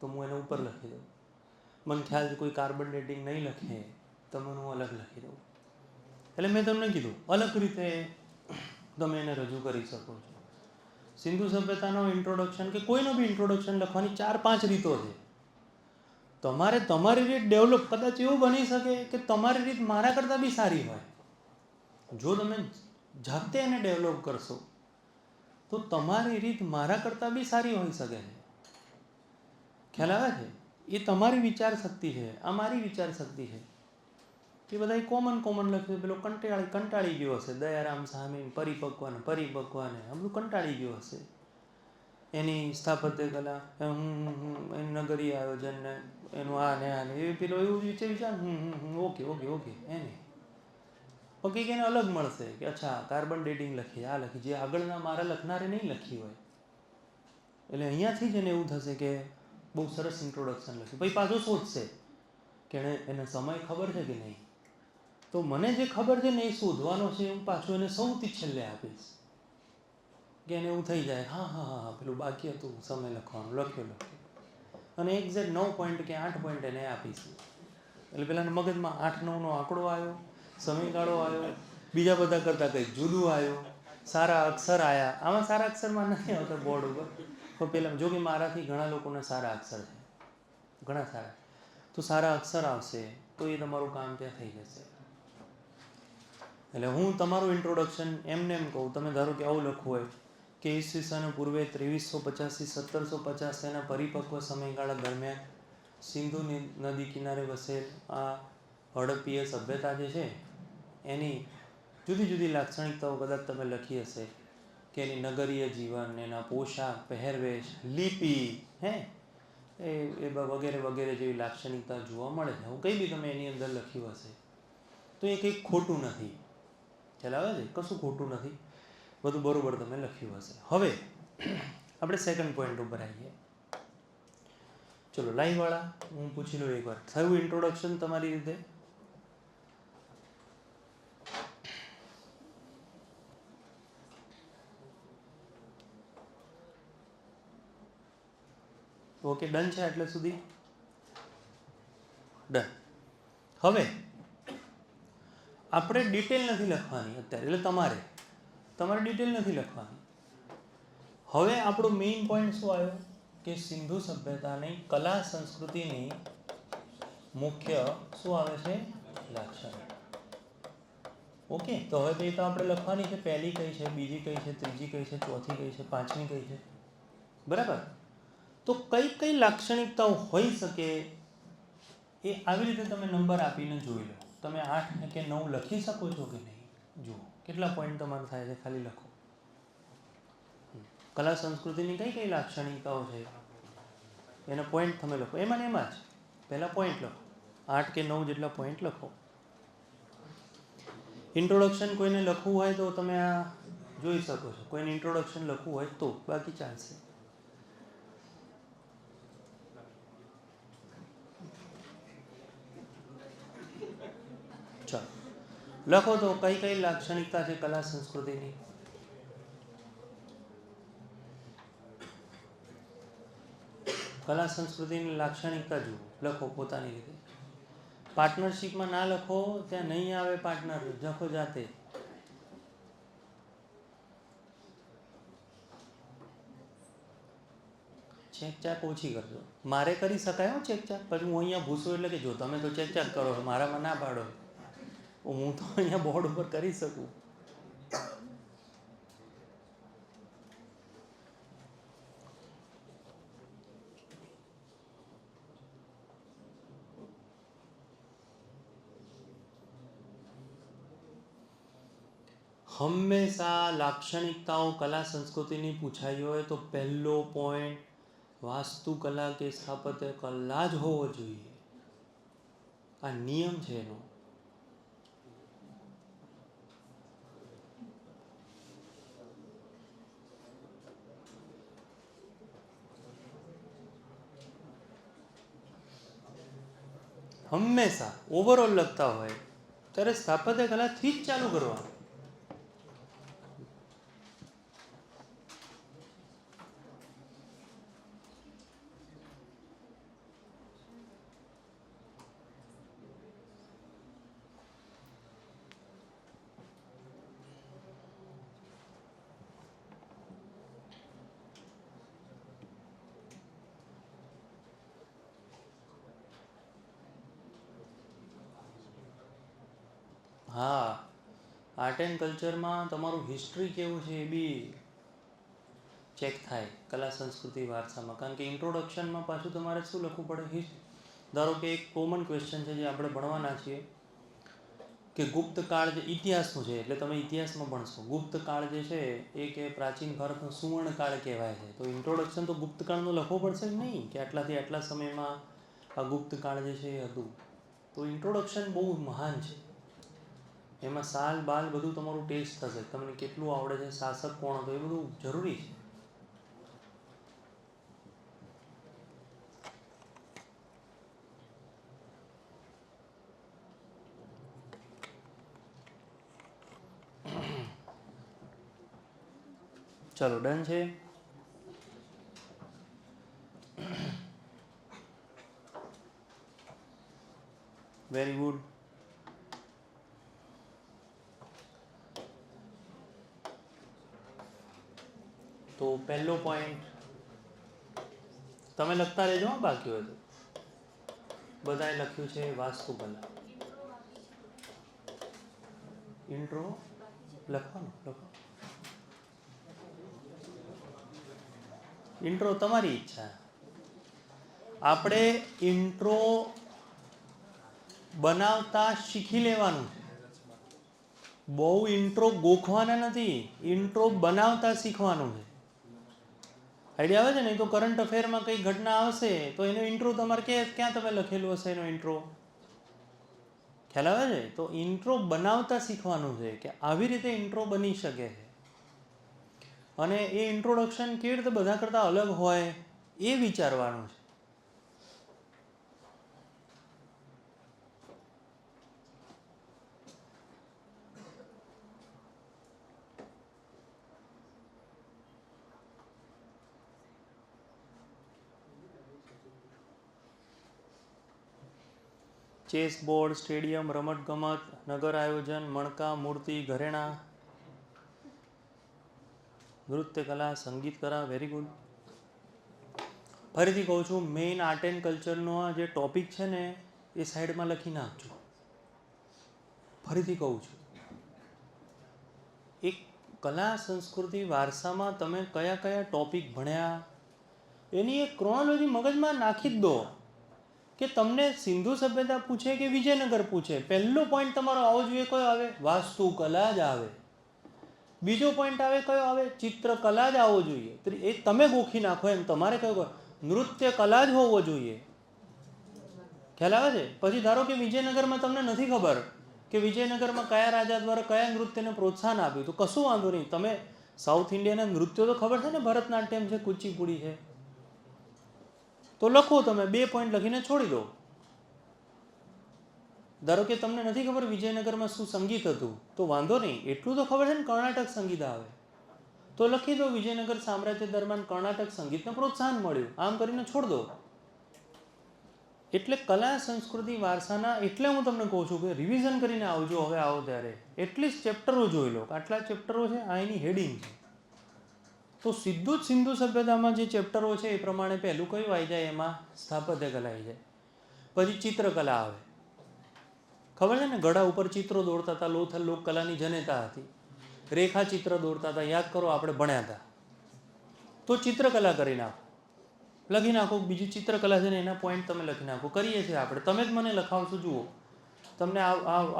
તો હું એને ઉપર લખી દઉં. મને ખ્યાલ છે કોઈ કાર્બન ડેટિંગ નહીં લખે તો મને હું અલગ લખી દઉં. એટલે મેં તમને કીધું અલગ રીતે તમે એને રજૂ કરી શકો છો. સિંધુ સભ્યતાનો ઇન્ટ્રોડક્શન કે કોઈનો બી ઇન્ટ્રોડક્શન લખવાની 4-5 રીતો છે. તમારે તમારી રીત ડેવલપ, કદાચ એવું બની શકે કે તમારી રીત મારા કરતાં બી સારી હોય. જો તમે જાતે એને ડેવલપ કરશો તો તમારી રીત મારા કરતાં બી સારી હોઈ શકે છે. ખ્યાલ આવે છે? એ તમારી વિચાર શક્તિ છે, આ મારી વિચાર શક્તિ છે. એ બધા કોમન લખ્યું. પેલો કંટાળી ગયો હશે, દયારામ સામે પરિપક્વને આ બધું કંટાળી ગયો હશે. એની સ્થાપત્ય કલા, એનું નગરી આયોજન ને એનું આ ને એ પેલો એવું વિચાર ઓકે એને ઓકે કે એને અલગ મળશે કે અચ્છા કાર્બન ડેટિંગ લખી, આ લખી, જે આગળના મારા લખનારે નહીં લખી હોય. એટલે અહીંયાથી જ એને એવું થશે કે બહુ સરસ ઇન્ટ્રોડક્શન લખ્યું. પછી પાછો શોધશે કે એને સમય ખબર છે કે નહીં. તો મને જે ખબર છે ને એ શોધવાનો છે, હું પાછું એને સૌથી છેલ્લે આપીશ કે એને એવું થઈ જાય હા પેલું બાકી હતું સમય લખવાનું, લખ્યું અને એક્ઝેક્ટ 9 પોઈન્ટ કે 8 પોઈન્ટ એને આપીશ. એટલે પેલાના મગજમાં 8-9નો આંકડો આવ્યો, સમયગાળો આવ્યો, બીજા બધા કરતાં કંઈક જુદું આવ્યું, સારા અક્ષર આવ્યા. આમાં સારા અક્ષરમાં નથી આવતા બોર્ડ ઉપર, પણ પેલા જો કે મારાથી ઘણા લોકોને સારા અક્ષર છે, ઘણા સારા, તો સારા અક્ષર આવશે તો એ તમારું કામ ત્યાં થઈ જશે. એટલે હું તમારું ઇન્ટ્રોડક્શન એમને એમ કહું, તમે ધારો કે આવું લખવું હોય કે ઈસવીસન પૂર્વે 2350 થી 1750 તેના પરિપક્વ સમયગાળા દરમિયાન સિંધુ નદી કિનારે વસેલ આ હડપ્પીય સભ્યતા જે છે એની જુદી જુદી લાક્ષણિકતાઓ કદાચ તમે લખી હશે કે એની નગરીય જીવન, એના પોશાક, પહેરવેશ, લિપિ, એ વગેરે વગેરે જેવી લાક્ષણિકતા જોવા મળે છે. હું કંઈ બી તમે એની અંદર લખ્યું હશે તો એ કંઈક ખોટું નથી. ખ્યાલ આવે છે? કશું ખોટું નથી, બધું બરાબર તમે લખ્યું હશે. હવે આપણે સેકન્ડ પોઈન્ટ ઉપર આવીએ. ચલો લાઈવવાળા હું પૂછી લઉં એકવાર, થયું ઇન્ટ્રોડક્શન તમારી રીતે? ઓકે, ડન છે એટલે સુધી? ડન. હવે આપણે ડિટેલ નથી લખવાની અત્યારે, એટલે તમારે ડિટેલ નથી લખવાની. હવે આપણો મેઇન પોઈન્ટ શું આવ્યો કે સિંધુ સભ્યતાની કલા સંસ્કૃતિની મુખ્ય શું આવે છે? લાક્ષણિકતા. ઓકે, તો હવે એ તો આપણે લખવાની છે, પહેલી કઈ છે, બીજી કઈ છે, ત્રીજી કઈ છે, ચોથી કઈ છે, પાંચમી કઈ છે, બરાબર. તો કઈ કઈ લાક્ષણિકતાઓ હોઈ શકે એ આવી રીતે તમે નંબર આપીને જોઈ લો. તમે 8 કે 9 લખી શકો છો કે નહીં? જુઓ કેટલા પોઈન્ટ તમારે થાય છે, ખાલી લખો. કલા સંસ્કૃતિની કઈ કઈ લાક્ષણિકતાઓ છે એના પોઈન્ટ તમે લખો. એમાં ને એમાં જ પહેલાં પોઈન્ટ લખો, 8 કે 9 જેટલા પોઈન્ટ લખો. ઇન્ટ્રોડક્શન કોઈને લખવું હોય તો તમે આ જોઈ શકો છો. કોઈને ઇન્ટ્રોડક્શન લખવું હોય તો, બાકી ચાલશે. ચાલો લખો તો કઈ કઈ લાક્ષણિકતા છે કલા સંસ્કૃતિની. કલા સંસ્કૃતિની લાક્ષણિકતા જુઓ, લખો પોતાની રીતે. પાર્ટનરશિપમાં ના લખો, ત્યાં નહીં આવે પાર્ટનર, લખો જાતે. ચેકચાક ઓછી કરજો. મારે કરી શકાય હો ચેકચાક, પછી હું અહીંયા ભૂસું એટલે કે જો તમે તો ચેકચાક કરો છો, મારામાં ના પાડો. હું તો અહીંયા બોર્ડ ઉપર કરી શકું. હંમેશા લાક્ષણિકતાઓ કલા સંસ્કૃતિની પૂછાઈ હોય તો પહેલો પોઈન્ટ વાસ્તુકલા કે સ્થાપત્ય કલા જ હોવો જોઈએ. આ નિયમ છે એનો. હંમેશા ઓવરઓલ લખતા હોય ત્યારે સ્થાપત્ય કલાથી જ ચાલુ કરવાનું. હા, આર્ટ એન્ડ કલ્ચરમાં તમારું હિસ્ટ્રી કેવું છે એ બી ચેક થાય કલા સંસ્કૃતિ વારસામાં. કારણ કે ઇન્ટ્રોડક્શનમાં પાછું તમારે શું લખવું પડે? ધારો કે એક કોમન ક્વેશ્ચન છે જે આપણે ભણવાના છીએ કે ગુપ્ત કાળ જે ઇતિહાસનું છે, એટલે તમે ઇતિહાસમાં ભણશો. ગુપ્ત કાળ જે છે એ કે પ્રાચીન ભારતનો સુવર્ણ કાળ કહેવાય છે. તો ઇન્ટ્રોડક્શન તો ગુપ્ત કાળનું લખવું પડશે જ નહીં કે આટલાથી આટલા સમયમાં આ ગુપ્ત કાળ જે છે એ હતું. તો ઇન્ટ્રોડક્શન બહુ મહાન છે. એમાં સાલ બાલ બધું તમારું ટેસ્ટ થશે, તમને કેટલું આવડે છે, શાસક કોણ હતો, એ બધું જરૂરી છે. ચલો ડન છે. Very good. તો પહેલો પોઈન્ટ તમે લખતા રહેજો, બાકી હોય તો. બધાએ લખ્યું છે વાસ્તુકલા. ઇન્ટ્રો લખવાનું, લખો. ઇન્ટ્રો તમારી ઈચ્છા. આપણે ઇન્ટ્રો બનાવતા શીખી લેવાનું છે. બહુ ઇન્ટ્રો ગોખવાના નથી, ઇન્ટ્રો બનાવતા શીખવાનું છે. આઈડિયા આવે છે ને? તો કરંટ અફેરમાં કંઈ ઘટના આવશે તો એનો ઇન્ટ્રો તમારે ક્યાં તમે લખેલું હશે એનો ઇન્ટ્રો? ખ્યાલ આવે છે? તો ઇન્ટ્રો બનાવતા શીખવાનું છે કે આવી રીતે ઇન્ટ્રો બની શકે છે. અને એ ઇન્ટ્રોડક્શન કેવી રીતે બધા કરતાં અલગ હોય એ વિચારવાનું છે. ચેસ બોર્ડ, સ્ટેડિયમ, રમતગમત, નગર આયોજન, મણકા, મૂર્તિ, ઘરેણાં, નૃત્ય કલા, સંગીત કલા. Very good. ફરીથી કહું છું, મેઇન આર્ટ એન્ડ કલ્ચરનો જે ટોપિક છે ને એ સાઈડમાં લખી નાખજો. ફરીથી કહું છું, એક કલા સંસ્કૃતિ વારસામાં તમે કયા કયા ટોપિક ભણ્યા એની એક ક્રોનોલોજી મગજમાં નાખી જ દો કે તમને સિંધુ સભ્યતા પૂછે કે વિજયનગર પૂછે, પહેલો પોઈન્ટ તમારો આવો જોઈએ કયો આવે? વાસ્તુકલા જ આવે. બીજો પોઈન્ટ આવે કયો આવે? ચિત્રકલા જ આવવો જોઈએ. એ તમે ગોખી નાખો એમ તમારે કયો નૃત્ય કલા જ હોવો જોઈએ. ખ્યાલ આવે છે? પછી ધારો કે વિજયનગરમાં તમને નથી ખબર કે વિજયનગરમાં કયા રાજા દ્વારા કયા નૃત્યને પ્રોત્સાહન આપ્યું, તો કશું વાંધો નહીં. તમે સાઉથ ઇન્ડિયાના નૃત્યો તો ખબર છે ને, ભરતનાટ્યમ છે, કુચીપુડી છે, તો લખો તમે 2 પોઈન્ટ લખીને છોડી દો. ધારો કે તમને નથી ખબર વિજયનગરમાં શું સંગીત હતું, તો વાંધો નહીં, એટલું તો ખબર છે ને કર્ણાટક સંગીત આવે, તો લખી દો વિજયનગર સામ્રાજ્ય દરમિયાન કર્ણાટક સંગીતને પ્રોત્સાહન મળ્યું, આમ કરીને છોડ દો. એટલે કલા સંસ્કૃતિ વારસાના, એટલે હું તમને કહું છું કે રિવિઝન કરીને આવજો. હવે આવો ત્યારે એટલીસ્ટ ચેપ્ટરો જોઈ લો. આટલા ચેપ્ટરો છે, આ એની હેડિંગ છે. તો સીધું જ સિંધુ સભ્યતામાં જે ચેપ્ટરો છે એ પ્રમાણે પહેલું કયું આવી જાય? એમાં સ્થાપત્ય કલા આવી જાય. પછી ચિત્રકલા આવે. ખબર છે ને, ગળા ઉપર ચિત્રો દોરતા હતા, લોથલ લોકકલાની જનેતા હતી. રેખા ચિત્ર દોરતા હતા, યાદ કરો, આપણે ભણ્યા હતા. તો ચિત્રકલા કરી નાખો, લખી નાખો. બીજી ચિત્રકલા છે ને એના પોઈન્ટ તમે લખી નાખો. કરીએ છીએ આપણે, તમે જ મને લખાવશો, જુઓ તમને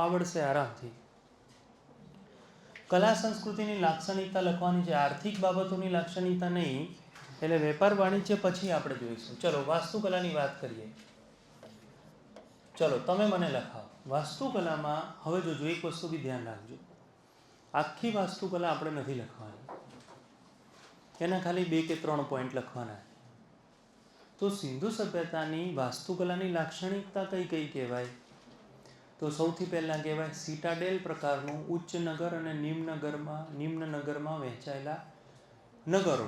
આવડશે આરામથી. કલા સંસ્કૃતિની લાક્ષણિકતા લખવાની છે, આર્થિક બાબતોની લાક્ષણિકતા નહીં. એટલે વેપાર વાણિજ્ય પછી આપણે જોઈશું. ચલો વાસ્તુકલાની વાત કરીએ. ચલો તમે મને લખાવો વાસ્તુકલામાં. હવે જોજો, એક વસ્તુ બી ધ્યાન રાખજો, આખી વાસ્તુકલા આપણે નથી લખવાની, એના ખાલી 2 કે 3 પોઈન્ટ લખવાના. તો સિંધુ સભ્યતાની વાસ્તુકલાની લાક્ષણિકતા કઈ કઈ કહેવાય? તો સૌથી પહેલાં કહેવાય સિટાડેલ પ્રકારનું ઉચ્ચ નગર અને નિમ્ન નગરમાં વહેંચાયેલા નગરો.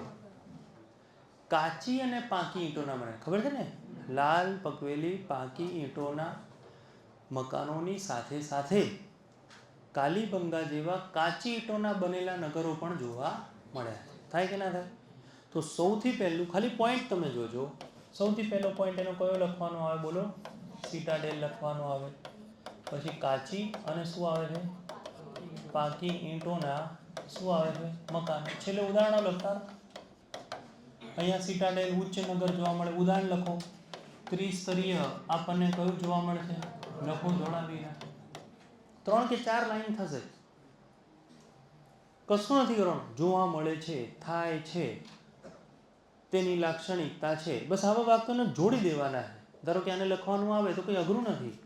કાચી અને પાકી ઈંટોના બને, ખબર છે ને, લાલ પકવેલી પાકી ઈંટોના મકાનોની સાથે સાથે કાલીબંગા જેવા કાચી ઈંટોના બનેલા નગરો પણ જોવા મળ્યા. થાય કે ના થાય? તો સૌથી પહેલું ખાલી પોઈન્ટ તમે જોજો. સૌથી પહેલો પોઈન્ટ એનો કયો લખવાનો આવે? બોલો. સિટાડેલ લખવાનો આવે. પછી કાચી અને શું આવે છે? પાકી ઈંટોના શું આવે છે? મકાન. છેલ્લે ઉદાહરણો લખતા. અહીંયા સિટાડેલ ઉચ્ચ નગર જોવા મળે, ઉદાહરણ લખો. ત્રિસ્તરીય આપણને કયું જોવા મળે છે? લખો ધોળાવીરા. 3 કે 4 લાઈન થશે, કશું નથી કરવાનું. જોવા મળે છે, થાય છે, તેની લાક્ષણિકતા છે, બસ આવા વાક્યોને જોડી દેવાના છે. ધારો કે આને લખવાનું આવે તો કંઈ અઘરું નથી.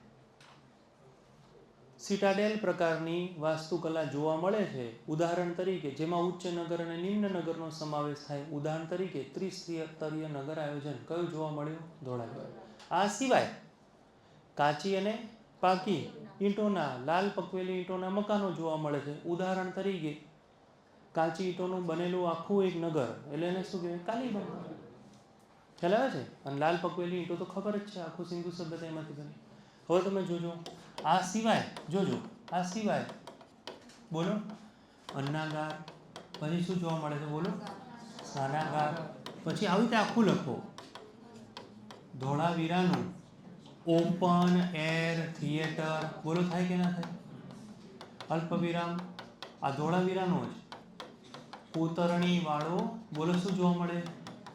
સિટાડેલ પ્રકારની વાસ્તુકલા જોવા મળે છે, ઉદાહરણ તરીકે, જેમાં ઉચ્ચ નગર અને નિમ્ન નગરનો સમાવેશ થાય. ઉદાહરણ તરીકે ત્રિસ્તરીય નગર આયોજન કયું જોવા મળ્યું? ધોળાવીરા. આ સિવાય કાચી અને પાકી ઈંટોના, લાલ પકવેલી ઈંટોના મકાનો જોવા મળે છે. ઉદાહરણ તરીકે કાચી ઈંટોનું બનેલું આખું એક નગર, એટલે એને શું કહેવાય? કાલીબંગા. ખ્યાલ આવે છે? અને લાલ પકવેલી ઈંટો તો ખબર જ છે, આખું સિંધુ સભ્યતા એમાંથી બની. હવે તમે જોજો, આ સિવાય જોજો, આ સિવાય બોલો અન્નાગાર. પછી શું જોવા મળે છે? બોલો સ્નાનાગાર. પછી આવી રીતે આખું લખો. ધોળાવીરાનું ઓપન એર થિયેટર. બોલો થાય કે ના થાય? અલ્પવિરામ. આ ધોળાવીરાનો જ કોતરણી વાળો. બોલો શું જોવા મળે?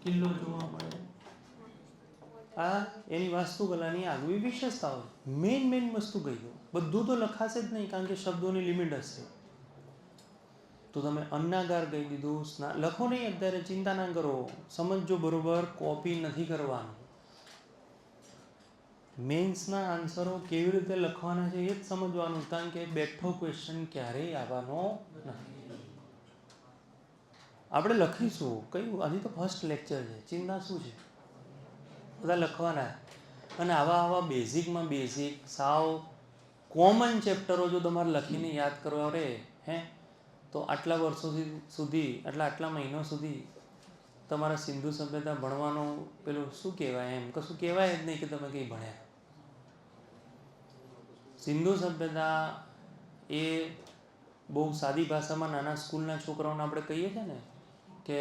કિલ્લો જોવા મળે. આ એની વાસ્તુકલાની આગવી વિશેષતાઓ. મેઇન વસ્તુ કહી દો. બધું તો લખાશે જ નહીં, કારણ કે શબ્દોની લિમિટ હશે. તો તમે અન્નાગાર કહી દીધું. લખો નહીં અત્યારે, ચિંતા ના કરો, સમજજો બરોબર. કોપી નથી કરવાનું. મેન્સના આન્સરો કેવી રીતે લખવાના છે એ જ સમજવાનું, કારણ કે બેઠો ક્વેશ્ચન ક્યારેય આવવાનો નથી. આપણે લખીશું કયું, હજી તો ફર્સ્ટ લેક્ચર છે, ચિંતા શું છે? બધા લખવાના. અને આવા બેઝિકમાં બેઝિક સાવ કોમન ચેપ્ટરો જો તમારે લખીને યાદ કરવા રહે તો આટલા વર્ષો સુધી આટલા મહિનો સુધી તમારા સિંધુ સભ્યતા ભણવાનો પેલું શું કહેવાય, એમ કશું કહેવાય જ નહીં કે તમે કંઈ ભણ્યા. સિંધુ સભ્યતા એ બહુ સાદી ભાષામાં નાના સ્કૂલના છોકરાઓને આપણે કહીએ છીએ ને કે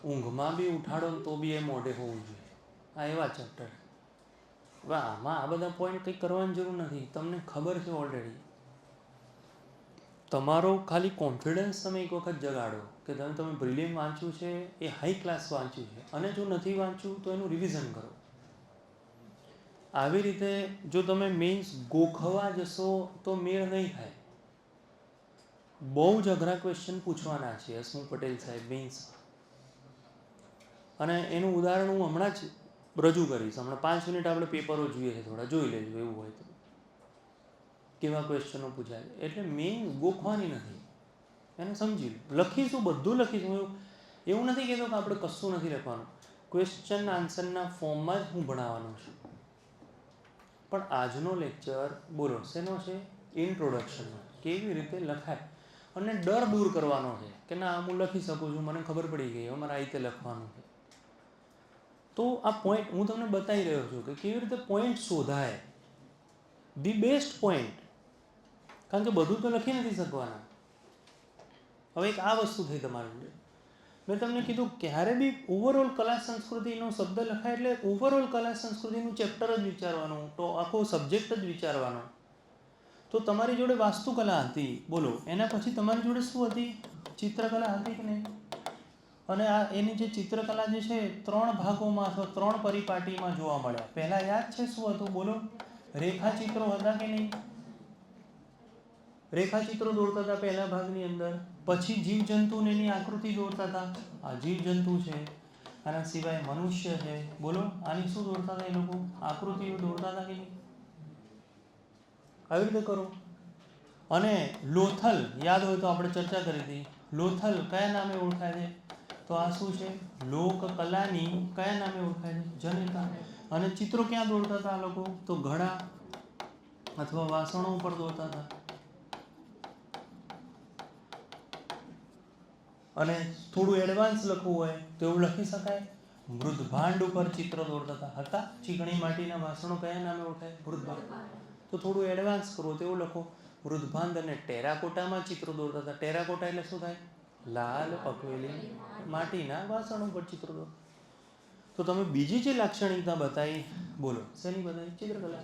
ઊંઘમાં બી ઉઠાડો ને તો બી એ મોઢે હોવું જોઈએ. આ એવા ચેપ્ટર. આમાં આ બધા પોઈન્ટ કંઈ કરવાની જરૂર નથી, તમને ખબર છે ઓલરેડી. તમારો ખાલી કોન્ફિડન્સ તમે એક વખત જગાડો કે તમે પ્રિલિમ વાંચ્યું છે એ હાઈ ક્લાસ વાંચ્યું છે, અને જો નથી વાંચ્યું તો એનું રિવિઝન કરો. આવી રીતે જો તમે મેઇન્સ ગોખવા જશો તો મેળ નહીં થાય. બહુ જ અઘરા ક્વેશ્ચન પૂછવાના છે હસમુખ પટેલ સાહેબ મેઇન્સ, અને એનું ઉદાહરણ હું હમણાં જ રજૂ કરીશ. હમણાં 5 મિનિટ આપણે પેપરો જોઈએ છે, થોડા જોઈ લેજો એવું હોય તો, કેવા ક્વેશ્ચનો પૂછાય. એટલે મેઇન ગોખવાની નથી, એને સમજી લો. લખીશું, બધું લખીશું. એવું નથી કહેતો કે આપણે કશું નથી લખવાનું. ક્વેશ્ચન આન્સરના ફોર્મમાં જ હું ભણાવવાનો છું. પણ આજનો લેક્ચર બોલો શેનો છે? ઇન્ટ્રોડક્શનનો. કેવી રીતે લખાય અને ડર દૂર કરવાનો છે કે ના હું લખી શકું છું, મને ખબર પડી ગઈ, અમારે આ રીતે લખવાનું છે. તો આ પોઈન્ટ હું તમને બતાવી રહ્યો છું કે કેવી રીતે પોઈન્ટ શોધાય, ધી બેસ્ટ પોઈન્ટ. કારણ કે બધું તો લખી નથી શકવાના. હવે એક આ વસ્તુ થઈ તમારી. મેં તમને કીધું ક્યારે બી ઓવરઓલ કલા સંસ્કૃતિનો શબ્દ લખાય એટલે ઓવરઓલ કલા સંસ્કૃતિનું ચેપ્ટર જ વિચારવાનું, તો આખો સબ્જેક્ટ જ વિચારવાનો. તો તમારી જોડે વાસ્તુકલા હતી, બોલો એના પછી તમારી જોડે શું હતી? ચિત્રકલા હતી કે નહીં? અને આ એની જે ચિત્રકલા જે છે 3 ભાગોમાં અથવા 3 પરિપાટીમાં જોવા મળ્યા. પહેલાં યાદ છે શું હતું? બોલો. રેખાચિત્રો હતા કે નહીં? રેખાચિત્રો દોરતા હતા પહેલા ભાગની અંદર. પછી જીવજંતુને એની આકૃતિ દોરતા હતા. આ જીવજંતુ છે, આના સિવાય મનુષ્ય છે. બોલો આની શું દોરતા હતા એ લોકો? આકૃતિઓ દોરતા હતા કે નહીં? આવી રીતે કરો. અને લોથલ યાદ હોય તો આપણે ચર્ચા કરી હતી. લોથલ કયા નામે ઓળખાય છે? તો આ શું છે? લોકકલાની કયા નામે ઓળખાય છે? જનતા. અને ચિત્રો ક્યાં દોરતા હતા આ લોકો? તો ઘડા અથવા વાસણો ઉપર દોરતા હતા. અને થોડું એડવાન્સ લખવું હોય તો એવું લખી શકાય. મૃદભાંડ ઉપર ચિત્ર દોરતા હતા. ચીકણી માટીના વાસણો કયા નામે ઓળખાય? મૃદભાંડ. તો થોડું એડવાન્સ કરવું તો એવું લખો મૃદભાંડ. અને ટેરાકોટામાં ચિત્રો દોરતા હતા. ટેરાકોટા એટલે શું થાય? લાલ પકવેલી માટીના વાસણો ઉપર ચિત્રો દોર. તો તમે બીજી જે લાક્ષણિકતા બતાવી, બોલો શેની બતાવી? ચિત્રકલા.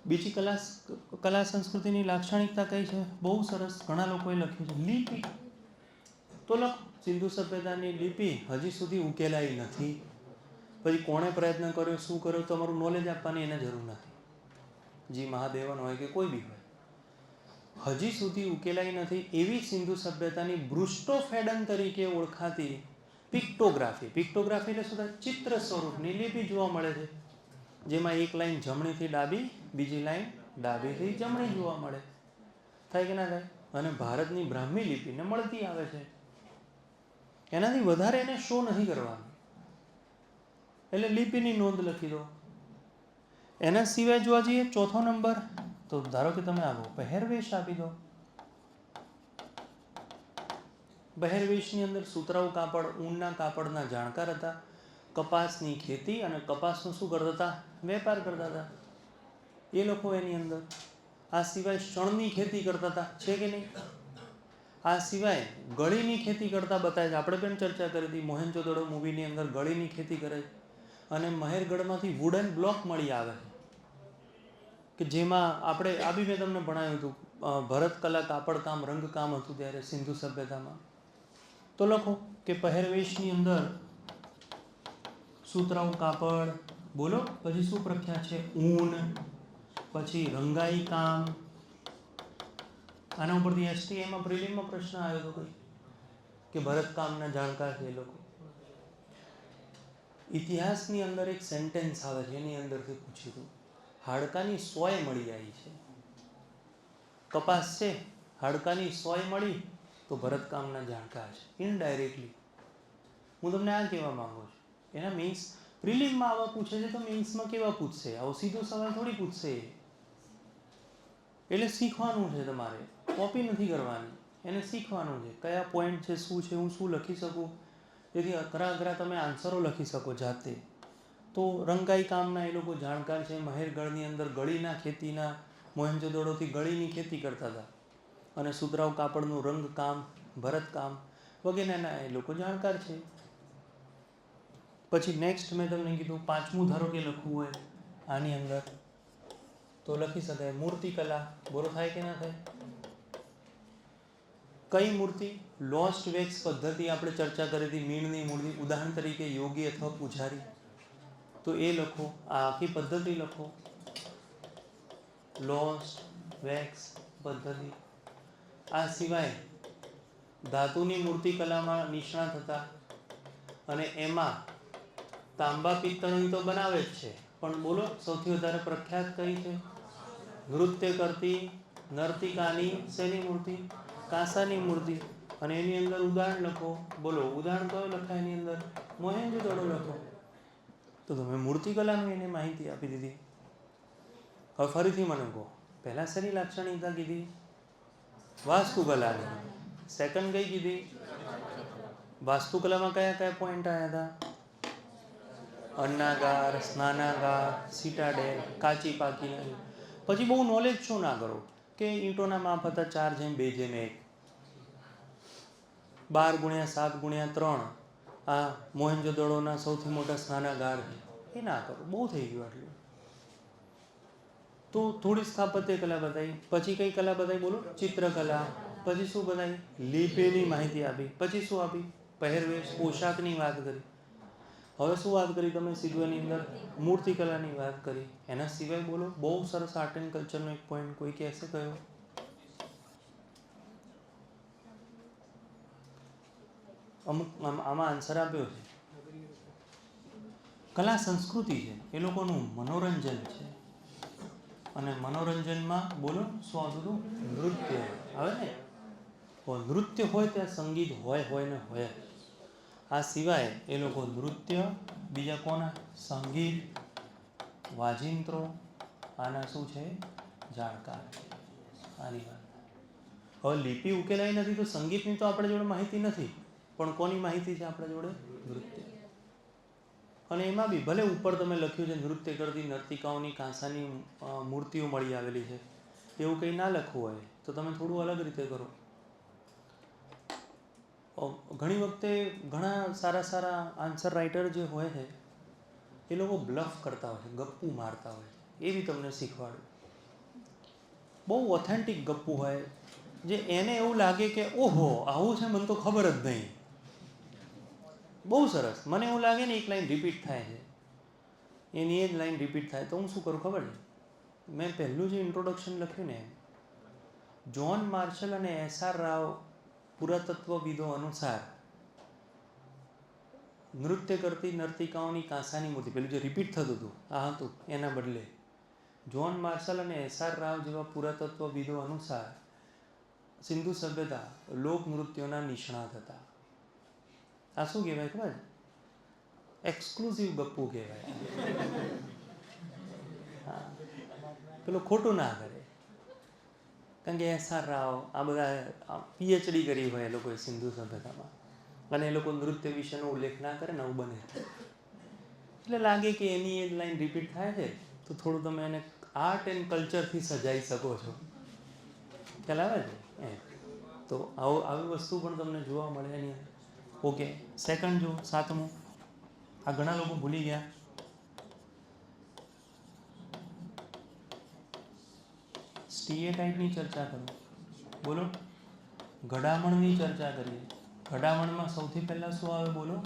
બીજી કલા સંસ્કૃતિની લાક્ષણિકતા કઈ છે? બહુ સરસ, ઘણા લોકોએ લખ્યું છે લિપિ. તો લખો સિંધુ સભ્યતાની લિપિ હજી સુધી ઉકેલાઈ નથી. પછી કોણે પ્રયત્ન કર્યો, શું કર્યો, તમારું નોલેજ આપવાની એને જરૂર નથી. જી મહાદેવન હોય કે કોઈ બી હોય, હજી સુધી ઉકેલાઈ નથી. એવી સિંધુ સભ્યતાની બ્રુસ્ટોફેડન તરીકે ઓળખાતી પિક્ટોગ્રાફી. પિક્ટોગ્રાફી એટલે શું થાય? ચિત્ર સ્વરૂપની લિપિ જોવા મળે છે, જેમાં એક લાઈન જમણીથી ડાબી, બીજી લાઈન ડાબીથી જમણી જોવા મળે. થાય કે ના થાય? અને ભારતની બ્રાહ્મી લિપિને મળતી આવે છે. એનાથી વધારે એને શો નથી કરવાનો. એટલે લિપિની નોંધ લખી દો. એના સિવાય જોવા જઈએ ચોથો નંબર, તો ધારો કે તમે આવો પહેરવેશ આપી દો. પહેરવેશની અંદર સુતરાઉ કાપડ, ઊનના કાપડના જાણકાર હતા. કપાસની ખેતી અને કપાસનું શું કરતા હતા? વેપાર કરતા હતા એ લોકો એની અંદર. આ સિવાય શણની ખેતી કરતા હતા, છે કે નહીં? આ સિવાય ગળીની ખેતી કરતા બતાવે છે. આપણે પણ ચર્ચા કરી હતી મોહેન્જોદડો મૂવીની અંદર ગળીની ખેતી કરે છે. અને મહેરગઢમાંથી વુડન બ્લોક મળી આવે છે કે જેમાં આપણે આ બી મેં તમને ભણાવ્યું હતું. ભરતકલા, કાપડકામ, રંગકામ હતું ત્યારે સિંધુ સભ્યતામાં. તો લખો કે પહેરવેશની અંદર સુતરાઉ કાપડ, બોલો. પછી શું પ્રખ્યાત છે? ઊન. પછી રંગાઈ કામ. આના ઉપરથી એસટીએમાં પ્રિલિમમાં પ્રશ્ન આવ્યો હતો કોઈ કે ભરતકામના જાણકાર છે એ લોકો. ઇતિહાસની અંદર એક સેન્ટેન્સ આવે છે, એની અંદરથી પૂછ્યું હતું હાડકાની સોય મળી આવી છે. કપાસ છે, હાડકાની સોય મળી તો ભરતકામના જાણકાર છે. ઇનડાયરેક્ટલી હું તમને આ કહેવા માંગુ છું. એના મીન્સ પ્રિલિમમાં આવા પૂછે છે તો મીન્સમાં કેવા પૂછશે? આવો સીધો સવાલ થોડી પૂછશે. એટલે શીખવાનું છે તમારે, કોપી નથી કરવાની. એને શીખવાનું છે કયા પોઈન્ટ છે, શું છે, હું શું લખી શકું, જેથી અઘરા અઘરા તમે આન્સરો લખી શકો જાતે. તો રંગાઈ કામના એ લોકો જાણકાર છે. મહેરગઢની અંદર ગળીના ખેતીના, મોહેન્જોદડોથી ગળીની ખેતી કરતા હતા. અને સુતરાઉ કાપડનું રંગકામ, ભરતકામ વગેરેના એ લોકો જાણકાર છે. પછી નેક્સ્ટ મેં તમને કીધું પાંચમું ધારો કે લખવું હોય આની અંદર તો લખી શકાય મૂર્તિકલા. બોલો થાય કે ના થાય? કઈ મૂર્તિ? લોસ્ટ વેક્સ પદ્ધતિ આપણે ચર્ચા કરી હતી, મીણની મૂર્તિ, ઉદાહરણ તરીકે યોગી અથવા પૂજારી, તો એ લખો. આ આખી પદ્ધતિ લખો, લોસ્ટ વેક્સ પદ્ધતિ. આ સિવાય ધાતુની મૂર્તિકલામાં નિષ્ણાત હતા અને એમાં તાંબા પિત્તળની તો બનાવે જ છે, પણ બોલો સૌથી વધારે પ્રખ્યાત કઈ છે? નૃત્ય કરતી નર્તિકાની શેની મૂર્તિ? કાંસાની મૂર્તિ. અને એની અંદર ઉદાહરણ લખો. બોલો ઉદાહરણ કયો લખાય એની અંદર? મોહેંજો-દડો લખો. તો તમે મૂર્તિકલાની એને માહિતી આપી દીધી. હવે ફરીથી મને કહો, પહેલા શેની લાક્ષણિકતા કીધી? વાસ્તુકલાની. સેકન્ડ કઈ કીધી? વાસ્તુકલામાં કયા કયા પોઈન્ટ આવ્યા હતા? અન્નાગાર, સ્નાનાગાર, સિટાડેલ, કાચી પાકી. પછી બહુ નોલેજ શું ના કરો કે ઈંટોના માપ હતા 4:2:1, 12x7x3. આ મોહેંજો-દડોના સૌથી મોટા સ્નાનાગાર છે. એ ના કરો, બહુ થઈ ગયું આટલું. તો થોડી સ્થાપત્ય કલા બતાવી. પછી કઈ કલા બતાવી? બોલો. ચિત્રકલા. પછી શું બતાવી? લિપિની માહિતી આપી. પછી શું આપી? પહેરવેશ, પોશાકની વાત કરી. હવે શું વાત કરી તમે સીધું એની અંદર? મૂર્તિકલાની વાત કરી. એના સિવાય બોલો બહુ સરસ આર્ટ એન્ડ કલ્ચરનો એક પોઈન્ટ કોઈ કહેશે કયો? અમુક આમાં આન્સર આપ્યો છે. કલા સંસ્કૃતિ છે, એ લોકોનું મનોરંજન છે. અને મનોરંજનમાં બોલો શું આવતું હતું? નૃત્ય આવે ને. નૃત્ય હોય ત્યાં સંગીત હોય ને હોય. આ સિવાય એ લોકો નૃત્ય, બીજા કોના? સંગીત, વાજિંત્રો, આના શું છે? જાણકાર. આની વાત. હવે લિપિ ઉકેલાઈ નથી તો સંગીતની તો આપણા જોડે માહિતી નથી, પણ કોની માહિતી છે આપણા જોડે? નૃત્ય. અને એમાં બી ભલે ઉપર તમે લખ્યું છે નૃત્ય કરતી નર્તિકાઓની કાંસાની મૂર્તિઓ મળી આવેલી છે, એવું કંઈ ના લખવું હોય તો તમે થોડું અલગ રીતે કરો. ઘણી વખતે ઘણા સારા આન્સર રાઇટર જે હોય છે એ લોકો બ્લફ કરતા હોય છે, ગપ્પુ મારતા હોય છે. એ બી તમને શીખવાડું. બહુ ઓથેન્ટિક ગપ્પુ હોય જે એને એવું લાગે કે ઓહો આવું છે, મને તો ખબર જ નહીં. બહુ સરસ. મને એવું લાગે ને એક લાઈન રિપીટ થાય છે, એની એ જ લાઈન રિપીટ થાય તો હું શું કરું ખબર છે? મેં પહેલું જે ઇન્ટ્રોડક્શન લખ્યું ને, જ્હોન માર્શલ અને SR રાવ પુરાતત્વવિદો અનુસાર નૃત્ય કરતી નર્તિકાઓની કાંસાની મૂર્તિ, પેલું જે રિપીટ થતું હતું આ હતું, એના બદલે જ્હોન માર્શલ અને SR રાવ જેવા પુરાતત્વવિદો અનુસાર સિંધુ સભ્યતા લોકનૃત્યોના નિષ્ણાત હતા. આ શું કહેવાય ખબર? એક્સક્લુઝિવ ગપ્પુ કહેવાય. હા, પેલો ખોટું ના કરે. કારણ કે SR રાવ આ બધા PhD કરી હોય એ લોકોએ સિંધુ સભ્યતામાં, અને એ લોકો નૃત્ય વિશેનો ઉલ્લેખ ના કરે ને આવું બને. એટલે લાગે કે એની એ લાઈન રિપીટ થાય છે તો થોડું તમે એને આર્ટ એન્ડ કલ્ચરથી સજાઈ શકો છો. ખ્યાલ આવે છે? તો આવી વસ્તુ પણ તમને જોવા મળે એની અંદર. ઓકે, સેકન્ડ જો 7મું. આ ઘણા લોકો ભૂલી ગયા. સ્ટીએટાઇટની ચર્ચા કરો. બોલો. ઘડામણની ચર્ચા કરીએ. ઘડામણમાં સૌથી પહેલાં શું આવે? બોલો.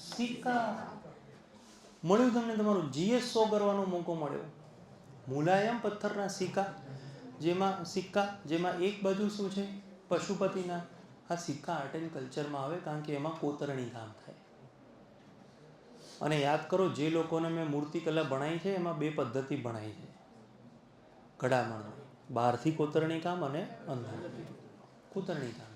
સિક્કા. મળ્યું તમને તમારું GS 100 કરવાનો મોકો મળ્યો. મુલાયમ પથ્થરના સિક્કા જેમાં એક બાજુ શું છે? પશુપતિના. આ સિક્કા આર્ટ એન્ડ કલ્ચરમાં આવે કારણ કે એમાં કોતરણી કામ થાય. અને યાદ કરો, જે લોકોને મેં મૂર્તિકલા ભણાવી છે એમાં 2 પદ્ધતિ ભણાવી છે ઘડામણ. બહારથી કોતરણી કામ અને અંદરથી કોતરણી કામ.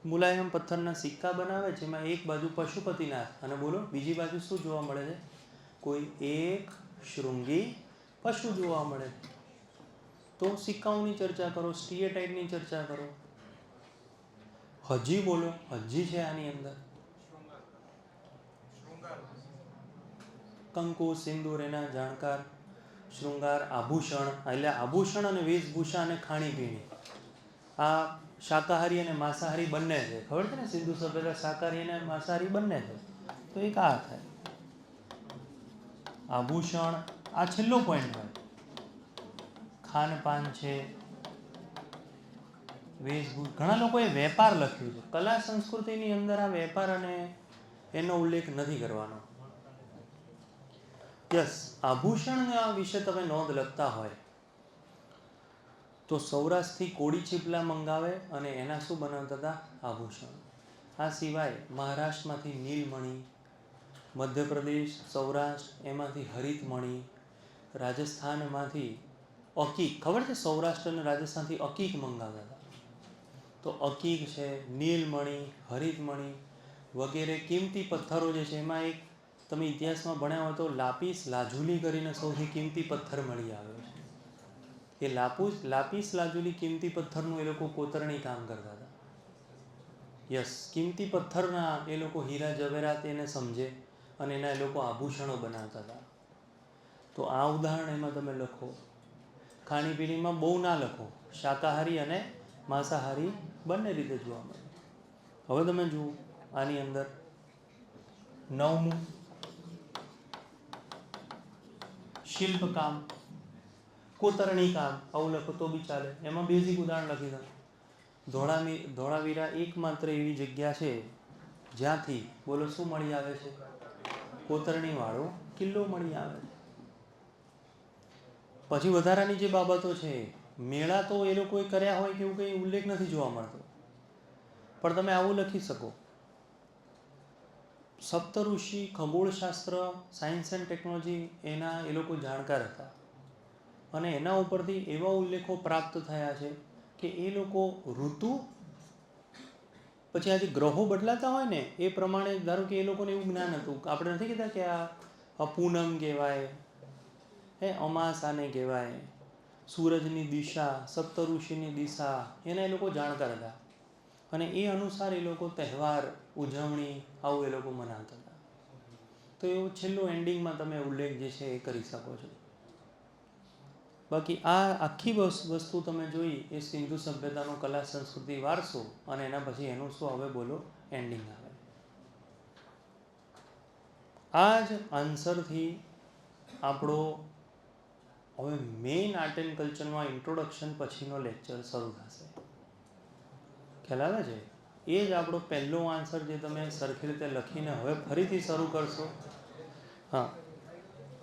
મુલાયમ પથ્થરના સિક્કા બનાવે છે, એમાં એક બાજુ પશુપતિનાથ અને બોલો બીજી બાજુ શું જોવા મળે છે? કોઈ એક શૃંગી પશુ જોવા મળે. તો સિક્કાઓની ચર્ચા કરો, સ્ટીએટાઇટની ચર્ચા કરો. હજી બોલો, હજી છે આની અંદર. કંકુ, સિંદૂર એના જાણકાર. શૃંગાર, આભૂષણ, એટલે આભૂષણ અને વેશભૂષા અને ખાણીપીણી. આ શાકાહારી અને માંસાહારી બંને છે. ખબર છે ને, સિંધુ સભ્યતા શાકાહારી અને માંસાહારી બંને છે. તો એક આ થાય આભૂષણ. આ છેલ્લો પોઈન્ટ હોય. ખાનપાન છે, વેશભૂષા, ઘણા લોકોએ વેપાર લખ્યું છે. કલા સંસ્કૃતિની અંદર આ વેપાર અને એનો ઉલ્લેખ નથી કરવાનો. યસ, આભૂષણ વિશે તમે નોંધ લખતા હોય તો સૌરાષ્ટ્રથી કોડી ચીપલા મંગાવે અને એના શું બનાવતા હતા? આભૂષણ. આ સિવાય મહારાષ્ટ્રમાંથી નીલમણી, મધ્યપ્રદેશ, સૌરાષ્ટ્ર એમાંથી હરિતમણી, રાજસ્થાનમાંથી અકીક, ખબર છે સૌરાષ્ટ્ર અને રાજસ્થાનથી અકીક મંગાવતા હતા. તો અકીક છે, નીલમણી, હરિતમણી વગેરે કિંમતી પથ્થરો જે છે. એમાં એક તમે ઇતિહાસમાં ભણ્યા હોય તો લાપીસ લાજુલી કરીને સૌથી કિંમતી પથ્થર મળી આવ્યો છે. એ લાપીસ લાજુલી કિંમતી પથ્થરનું એ લોકો કોતરણી કામ કરતા હતા. યસ, કિંમતી પથ્થરના એ લોકો હીરા જવેરાત એને સમજે અને એના એ લોકો આભૂષણો બનાવતા હતા. તો આ ઉદાહરણ એમાં તમે લખો. ખાણીપીણીમાં બહુ ના લખો, શાકાહારી અને માંસાહારી બંને રીતે જોવા મળે. હવે તમે જુઓ આની અંદર 9મું શિલ્પકામ, કોતરણી કામ, આવું લખો તો બી ચાલે. એમાં બેઝિક ઉદાહરણ લખી દો. ધોળાવીરા એકમાત્ર એવી જગ્યા છે જ્યાંથી બોલો શું મળી આવે છે? કોતરણી વાળો કિલ્લો મળી આવે છે. પછી વધારાની જે બાબતો છે, મેળા તો એ લોકોએ કર્યા હોય કે એવું કંઈ ઉલ્લેખ નથી જોવા મળતો, પણ તમે આવું લખી શકો. સપ્તઋષિ, ખગોળશાસ્ત્ર, સાયન્સ એન્ડ ટેકનોલોજી એના એ લોકો જાણકાર હતા અને એના ઉપરથી એવા ઉલ્લેખો પ્રાપ્ત થયા છે કે એ લોકો ઋતુ પછી આજે ગ્રહો બદલાતા હોય ને એ પ્રમાણે, ધારો કે એ લોકોને એવું જ્ઞાન હતું. આપણે નથી કહેતા કે આ પૂનમ કહેવાય, અમાસ આને કહેવાય, સૂરજની દિશા, સપ્તઋષિની દિશા, એના એ લોકો જાણકાર હતા અને એ અનુસાર એ લોકો તહેવાર, ઉજવણી આવું એ લોકો મનાવતા હતા. તો એવું છેલ્લું એન્ડિંગમાં તમે ઉલ્લેખ જે છે એ કરી શકો છો. બાકી આ આખી વસ્તુ તમે જોઈ એ સિંધુ સભ્યતાનો કલા સંસ્કૃતિ વારસો અને એના પછી એનું શું હવે બોલો એન્ડિંગ આવે. આ જ આન્સરથી આપણો હવે મેઇન આર્ટ એન્ડ કલ્ચરમાં ઇન્ટ્રોડક્શન પછીનો લેક્ચર શરૂ થશે. ખ્યાલ આવે છે? એ જ આપણો પહેલો આન્સર જે તમે સરખી રીતે લખીને હવે ફરીથી શરૂ કરશો. હા,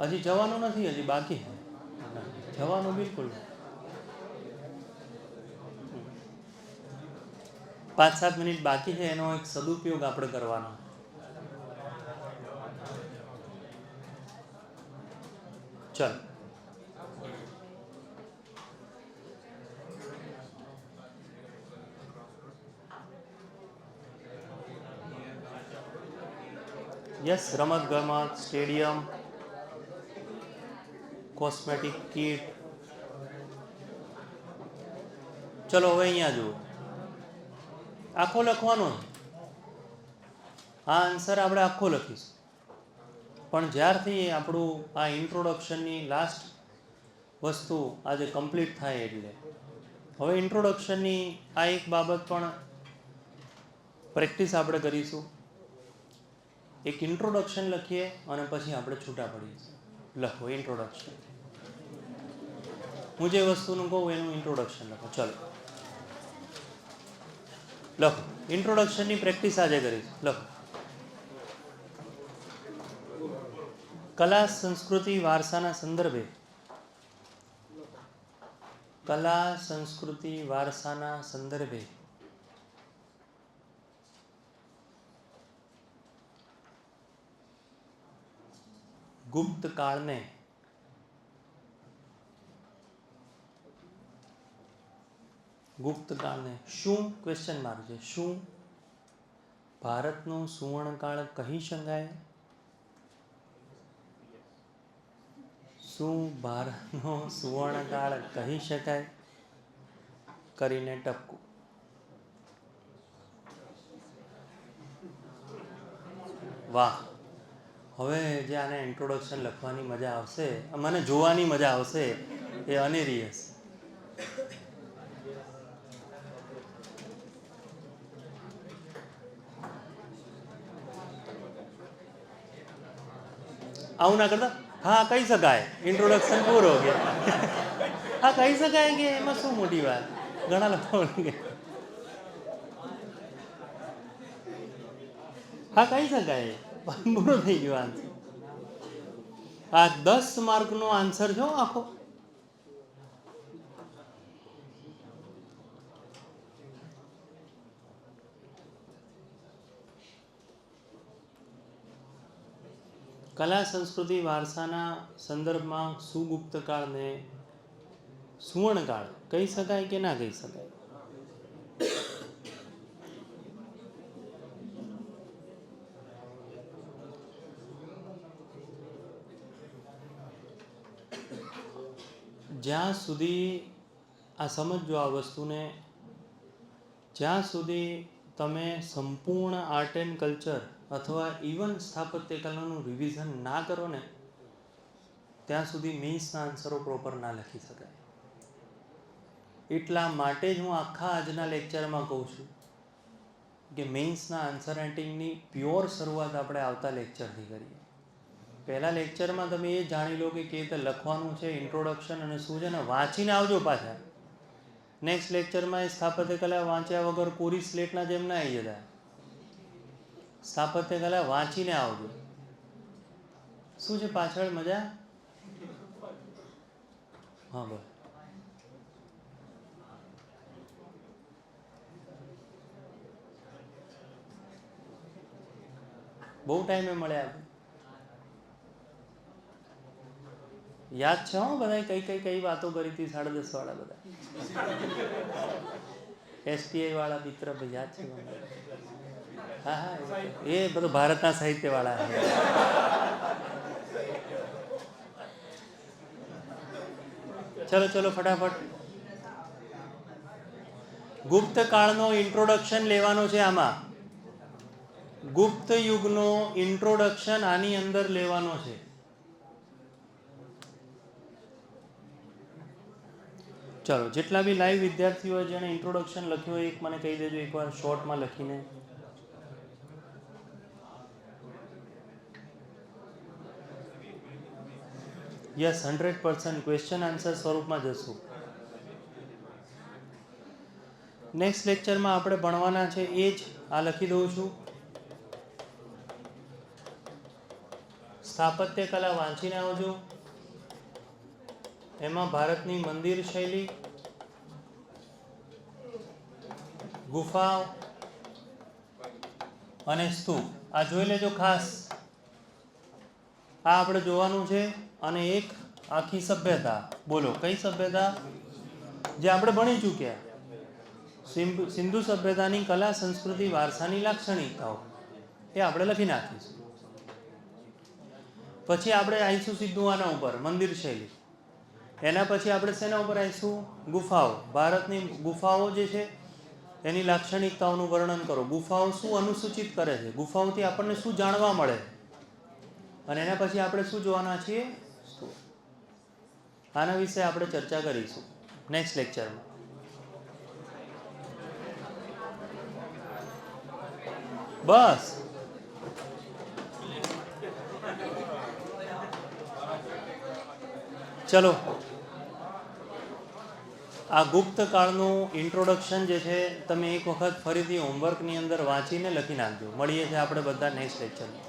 હજી જવાનું નથી, હજી બાકી છે જવાનું બિલકુલ. 5-7 મિનિટ બાકી છે, એનો એક સદુપયોગ આપણે કરવાનો. ચલ, યસ, રમત ગમત, સ્ટેડિયમ, કોસ્મેટિક કીટ. ચલો હવે અહીંયા જુઓ, આખો લખવાનો. આ આન્સર આપણે આખો લખીશું, પણ જ્યારથી આપણું આ ઇન્ટ્રોડક્શનની લાસ્ટ વસ્તુ આજે કમ્પ્લીટ થાય એટલે હવે ઇન્ટ્રોડક્શનની આ એક બાબત પણ પ્રેક્ટિસ આપણે કરીશું. એક ઇન્ટ્રોડક્શન લખીએ અને પછી આપણે છૂટા પડીએ. લખો ઇન્ટ્રોડક્શન. હું જે વસ્તુનું કહું એનું ઇન્ટ્રોડક્શન લખો. ચલો લખો. ઇન્ટ્રોડક્શનની પ્રેક્ટિસ આજે કરીશું. લખો. કલા સંસ્કૃતિ વારસાના સંદર્ભે, કલા સંસ્કૃતિ વારસાના સંદર્ભે ગુપ્ત કાળને શું ક્વેશ્ચન માર્ક છે, શું ભારતનો સુવર્ણકાળ કહી શકાય? શું ભારતનો સુવર્ણકાળ કહી શકાય? કરીને ટપકું. વાહ, હવે જે આને ઇન્ટ્રોડક્શન લખવાની મજા આવશે, મને જોવાની મજા આવશે, એ અનેરી હશે. આવું ના કરતા. હા, કહી શકાય, ઇન્ટ્રોડક્શન પૂરો. કે હા, કહી શકાય કે એમાં શું મોટી વાત. ઘણા લોકો હા કહી શકાય, પૂરો થઈ ગયો આન્સર. આ 10 માર્કનો આન્સર છે આખો. કલા સંસ્કૃતિ વારસાના સંદર્ભમાં સુગુપ્ત કાળને સુવર્ણકાળ કહી શકાય કે ના કહી શકાય? જ્યાં સુધી આ સમજો આ વસ્તુને, જ્યાં સુધી તમે સંપૂર્ણ આર્ટ એન્ડ કલ્ચર અથવા ઇવન સ્થાપત્ય કલાનું રિવિઝન ના કરો ને, ત્યાં સુધી મેઇન્સના આન્સરો પ્રોપર ના લખી શકાય. એટલા માટે જ હું આખા આજના લેક્ચરમાં કહું છું કે મેઇન્સના આન્સર રાઇટિંગની પ્યોર શરૂઆત આપણે આવતા લેક્ચરથી કરીએ. પહેલા લેક્ચરમાં તમે એ જાણી લો કે કેવી રીતે લખવાનું છે, ઇન્ટ્રોડક્શન અને શું છે, ને વાંચીને આવજો પાછા. નેક્સ્ટ લેક્ચરમાં એ સ્થાપત્ય કલા વાંચ્યા વગર કોરી સ્લેટના જેમ ના આવી જતા. સ્થાપત્ય કલા વાંચીને આવજો. શું છે પાછળ મજા? હા બસ. બહુ ટાઈમે મળ્યા. યાદ છે હો બધા કઈ કઈ વાતો કરી હતી? 10:30 વાળા બધા STI વાળા મિત્ર યાદ છે? હા હા, એ બધું ભારતના સાહિત્ય વાળા. ચલો ચલો ફટાફટ. ગુપ્ત કાળનો ઇન્ટ્રોડક્શન લેવાનો છે આમાં. ગુપ્ત યુગનો ઇન્ટ્રોડક્શન આની અંદર લેવાનો છે. ચલો, જેટલા બી લાઈવ વિદ્યાર્થીઓ જેણે ઇન્ટ્રોડક્શન લખ્યું હોય એક મને કહી દેજો એકવાર શોર્ટમાં લખીને. યસ, 100% ક્વેશ્ચન આન્સર સ્વરૂપમાં જશું. નેક્સ્ટ લેક્ચરમાં આપણે ભણવાના છે એ જ આ લખી દઉં છું. સ્થાપત્ય કલા વાંચીને આવજો. એમાં ભારતની મંદિર શૈલી, ગુફાઓ અને સ્તૂપ આ જોઈ લેજો ખાસ. આ આપણે જોવાનું છે. અને એક આખી સભ્યતા. બોલો કઈ સભ્યતા? જે આપણે ભણી ચૂક્યા. સિંધુ સભ્યતાની કલા સંસ્કૃતિ વારસાની લાક્ષણિકતાઓ એ આપણે લખી નાખીશું. પછી આપણે આવીશું સીધું આના ઉપર મંદિર શૈલી. એના પછી આપણે શેના ઉપર આવીશું? ગુફાઓ. ભારતની ગુફાઓ જે છે એની લાક્ષણિકતાઓનું વર્ણન કરો. ગુફાઓ શું અનુસૂચિત કરે છે, ગુફાઓથી આપણને શું જાણવા મળે, અને એના પછી આપણે શું જોવાના છીએ? આના વિશે આપણે ચર્ચા કરીશું નેક્સ્ટ લેક્ચરમાં. બસ ચલો, આ ગુપ્ત કાળનું ઇન્ટ્રોડક્શન જે છે તમે એક વખત ફરીથી હોમવર્કની અંદર વાંચીને લખી નાખજો. મળીએ છીએ આપણે બધા નેક્સ્ટ લેક્ચરમાં.